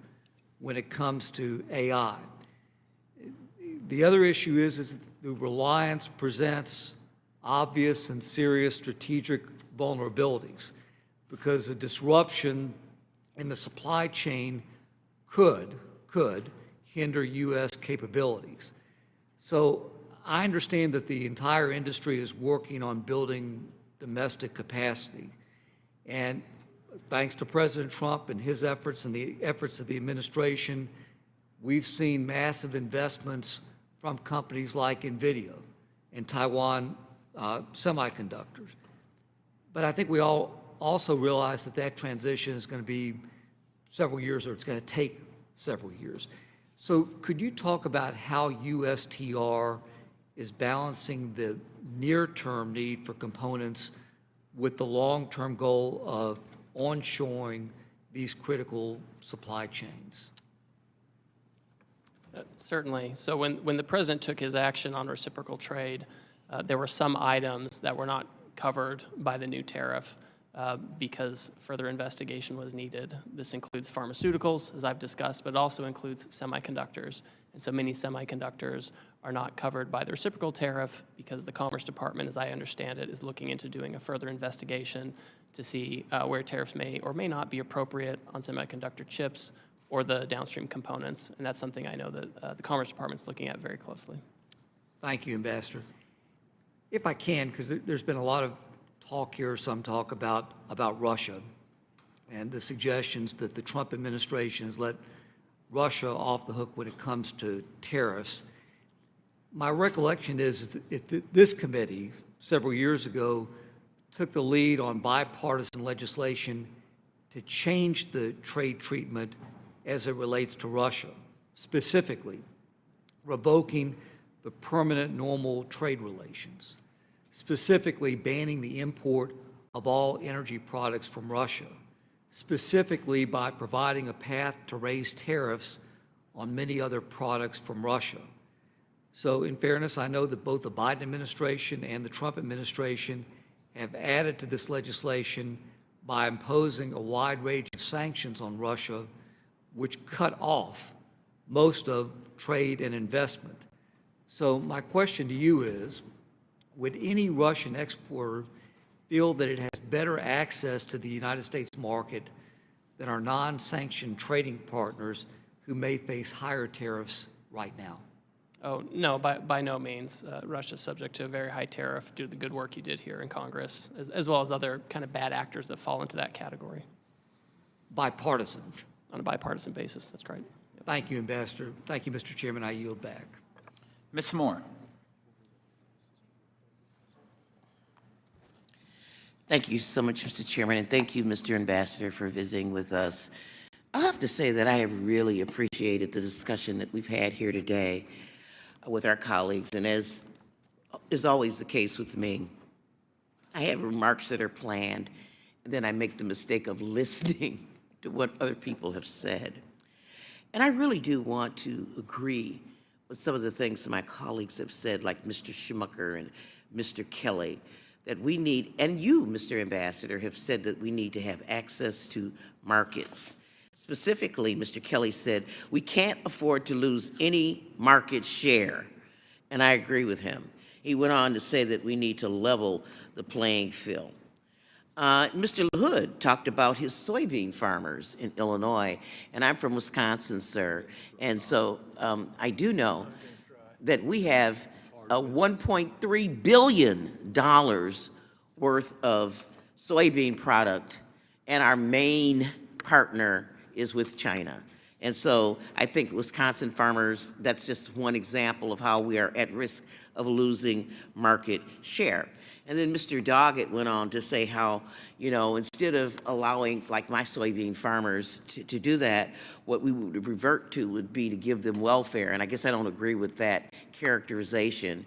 when it comes to AI. The other issue is the reliance presents obvious and serious strategic vulnerabilities because a disruption in the supply chain could hinder U.S. capabilities. So I understand that the entire industry is working on building domestic capacity. And thanks to President Trump and his efforts and the efforts of the administration, we've seen massive investments from companies like NVIDIA and Taiwan Semiconductors. But I think we all also realize that that transition is going to be several years, or it's going to take several years. So could you talk about how USTR is balancing the near-term need for components with the long-term goal of onshoring these critical supply chains? Certainly. So when the president took his action on reciprocal trade, there were some items that were not covered by the new tariff because further investigation was needed. This includes pharmaceuticals, as I've discussed, but it also includes semiconductors. And so many semiconductors are not covered by the reciprocal tariff because the Commerce Department, as I understand it, is looking into doing a further investigation to see where tariffs may or may not be appropriate on semiconductor chips or the downstream components. And that's something I know that the Commerce Department's looking at very closely. Thank you, Ambassador. If I can, because there's been a lot of talk here, some talk about Russia and the suggestions that the Trump administration has let Russia off the hook when it comes to tariffs. My recollection is that this committee, several years ago, took the lead on bipartisan legislation to change the trade treatment as it relates to Russia, specifically revoking the permanent normal trade relations, specifically banning the import of all energy products from Russia, specifically by providing a path to raise tariffs on many other products from Russia. So in fairness, I know that both the Biden administration and the Trump administration have added to this legislation by imposing a wide range of sanctions on Russia, which cut off most of trade and investment. So my question to you is, would any Russian exporter feel that it has better access to the United States market than our non-sanctioned trading partners who may face higher tariffs right now? Oh, no, by no means. Russia's subject to a very high tariff due to the good work you did here in Congress, as well as other kind of bad actors that fall into that category. Bipartisan. On a bipartisan basis, that's right. Yep. Thank you, Ambassador. Thank you, Mr. Chairman. I yield back. Ms. Moore. Thank you so much, Mr. Chairman, and thank you, Mr. Ambassador, for visiting with us. I'll have to say that I have really appreciated the discussion that we've had here today with our colleagues, and as is always the case with me, I have remarks that are planned, and then I make the mistake of listening to what other people have said. And I really do want to agree with some of the things that my colleagues have said, like Mr. Schmucker and Mr. Kelly, that we need, and you, Mr. Ambassador, have said that we need to have access to markets. Specifically, Mr. Kelly said, we can't afford to lose any market share, and I agree with him. He went on to say that we need to level the playing field. Mr. LaHood talked about his soybean farmers in Illinois, and I'm from Wisconsin, sir, and so I do know that we have $1.3 billion worth of soybean product, and our main partner is with China. And so I think Wisconsin farmers, that's just one example of how we are at risk of losing market share. And then Mr. Doggett went on to say how, you know, instead of allowing, like my soybean farmers to do that, what we would revert to would be to give them welfare. And I guess I don't agree with that characterization.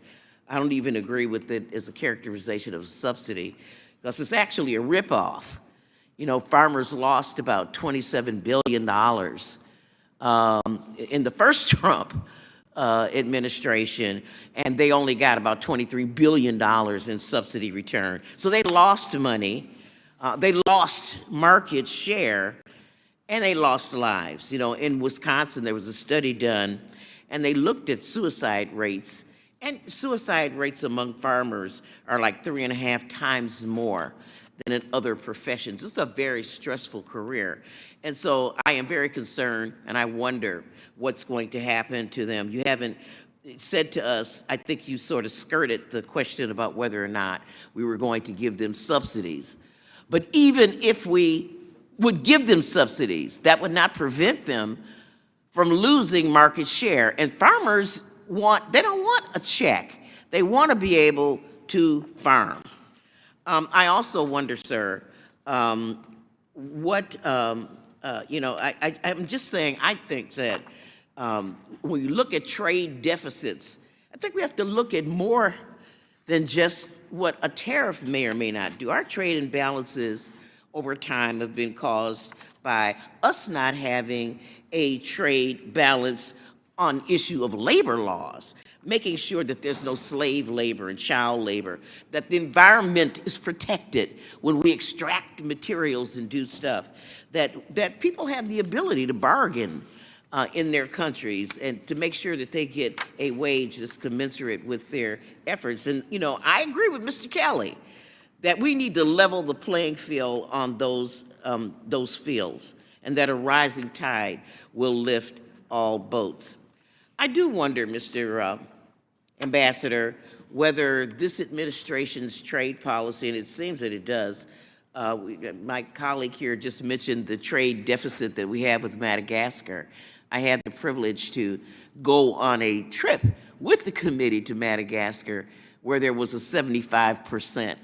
I don't even agree with it as a characterization of a subsidy, because it's actually a ripoff. You know, farmers lost about $27 billion in the first Trump administration, and they only got about $23 billion in subsidy return. So they lost money, they lost market share, and they lost lives. You know, in Wisconsin, there was a study done, and they looked at suicide rates, and suicide rates among farmers are like 3.5 times more than in other professions. It's a very stressful career. And so I am very concerned, and I wonder what's going to happen to them. You haven't said to us, I think you sort of skirted the question about whether or not we were going to give them subsidies. But even if we would give them subsidies, that would not prevent them from losing market share. And farmers they don't want a check. They want to be able to farm. I also wonder, sir, what, you know, I'm just saying, I think that when you look at trade deficits, I think we have to look at more than just what a tariff may or may not do. Our trade imbalances over time have been caused by us not having a trade balance on issue of labor laws, making sure that there's no slave labor and child labor, that the environment is protected when we extract materials and do stuff, that people have the ability to bargain in their countries and to make sure that they get a wage that's commensurate with their efforts. And, you know, I agree with Mr. Kelly that we need to level the playing field on those fields, and that a rising tide will lift all boats. I do wonder, Mr. Ambassador, whether this administration's trade policy, and it seems that it does, my colleague here just mentioned the trade deficit that we have with Madagascar. I had the privilege to go on a trip with the committee to Madagascar where there was a 75%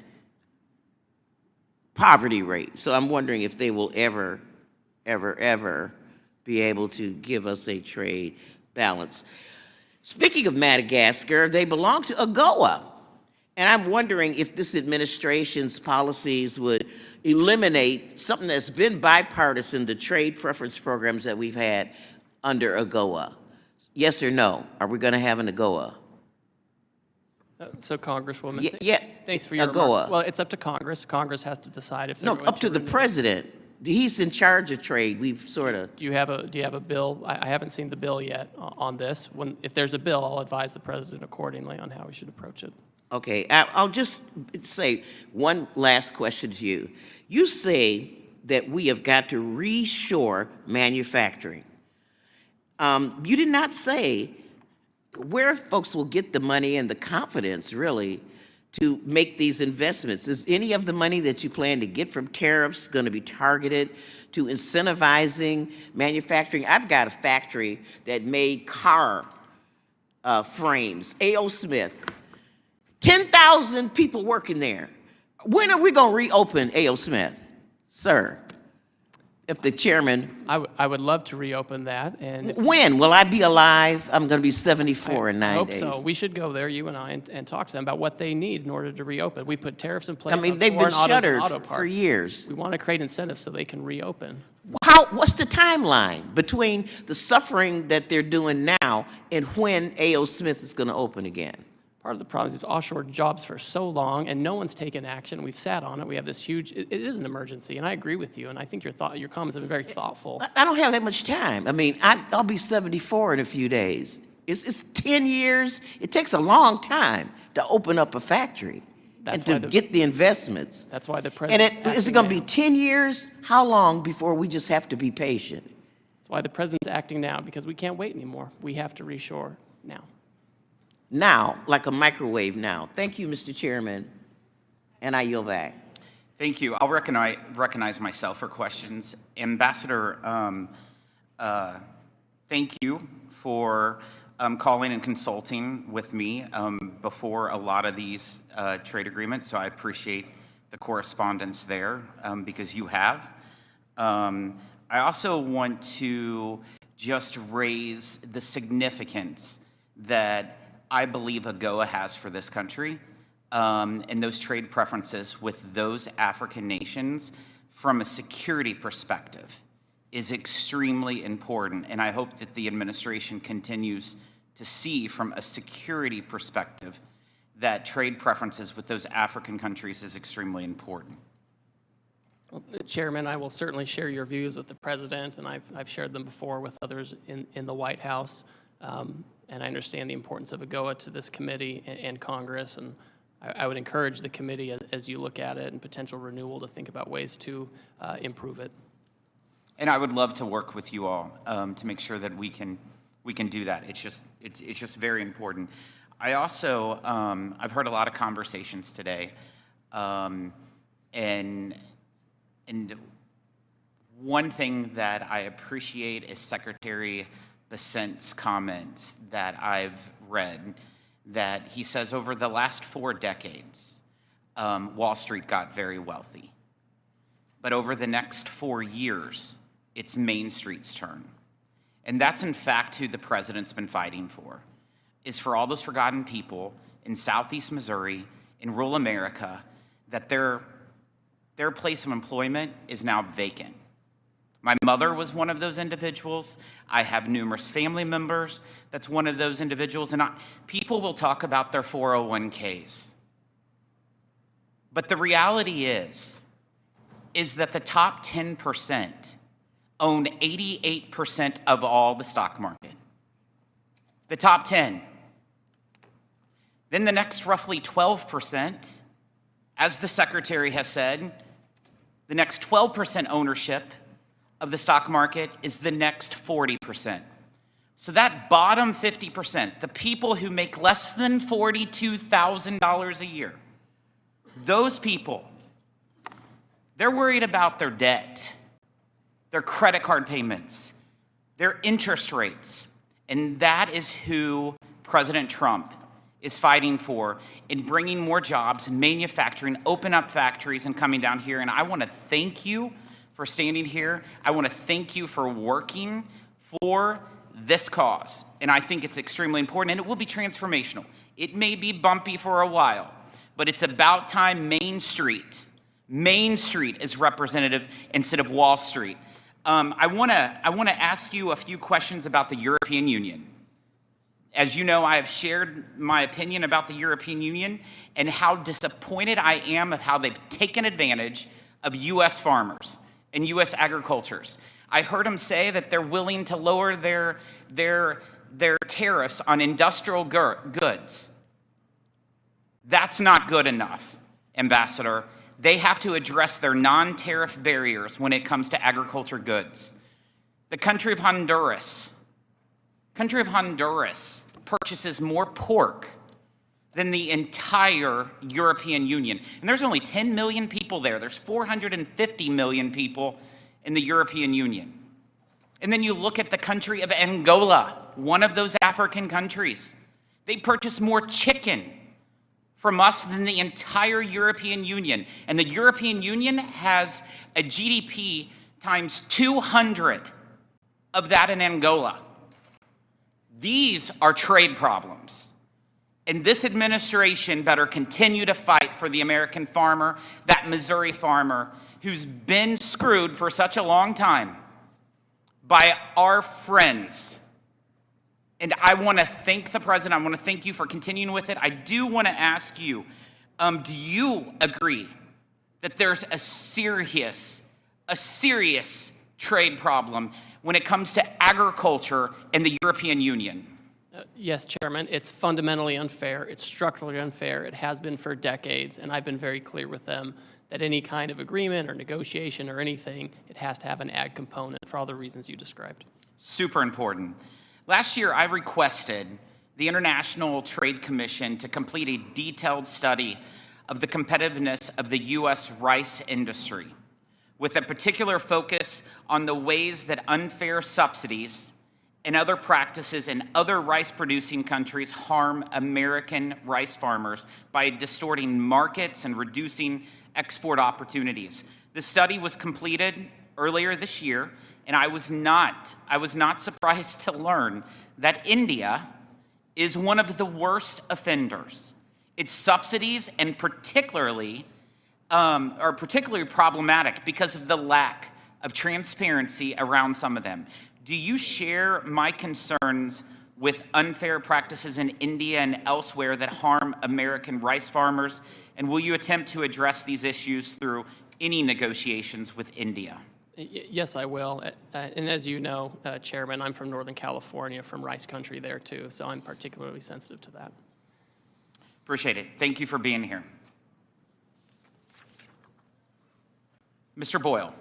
poverty rate. So I'm wondering if they will ever be able to give us a trade balance. Speaking of Madagascar, they belong to AGOA. And I'm wondering if this administration's policies would eliminate something that's been bipartisan, the trade preference programs that we've had, under AGOA? Yes or no? Are we going to have an AGOA? So Congresswoman, Yeah, thanks for your AGOA. remark. Well, it's up to Congress. Congress has to decide if they're No, going up to the renew it. president. He's in charge of trade. We've sort of. Do you have a bill? I haven't seen the bill yet on this. If there's a bill, I'll advise the president accordingly on how we should approach it. Okay, I'll just say one last question to you. You say that we have got to reshore manufacturing. You did not say where folks will get the money and the confidence, really, to make these investments. Is any of the money that you plan to get from tariffs going to be targeted to incentivizing manufacturing? I've got a factory that made car frames, A.O. Smith. 10,000 people working there. When are we going to reopen A.O. Smith, sir? If the chairman. I would love to reopen that. And when? Will I be alive? I'm going to be 74 in 9 days. I hope so. We should go there, you and I, and talk to them about what they need in order to reopen. We put tariffs in place. I mean, on they've been foreign autos and shuttered auto for parts. years. We want to create incentives so they can reopen. What's the timeline between the suffering that they're doing now and when A.O. Smith is going to open again? Part of the problem is we've offshored jobs for so long, and no one's taken action. We've sat on it. We have this huge. It is an emergency, and I agree with you. And I think your comments have been very thoughtful. I don't have that much time. I mean, I'll be 74 in a few days. It's 10 years. It takes a long time to open up a factory and to get the investments. That's why the president. And is it going to be 10 years? How long before we just have to be patient? That's why the president's acting now, because we can't wait anymore. We have to reshore now. Now, like a microwave now. Thank you, Mr. Chairman. And I yield back. Thank you. I'll recognize myself for questions. Ambassador, thank you for calling and consulting with me before a lot of these trade agreements. So I appreciate the correspondence there because you have. I also want to just raise the significance that I believe AGOA has for this country, and those trade preferences with those African nations from a security perspective is extremely important. And I hope that the administration continues to see from a security perspective that trade preferences with those African countries is extremely important. Well, Chairman, I will certainly share your views with the president, and I've shared them before with others in the White House. And I understand the importance of AGOA to this committee and Congress, and I would encourage the committee, as you look at it and potential renewal, to think about ways to improve it. And I would love to work with you all to make sure that we can do that. It's just very important. I also I've heard a lot of conversations today, and one thing that I appreciate is Secretary Bessent's comments that I've read, that he says over the last 4 decades, Wall Street got very wealthy. But over the next 4 years, it's Main Street's turn. And that's in fact who the president's been fighting for, is for all those forgotten people in Southeast Missouri, in rural America, that their place of employment is now vacant. My mother was one of those individuals. I have numerous family members that's one of those individuals. And people will talk about their 401ks. But the reality is that the top 10% own 88% of all the stock market. The top 10. Then the next roughly 12%, as the secretary has said, the next 12% ownership of the stock market is the next 40%. So that bottom 50%, the people who make less than $42,000 a year, those people, they're worried about their debt, their credit card payments, their interest rates. And that is who President Trump is fighting for in bringing more jobs and manufacturing, open up factories and coming down here. And I want to thank you for standing here. I want to thank you for working for this cause. And I think it's extremely important, and it will be transformational. It may be bumpy for a while, but it's about time Main Street is representative instead of Wall Street. I want to ask you a few questions about the European Union. As you know, I have shared my opinion about the European Union and how disappointed I am of how they've taken advantage of U.S. farmers and U.S. agricultures. I heard them say that they're willing to lower their tariffs on industrial goods. That's not good enough, Ambassador. They have to address their non-tariff barriers when it comes to agriculture goods. The country of Honduras purchases more pork than the entire European Union. And there's only 10 million people there. There's 450 million people in the European Union. And then you look at the country of Angola, one of those African countries. They purchase more chicken from us than the entire European Union. And the European Union has a GDP times 200 of that in Angola. These are trade problems. And this administration better continue to fight for the American farmer, that Missouri farmer who's been screwed for such a long time by our friends. And I want to thank the president. I want to thank you for continuing with it. I do want to ask you, do you agree that there's a serious trade problem when it comes to agriculture in the European Union? Yes, Chairman. It's fundamentally unfair. It's structurally unfair. It has been for decades, and I've been very clear with them that any kind of agreement or negotiation or anything, it has to have an ag component for all the reasons you described. Super important. Last year, I requested the International Trade Commission to complete a detailed study of the competitiveness of the U.S. rice industry, with a particular focus on the ways that unfair subsidies and other practices in other rice-producing countries harm American rice farmers by distorting markets and reducing export opportunities. The study was completed earlier this year, and I was not surprised to learn that India is one of the worst offenders. Its subsidies and particularly are particularly problematic because of the lack of transparency around some of them. Do you share my concerns with unfair practices in India and elsewhere that harm American rice farmers? And will you attempt to address these issues through any negotiations with India? Yes, I will. And as you know, Chairman, I'm from Northern California, from rice country there too, so I'm particularly sensitive to that. Appreciate it. Thank you for being here. Mr. Boyle.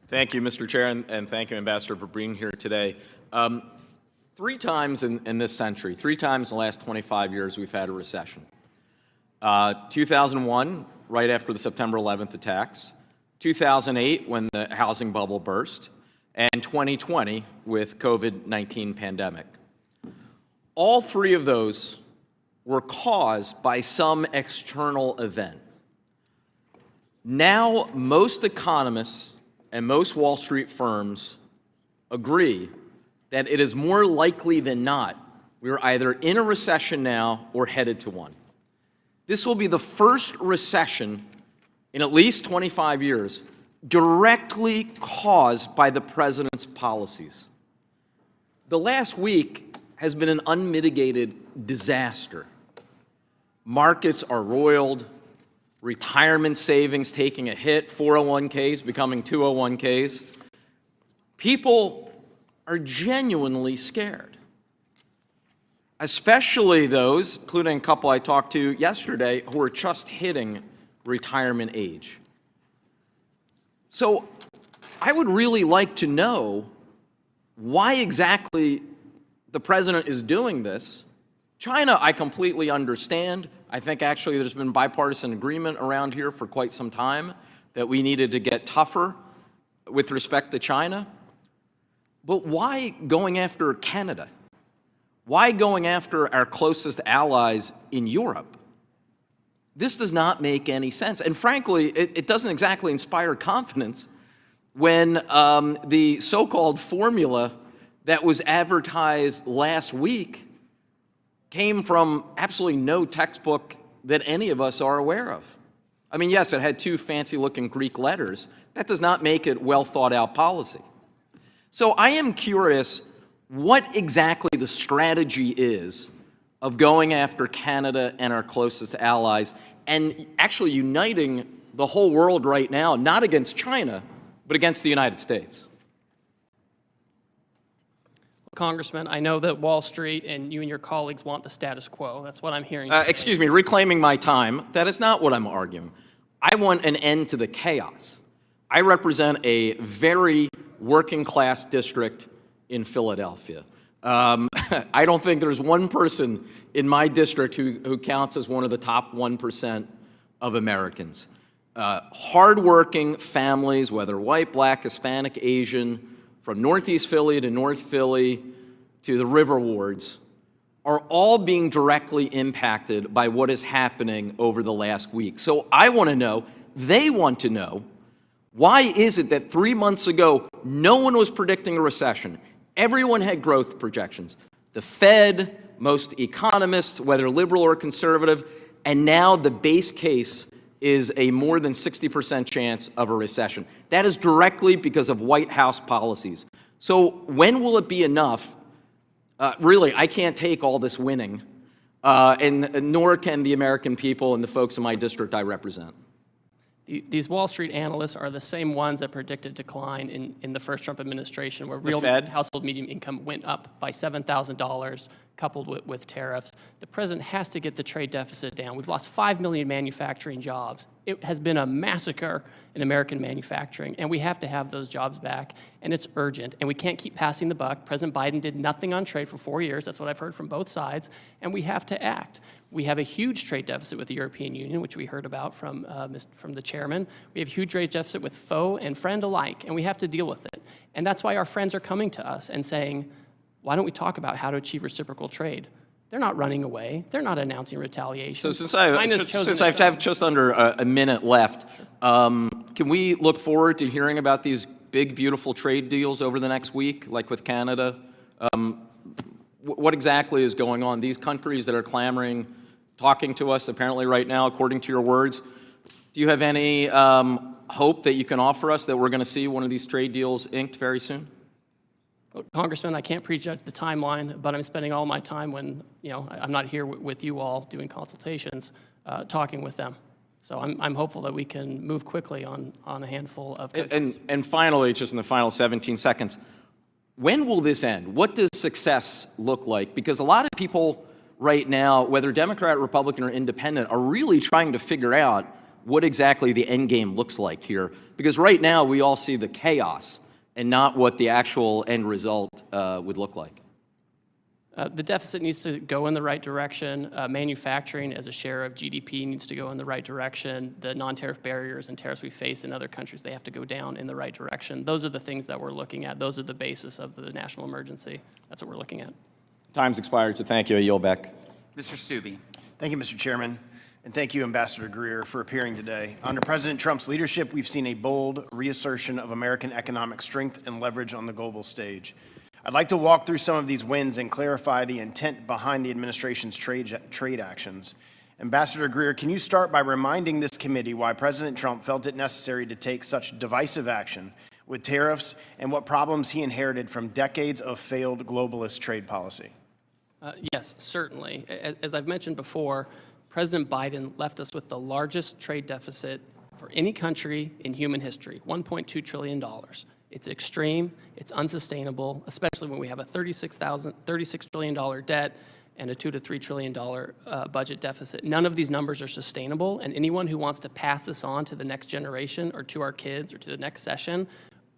Thank you, Mr. Chair, and thank you, Ambassador, for being here today. 3 times in this century, 3 times in the last 25 years, we've had a recession. 2001, right after the September 11th attacks, 2008, when the housing bubble burst, and 2020 with COVID-19 pandemic. All 3 of those were caused by some external event. Now, most economists and most Wall Street firms agree that it is more likely than not we are either in a recession now or headed to one. This will be the first recession in at least 25 years directly caused by the president's policies. The last week has been an unmitigated disaster. Markets are roiled, retirement savings taking a hit, 401ks becoming 201ks. People are genuinely scared, especially those, including a couple I talked to yesterday, who are just hitting retirement age. So I would really like to know why exactly the president is doing this. China, I completely understand. I think actually there's been bipartisan agreement around here for quite some time that we needed to get tougher with respect to China. But why going after Canada? Why going after our closest allies in Europe? This does not make any sense. And frankly, it doesn't exactly inspire confidence when the so-called formula that was advertised last week came from absolutely no textbook that any of us are aware of. I mean, yes, it had two fancy-looking Greek letters. That does not make it well-thought-out policy. So I am curious what exactly the strategy is of going after Canada and our closest allies and actually uniting the whole world right now, not against China, but against the United States. Congressman, I know that Wall Street and you and your colleagues want the status quo. That's what I'm hearing. Excuse me, reclaiming my time, that is not what I'm arguing. I want an end to the chaos. I represent a very working-class district in Philadelphia. I don't think there's one person in my district who counts as one of the top 1% of Americans. Hardworking families, whether white, black, Hispanic, Asian, from Northeast Philly to North Philly to the river wards, are all being directly impacted by what is happening over the last week. So I want to know, they want to know, why is it that 3 months ago, no one was predicting a recession? Everyone had growth projections. The Fed, most economists, whether liberal or conservative, and now the base case is a more than 60% chance of a recession. That is directly because of White House policies. So when will it be enough? Really, I can't take all this winning, and nor can the American people and the folks in my district I represent. These Wall Street analysts are the same ones that predicted decline in the first Trump administration, where The real Fed? household median income went up by $7,000, coupled with tariffs. The president has to get the trade deficit down. We've lost 5 million manufacturing jobs. It has been a massacre in American manufacturing, and we have to have those jobs back, and it's urgent, and we can't keep passing the buck. President Biden did nothing on trade for 4 years. That's what I've heard from both sides, and we have to act. We have a huge trade deficit with the European Union, which we heard about from the chairman. We have a huge trade deficit with foe and friend alike, and we have to deal with it. And that's why our friends are coming to us and saying, why don't we talk about how to achieve reciprocal trade? They're not running away. They're not announcing retaliation. So since I have just under a minute left, can we look forward to hearing about these big, beautiful trade deals over the next week, like with Canada? What exactly is going on? These countries that are clamoring, talking to us apparently right now, according to your words, do you have any hope that you can offer us that we're going to see one of these trade deals inked very soon? Well, Congressman, I can't prejudge the timeline, but I'm spending all my time when I'm not here with you all doing consultations, talking with them. So I'm hopeful that we can move quickly on a handful of countries. And finally, just in the final 17 seconds, when will this end? What does success look like? Because a lot of people right now, whether Democrat, Republican, or Independent, are really trying to figure out what exactly the end game looks like here. Because right now, we all see the chaos and not what the actual end result would look like. The deficit needs to go in the right direction. Manufacturing as a share of GDP needs to go in the right direction. The non-tariff barriers and tariffs we face in other countries, they have to go down in the right direction. Those are the things that we're looking at. Those are the basis of the national emergency. That's what we're looking at. Time's expired, so thank you. I yield back. Mr. Stubbe. Thank you, Mr. Chairman. And thank you, Ambassador Greer, for appearing today. Under President Trump's leadership, we've seen a bold reassertion of American economic strength and leverage on the global stage. I'd like to walk through some of these wins and clarify the intent behind the administration's trade actions. Ambassador Greer, can you start by reminding this committee why President Trump felt it necessary to take such divisive action with tariffs and what problems he inherited from decades of failed globalist trade policy? Yes, certainly. As I've mentioned before, President Biden left us with the largest trade deficit for any country in human history, $1.2 trillion. It's extreme, it's unsustainable, especially when we have a $36 trillion debt and a $2 to $3 trillion budget deficit. None of these numbers are sustainable, and anyone who wants to pass this on to the next generation or to our kids or to the next session,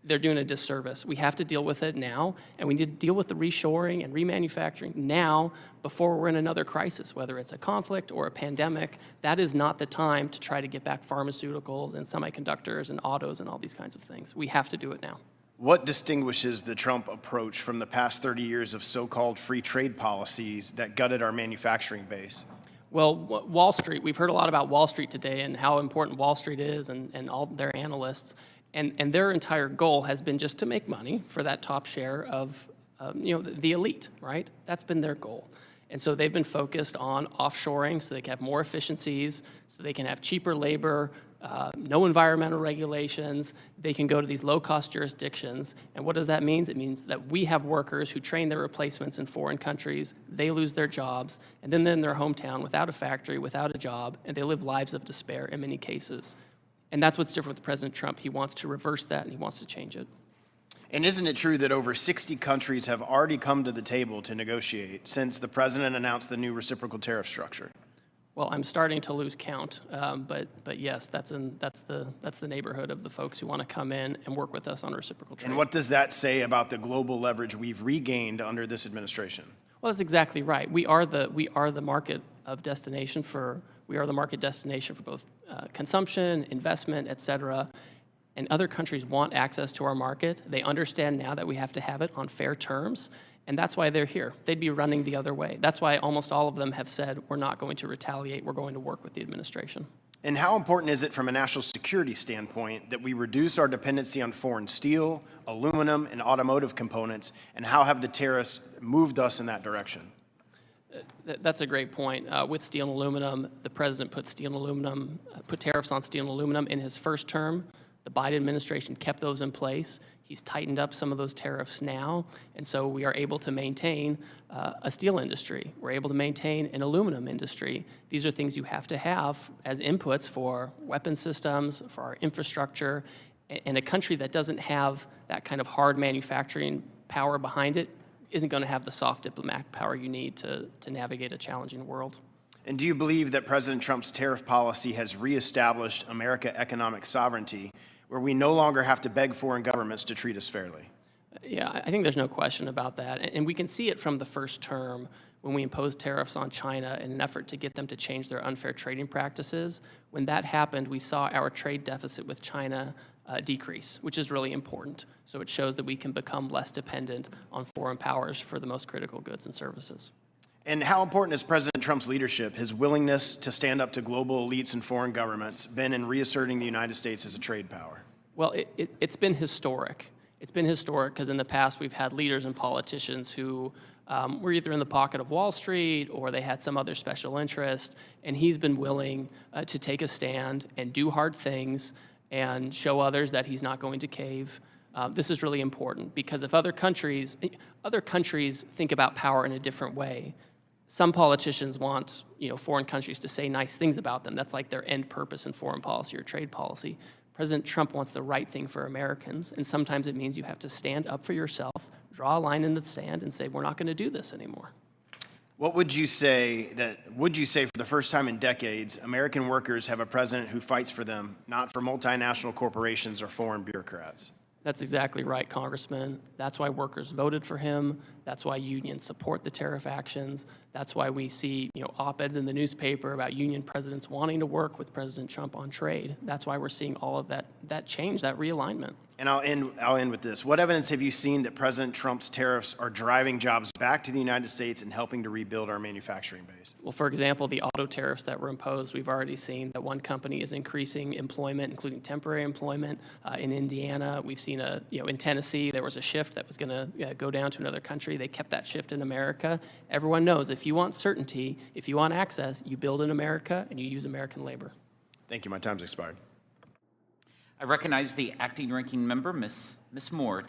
they're doing a disservice. We have to deal with it now, and we need to deal with the reshoring and remanufacturing now before we're in another crisis, whether it's a conflict or a pandemic. That is not the time to try to get back pharmaceuticals and semiconductors and autos and all these kinds of things. We have to do it now. What distinguishes the Trump approach from the past 30 years of so-called free trade policies that gutted our manufacturing base? Well, Wall Street, we've heard a lot about Wall Street today and how important Wall Street is and all their analysts. And their entire goal has been just to make money for that top share of the elite, right? That's been their goal. And so they've been focused on offshoring so they can have more efficiencies, so they can have cheaper labor, no environmental regulations. They can go to these low-cost jurisdictions. And what does that mean? It means that we have workers who train their replacements in foreign countries, they lose their jobs, and then they're in their hometown without a factory, without a job, and they live lives of despair in many cases. And that's what's different with President Trump. He wants to reverse that, and he wants to change it. And isn't it true that over 60 countries have already come to the table to negotiate since the president announced the new reciprocal tariff structure? Well, I'm starting to lose count, but yes, that's the neighborhood of the folks who want to come in and work with us on reciprocal trade. And what does that say about the global leverage we've regained under this administration? Well, that's exactly right. We are the market of destination for both consumption, investment, et cetera. And other countries want access to our market. They understand now that we have to have it on fair terms, and that's why they're here. They'd be running the other way. That's why almost all of them have said, we're not going to retaliate, we're going to work with the administration. And how important is it from a national security standpoint that we reduce our dependency on foreign steel, aluminum, and automotive components, and how have the tariffs moved us in that direction? That's a great point. With steel and aluminum, the president put tariffs on steel and aluminum in his first term. The Biden administration kept those in place. He's tightened up some of those tariffs now, and so we are able to maintain a steel industry. We're able to maintain an aluminum industry. These are things you have to have as inputs for weapon systems, for our infrastructure, and a country that doesn't have that kind of hard manufacturing power behind it isn't going to have the soft diplomatic power you need to navigate a challenging world. And do you believe that President Trump's tariff policy has reestablished American economic sovereignty, where we no longer have to beg foreign governments to treat us fairly? Yeah, I think there's no question about that. And we can see it from the first term when we imposed tariffs on China in an effort to get them to change their unfair trading practices. When that happened, we saw our trade deficit with China decrease, which is really important. So it shows that we can become less dependent on foreign powers for the most critical goods and services. And how important has President Trump's leadership, his willingness to stand up to global elites and foreign governments, been in reasserting the United States as a trade power? Well, it's been historic. It's been historic because in the past we've had leaders and politicians who were either in the pocket of Wall Street or they had some other special interest, and he's been willing to take a stand and do hard things and show others that he's not going to cave. This is really important because if other countries think about power in a different way. Some politicians want foreign countries to say nice things about them. That's like their end purpose in foreign policy or trade policy. President Trump wants the right thing for Americans, and sometimes it means you have to stand up for yourself, draw a line in the sand, and say, we're not going to do this anymore. What would you say for the first time in decades, American workers have a president who fights for them, not for multinational corporations or foreign bureaucrats? That's exactly right, Congressman. That's why workers voted for him. That's why unions support the tariff actions. That's why we see op-eds in the newspaper about union presidents wanting to work with President Trump on trade. That's why we're seeing all of that change, that realignment. And I'll end with this. What evidence have you seen that President Trump's tariffs are driving jobs back to the United States and helping to rebuild our manufacturing base? Well, for example, the auto tariffs that were imposed, we've already seen that one company is increasing employment, including temporary employment in Indiana. We've seen in Tennessee, there was a shift that was going to go down to another country. They kept that shift in America. Everyone knows if you want certainty, if you want access, you build in America and you use American labor. Thank you. My time's expired. I recognize the acting ranking member, Ms. Moore.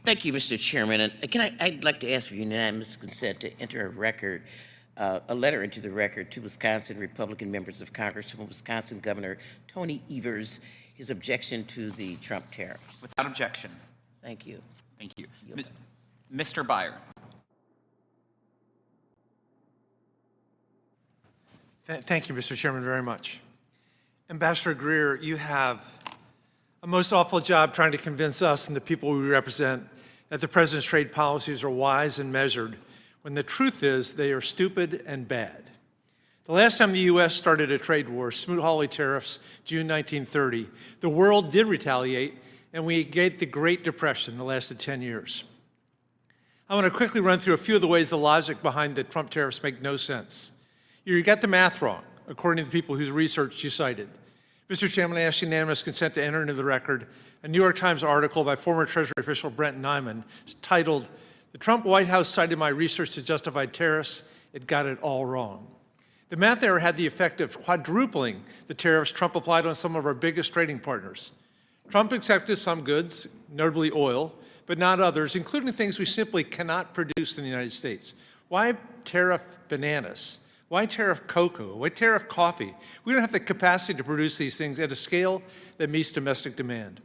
Thank you, Mr. Chairman. And I'd like to ask for unanimous consent to enter a letter into the record to Wisconsin Republican members of Congress from Wisconsin Governor Tony Evers, his objection to the Trump tariffs. Without objection. Thank you. Thank you. Mr. Byer. Thank you, Mr. Chairman, very much. Ambassador Greer, you have a most awful job trying to convince us and the people we represent that the president's trade policies are wise and measured, when the truth is they are stupid and bad. The last time the U.S. started a trade war, Smoot-Hawley tariffs, June 1930, the world did retaliate, and we get the Great Depression that lasted 10 years. I want to quickly run through a few of the ways the logic behind the Trump tariffs make no sense. You got the math wrong, according to the people whose research you cited. Mr. Chairman, I ask unanimous consent to enter into the record a New York Times article by former Treasury official Brent Nyman titled, "The Trump White House cited my research to justify tariffs. It got it all wrong." The math error had the effect of quadrupling the tariffs Trump applied on some of our biggest trading partners. Trump accepted some goods, notably oil, but not others, including things we simply cannot produce in the United States. Why tariff bananas? Why tariff cocoa? Why tariff coffee? We don't have the capacity to produce these things at a scale that meets domestic demand.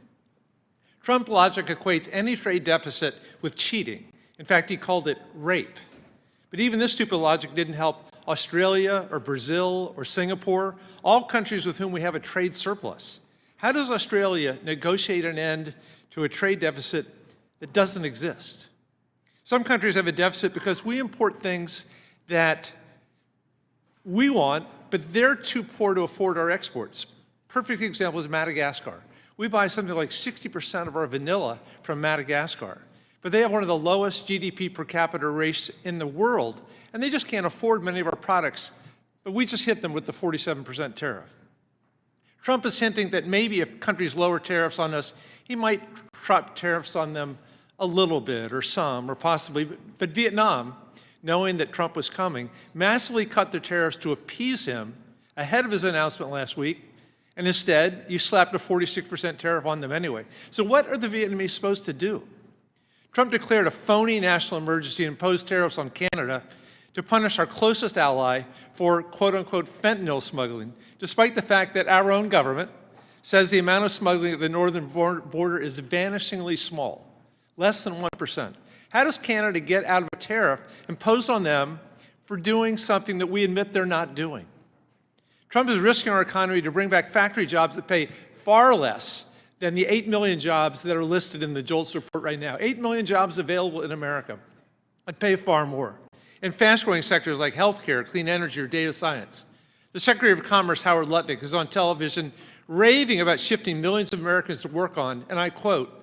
Trump logic equates any trade deficit with cheating. In fact, he called it rape. But even this stupid logic didn't help Australia or Brazil or Singapore, all countries with whom we have a trade surplus. How does Australia negotiate an end to a trade deficit that doesn't exist? Some countries have a deficit because we import things that we want, but they're too poor to afford our exports. Perfect example is Madagascar. We buy something like 60% of our vanilla from Madagascar, but they have one of the lowest GDP per capita rates in the world, and they just can't afford many of our products, but we just hit them with the 47% tariff. Trump is hinting that maybe if countries lower tariffs on us, he might drop tariffs on them a little bit or some or possibly, but Vietnam, knowing that Trump was coming, massively cut their tariffs to appease him ahead of his announcement last week, and instead, you slapped a 46% tariff on them anyway. So what are the Vietnamese supposed to do? Trump declared a phony national emergency and imposed tariffs on Canada to punish our closest ally for quote-unquote fentanyl smuggling, despite the fact that our own government says the amount of smuggling at the northern border is vanishingly small, less than 1%. How does Canada get out of a tariff imposed on them for doing something that we admit they're not doing? Trump is risking our economy to bring back factory jobs that pay far less than the 8 million jobs that are listed in the JOLTS report right now. 8 million jobs available in America that pay far more in fast-growing sectors like healthcare, clean energy, or data science. The Secretary of Commerce, Howard Lutnick, is on television raving about shifting millions of Americans to work on, and I quote,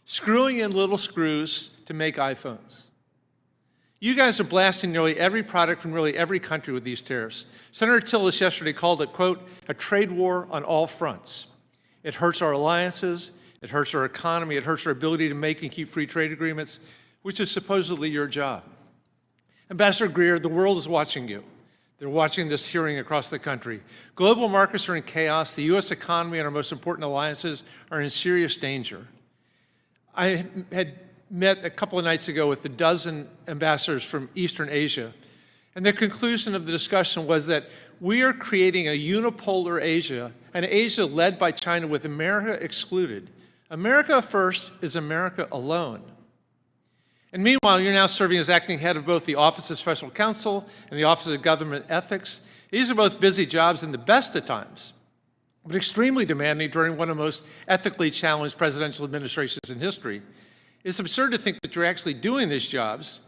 screwing in little screws to make iPhones. You guys are blasting nearly every product from nearly every country with these tariffs. Senator Tillis yesterday called it, quote, a trade war on all fronts. It hurts our alliances, it hurts our economy, it hurts our ability to make and keep free trade agreements, which is supposedly your job. Ambassador Greer, the world is watching you. They're watching this hearing across the country. Global markets are in chaos. The U.S. economy and our most important alliances are in serious danger. I had met a couple of nights ago with a dozen ambassadors from Eastern Asia, and the conclusion of the discussion was that we are creating a unipolar Asia, an Asia led by China with America excluded. America first is America alone. And meanwhile, you're now serving as acting head of both the Office of Special Counsel and the Office of Government Ethics. These are both busy jobs in the best of times, but extremely demanding during one of the most ethically challenged presidential administrations in history. It's absurd to think that you're actually doing these jobs,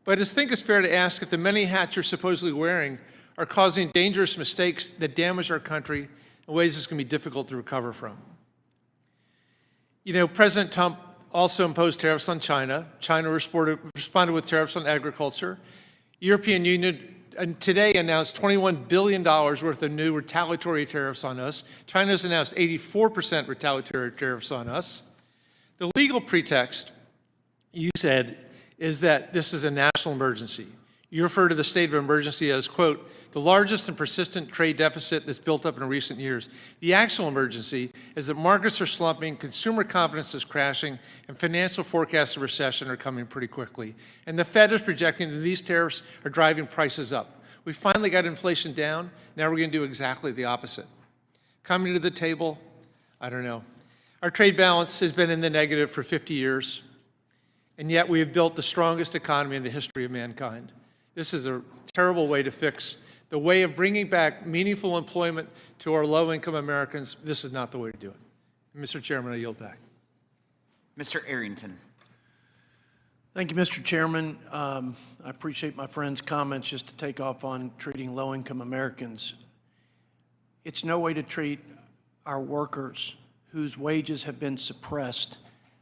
but I think it's fair to ask if the many hats you're supposedly wearing are causing dangerous mistakes that damage our country in ways that's going to be difficult to recover from. You know, President Trump also imposed tariffs on China. China responded with tariffs on agriculture. European Union today announced $21 billion worth of new retaliatory tariffs on us. China's announced 84% retaliatory tariffs on us. The legal pretext, you said, is that this is a national emergency. You refer to the state of emergency as, quote, the largest and persistent trade deficit that's built up in recent years. The actual emergency is that markets are slumping, consumer confidence is crashing, and financial forecasts of recession are coming pretty quickly. And the Fed is projecting that these tariffs are driving prices up. We finally got inflation down. Now we're going to do exactly the opposite. Coming to the table, I don't know. Our trade balance has been in the negative for 50 years, and yet we have built the strongest economy in the history of mankind. This is a terrible way to fix the way of bringing back meaningful employment to our low-income Americans. This is not the way to do it. Mr. Chairman, I yield back. Mr. Arrington. Thank you, Mr. Chairman. I appreciate my friend's comments just to take off on treating low-income Americans. It's no way to treat our workers whose wages have been suppressed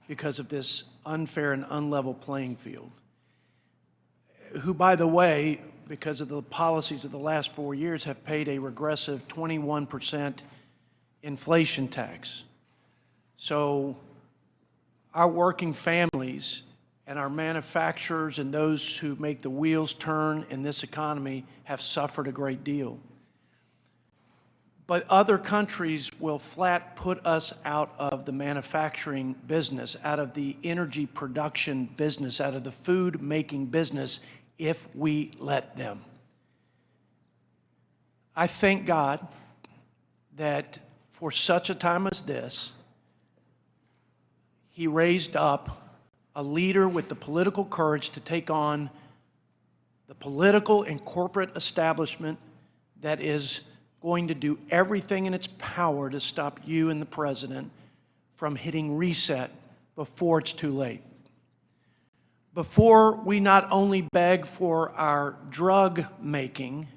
because of this unfair and unlevel playing field, who, by the way, because of the policies of the last 4 years, have paid a regressive 21% inflation tax. So our working families and our manufacturers and those who make the wheels turn in this economy have suffered a great deal. But other countries will flat put us out of the manufacturing business, out of the energy production business, out of the food making business if we let them. I thank God that for such a time as this, He raised up a leader with the political courage to take on the political and corporate establishment that is going to do everything in its power to stop you and the president from hitting reset before it's too late. Before we not only beg for our drug making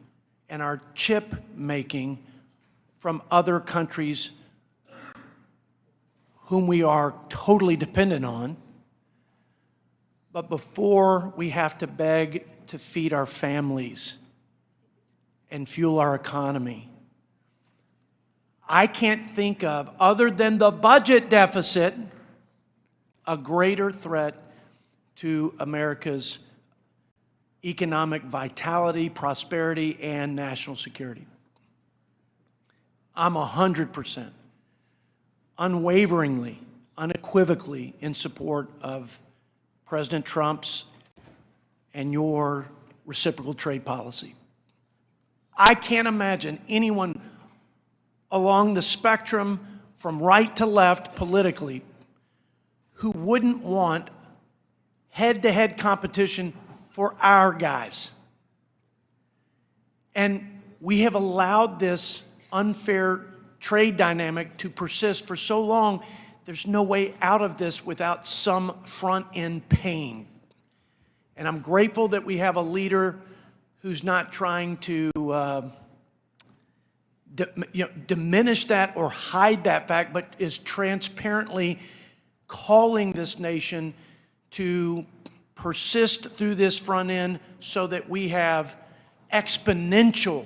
and our chip making from other countries whom we are totally dependent on, but before we have to beg to feed our families and fuel our economy. I can't think of, other than the budget deficit, a greater threat to America's economic vitality, prosperity, and national security. I'm 100%, unwaveringly, unequivocally in support of President Trump's and your reciprocal trade policy. I can't imagine anyone along the spectrum from right to left politically who wouldn't want head-to-head competition for our guys. And we have allowed this unfair trade dynamic to persist for so long, there's no way out of this without some front-end pain. And I'm grateful that we have a leader who's not trying to diminish that or hide that fact, but is transparently calling this nation to persist through this front end so that we have exponential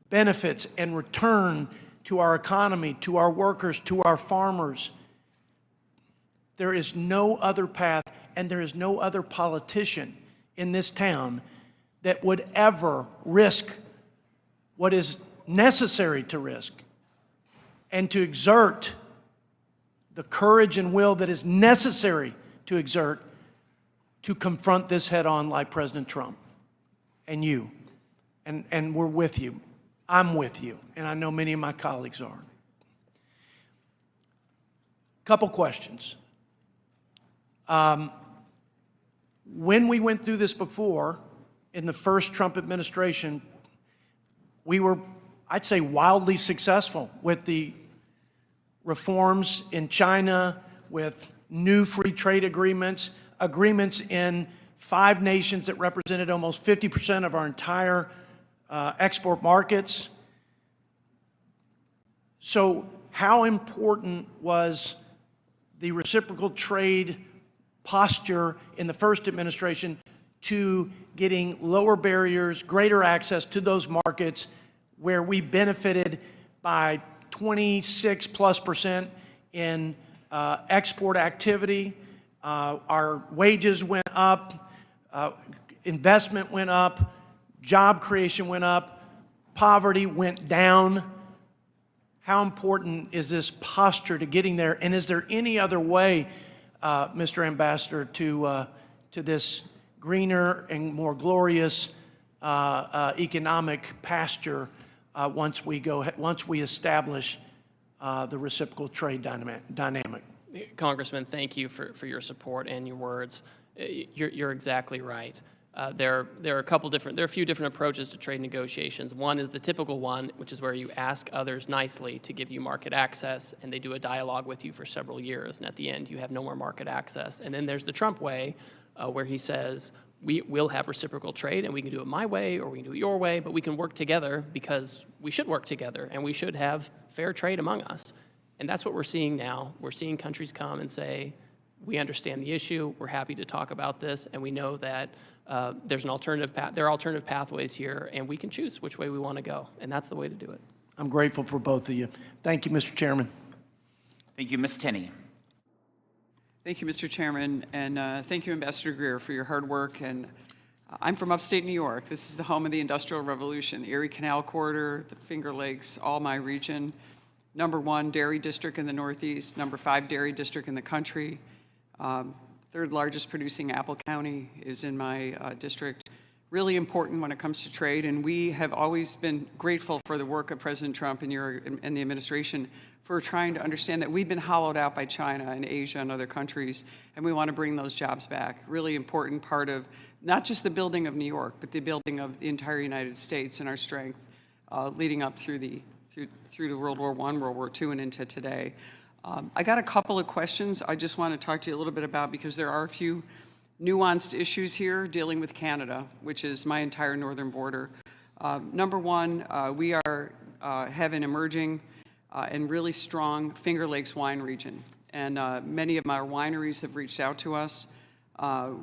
benefits and return to our economy, to our workers, to our farmers. There is no other path, and there is no other politician in this town that would ever risk what is necessary to risk and to exert the courage and will that is necessary to exert to confront this head on like President Trump and you. And we're with you. I'm with you. And I know many of my colleagues are. Couple questions. When we went through this before, in the first Trump administration, we were, I'd say, wildly successful with the reforms in China, with new free trade agreements, agreements in 5 nations that represented almost 50% of our entire export markets. So how important was the reciprocal trade posture in the first administration to getting lower barriers, greater access to those markets where we benefited by 26+% in export activity? Our wages went up, investment went up, job creation went up, poverty went down. How important is this posture to getting there? And is there any other way, Mr. Ambassador, to this greener and more glorious economic pasture once we establish the reciprocal trade dynamic? Congressman, thank you for your support and your words. You're exactly right. There are a few different approaches to trade negotiations. One is the typical one, which is where you ask others nicely to give you market access, and they do a dialogue with you for several years, and at the end you have no more market access. And then there's the Trump way, where he says, we'll have reciprocal trade, and we can do it my way, or we can do it your way, but we can work together because we should work together, and we should have fair trade among us. And that's what we're seeing now. We're seeing countries come and say, we understand the issue, we're happy to talk about this, and we know that there are alternative pathways here, and we can choose which way we want to go, and that's the way to do it. I'm grateful for both of you. Thank you, Mr. Chairman. Thank you, Ms. Tenney. Thank you, Mr. Chairman, and thank you, Ambassador Greer, for your hard work. And I'm from upstate New York. This is the home of the Industrial Revolution, the Erie Canal Corridor, the Finger Lakes, all my region. #1 dairy district in the Northeast, #5 dairy district in the country. Third largest producing apple county is in my district. Really important when it comes to trade, and we have always been grateful for the work of President Trump and the administration for trying to understand that we've been hollowed out by China and Asia and other countries, and we want to bring those jobs back. Really important part of not just the building of New York, but the building of the entire United States and our strength leading up through to World War I, World War II, and into today. I got a couple of questions I just want to talk to you a little bit about because there are a few nuanced issues here dealing with Canada, which is my entire northern border. #1, we have an emerging and really strong Finger Lakes wine region, and many of our wineries have reached out to us.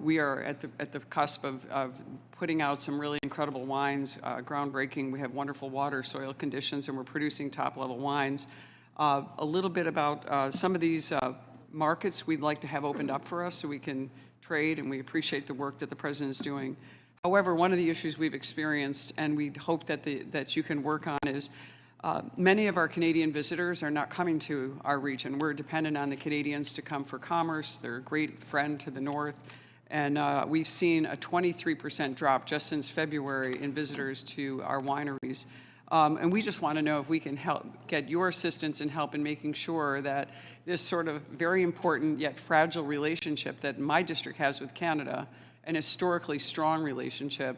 We are at the cusp of putting out some really incredible wines, groundbreaking. We have wonderful water, soil conditions, and we're producing top-level wines. A little bit about some of these markets we'd like to have opened up for us so we can trade, and we appreciate the work that the President is doing. However, one of the issues we've experienced, and we hope that you can work on, is many of our Canadian visitors are not coming to our region. We're dependent on the Canadians to come for commerce. They're a great friend to the north. And we've seen a 23% drop just since February in visitors to our wineries. And we just want to know if we can help get your assistance and help in making sure that this sort of very important yet fragile relationship that my district has with Canada, an historically strong relationship,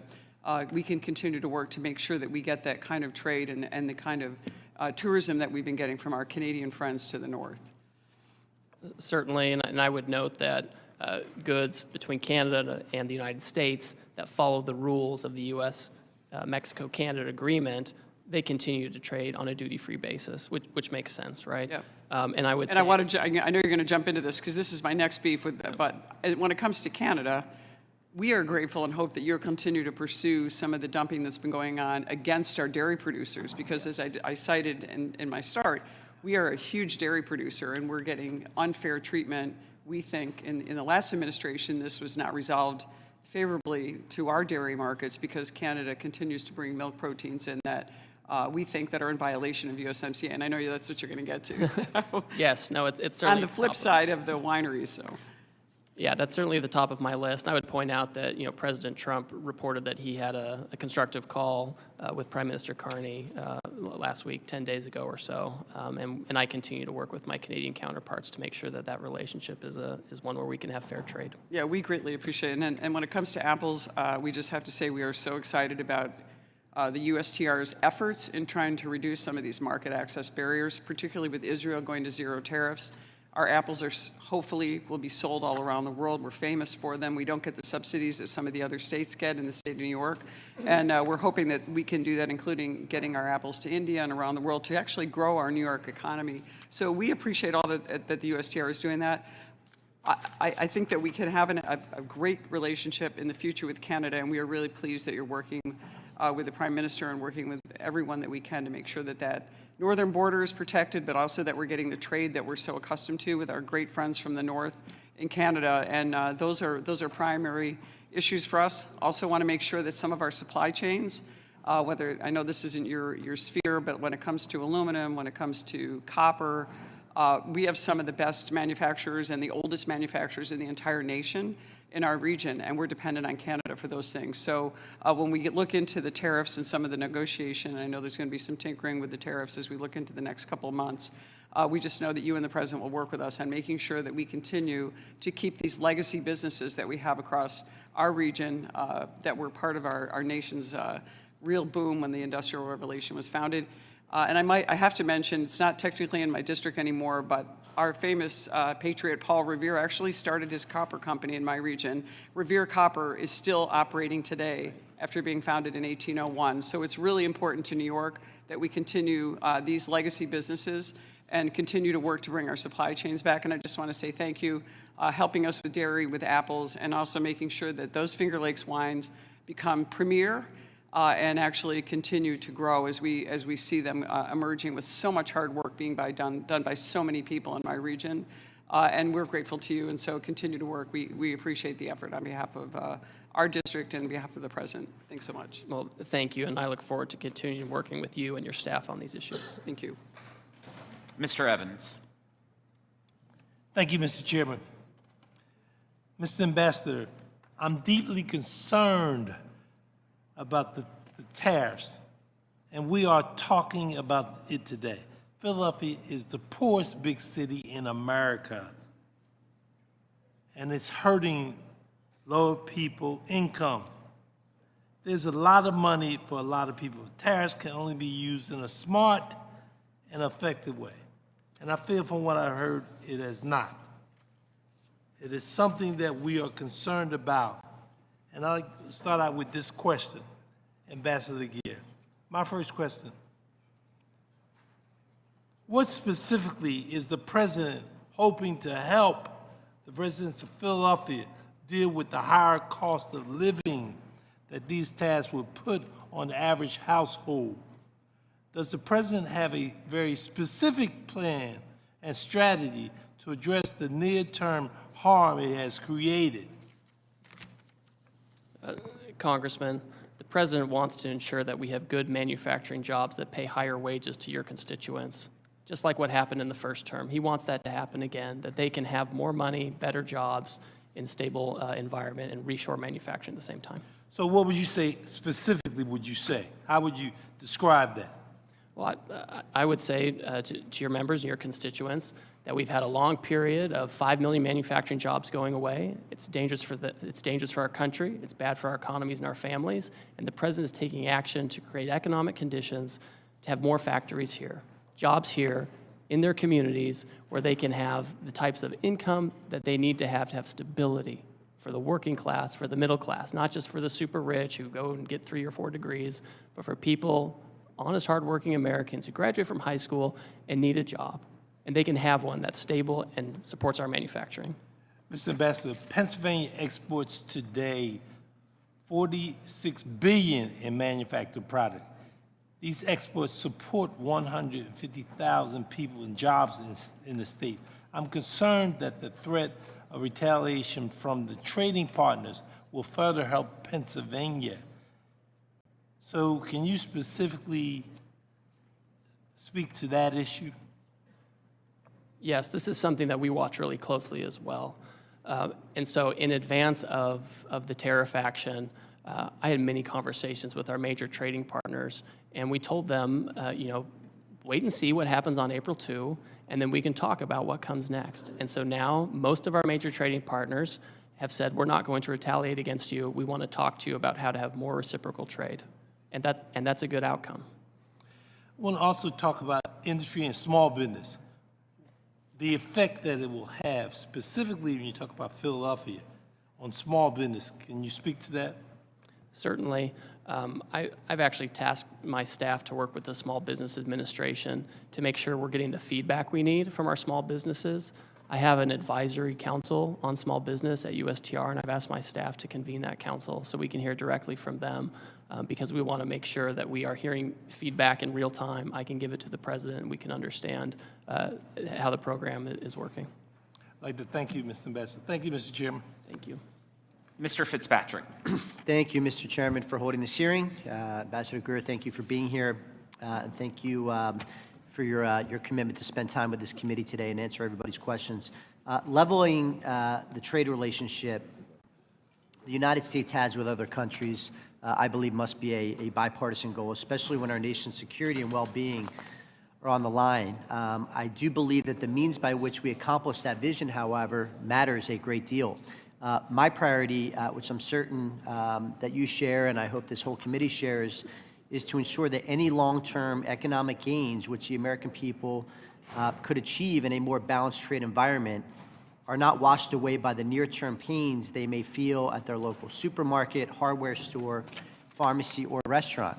we can continue to work to make sure that we get that kind of trade and the kind of tourism that we've been getting from our Canadian friends to the north. Certainly, and I would note that goods between Canada and the United States that follow the rules of the U.S.-Mexico-Canada agreement, they continue to trade on a duty-free basis, which makes sense, right? Yeah. And I would say, I know you're going to jump into this because this is my next beef with that, but when it comes to Canada, we are grateful and hope that you'll continue to pursue some of the dumping that's been going on against our dairy producers because, as I cited in my start, we are a huge dairy producer and we're getting unfair treatment. We think in the last administration this was not resolved favorably to our dairy markets because Canada continues to bring milk proteins in that we think that are in violation of USMCA, and I know that's what you're going to get to. So. Yes, no, it's certainly on the flip side of the wineries. So. Yeah, that's certainly the top of my list. I would point out that President Trump reported that he had a constructive call with Prime Minister Carney last week, 10 days ago or so, and I continue to work with my Canadian counterparts to make sure that that relationship is one where we can have fair trade. Yeah, we greatly appreciate it. And when it comes to apples, we just have to say we are so excited about the USTR's efforts in trying to reduce some of these market access barriers, particularly with Israel going to zero tariffs. Our apples hopefully will be sold all around the world. We're famous for them. We don't get the subsidies that some of the other states get in the state of New York. And we're hoping that we can do that, including getting our apples to India and around the world to actually grow our New York economy. So we appreciate all that the USTR is doing that. I think that we can have a great relationship in the future with Canada, and we are really pleased that you're working with the Prime Minister and working with everyone that we can to make sure that northern border is protected, but also that we're getting the trade that we're so accustomed to with our great friends from the north in Canada. And those are primary issues for us. Also want to make sure that some of our supply chains, whether I know this isn't your sphere, but when it comes to aluminum, when it comes to copper, we have some of the best manufacturers and the oldest manufacturers in the entire nation in our region, and we're dependent on Canada for those things. So when we look into the tariffs and some of the negotiation, I know there's going to be some tinkering with the tariffs as we look into the next couple of months. We just know that you and the President will work with us on making sure that we continue to keep these legacy businesses that we have across our region that were part of our nation's real boom when the Industrial Revolution was founded. And I have to mention, it's not technically in my district anymore, but our famous patriot Paul Revere actually started his copper company in my region. Revere Copper is still operating today after being founded in 1801. So it's really important to New York that we continue these legacy businesses and continue to work to bring our supply chains back. And I just want to say thank you, helping us with dairy, with apples, and also making sure that those Finger Lakes wines become premier and actually continue to grow as we see them emerging with so much hard work being done by so many people in my region. And we're grateful to you, and so continue to work. We appreciate the effort on behalf of our district and on behalf of the President. Thanks so much. Well, thank you, and I look forward to continuing working with you and your staff on these issues. Thank you. Mr. Evans. Thank you, Mr. Chairman. Mr. Ambassador, I'm deeply concerned about the tariffs, and we are talking about it today. Philadelphia is the poorest big city in America, and it's hurting lower people income. There's a lot of money for a lot of people. Tariffs can only be used in a smart and effective way. And I feel from what I heard, it is not. It is something that we are concerned about. And I'd like to start out with this question, Ambassador Greer. My first question: what specifically is the President hoping to help the residents of Philadelphia deal with the higher cost of living that these tariffs will put on the average household? Does the President have a very specific plan and strategy to address the near-term harm it has created? Congressman, the President wants to ensure that we have good manufacturing jobs that pay higher wages to your constituents, just like what happened in the first term. He wants that to happen again, that they can have more money, better jobs in stable environment and reshore manufacturing at the same time. So what would you say specifically would you say? How would you describe that? Well, I would say to your members and your constituents that we've had a long period of 5 million manufacturing jobs going away. It's dangerous for our country. It's bad for our economies and our families. And the President is taking action to create economic conditions to have more factories here, jobs here in their communities where they can have the types of income that they need to have stability for the working class, for the middle class, not just for the super rich who go and get 3 or 4 degrees, but for people, honest, hardworking Americans who graduate from high school and need a job. And they can have one that's stable and supports our manufacturing. Mr. Ambassador, Pennsylvania exports today $46 billion in manufactured product. These exports support 150,000 people and jobs in the state. I'm concerned that the threat of retaliation from the trading partners will further help Pennsylvania. So can you specifically speak to that issue? Yes, this is something that we watch really closely as well. And so in advance of the tariff action, I had many conversations with our major trading partners, and we told them, wait and see what happens on April 2, and then we can talk about what comes next. And so now most of our major trading partners have said, we're not going to retaliate against you. We want to talk to you about how to have more reciprocal trade. And that's a good outcome. I want to also talk about industry and small business, the effect that it will have, specifically when you talk about Philadelphia, on small business. Can you speak to that? Certainly. I've actually tasked my staff to work with the Small Business Administration to make sure we're getting the feedback we need from our small businesses. I have an advisory council on small business at USTR, and I've asked my staff to convene that council so we can hear directly from them because we want to make sure that we are hearing feedback in real time. I can give it to the President, and we can understand how the program is working. I'd like to thank you, Mr. Ambassador. Thank you, Mr. Chairman. Thank you. Mr. Fitzpatrick. Thank you, Mr. Chairman, for holding this hearing. Ambassador Greer, thank you for being here. And thank you for your commitment to spend time with this committee today and answer everybody's questions. Leveling the trade relationship the United States has with other countries, I believe, must be a bipartisan goal, especially when our nation's security and well-being are on the line. I do believe that the means by which we accomplish that vision, however, matters a great deal. My priority, which I'm certain that you share, and I hope this whole committee shares, is to ensure that any long-term economic gains which the American people could achieve in a more balanced trade environment are not washed away by the near-term pains they may feel at their local supermarket, hardware store, pharmacy, or restaurant.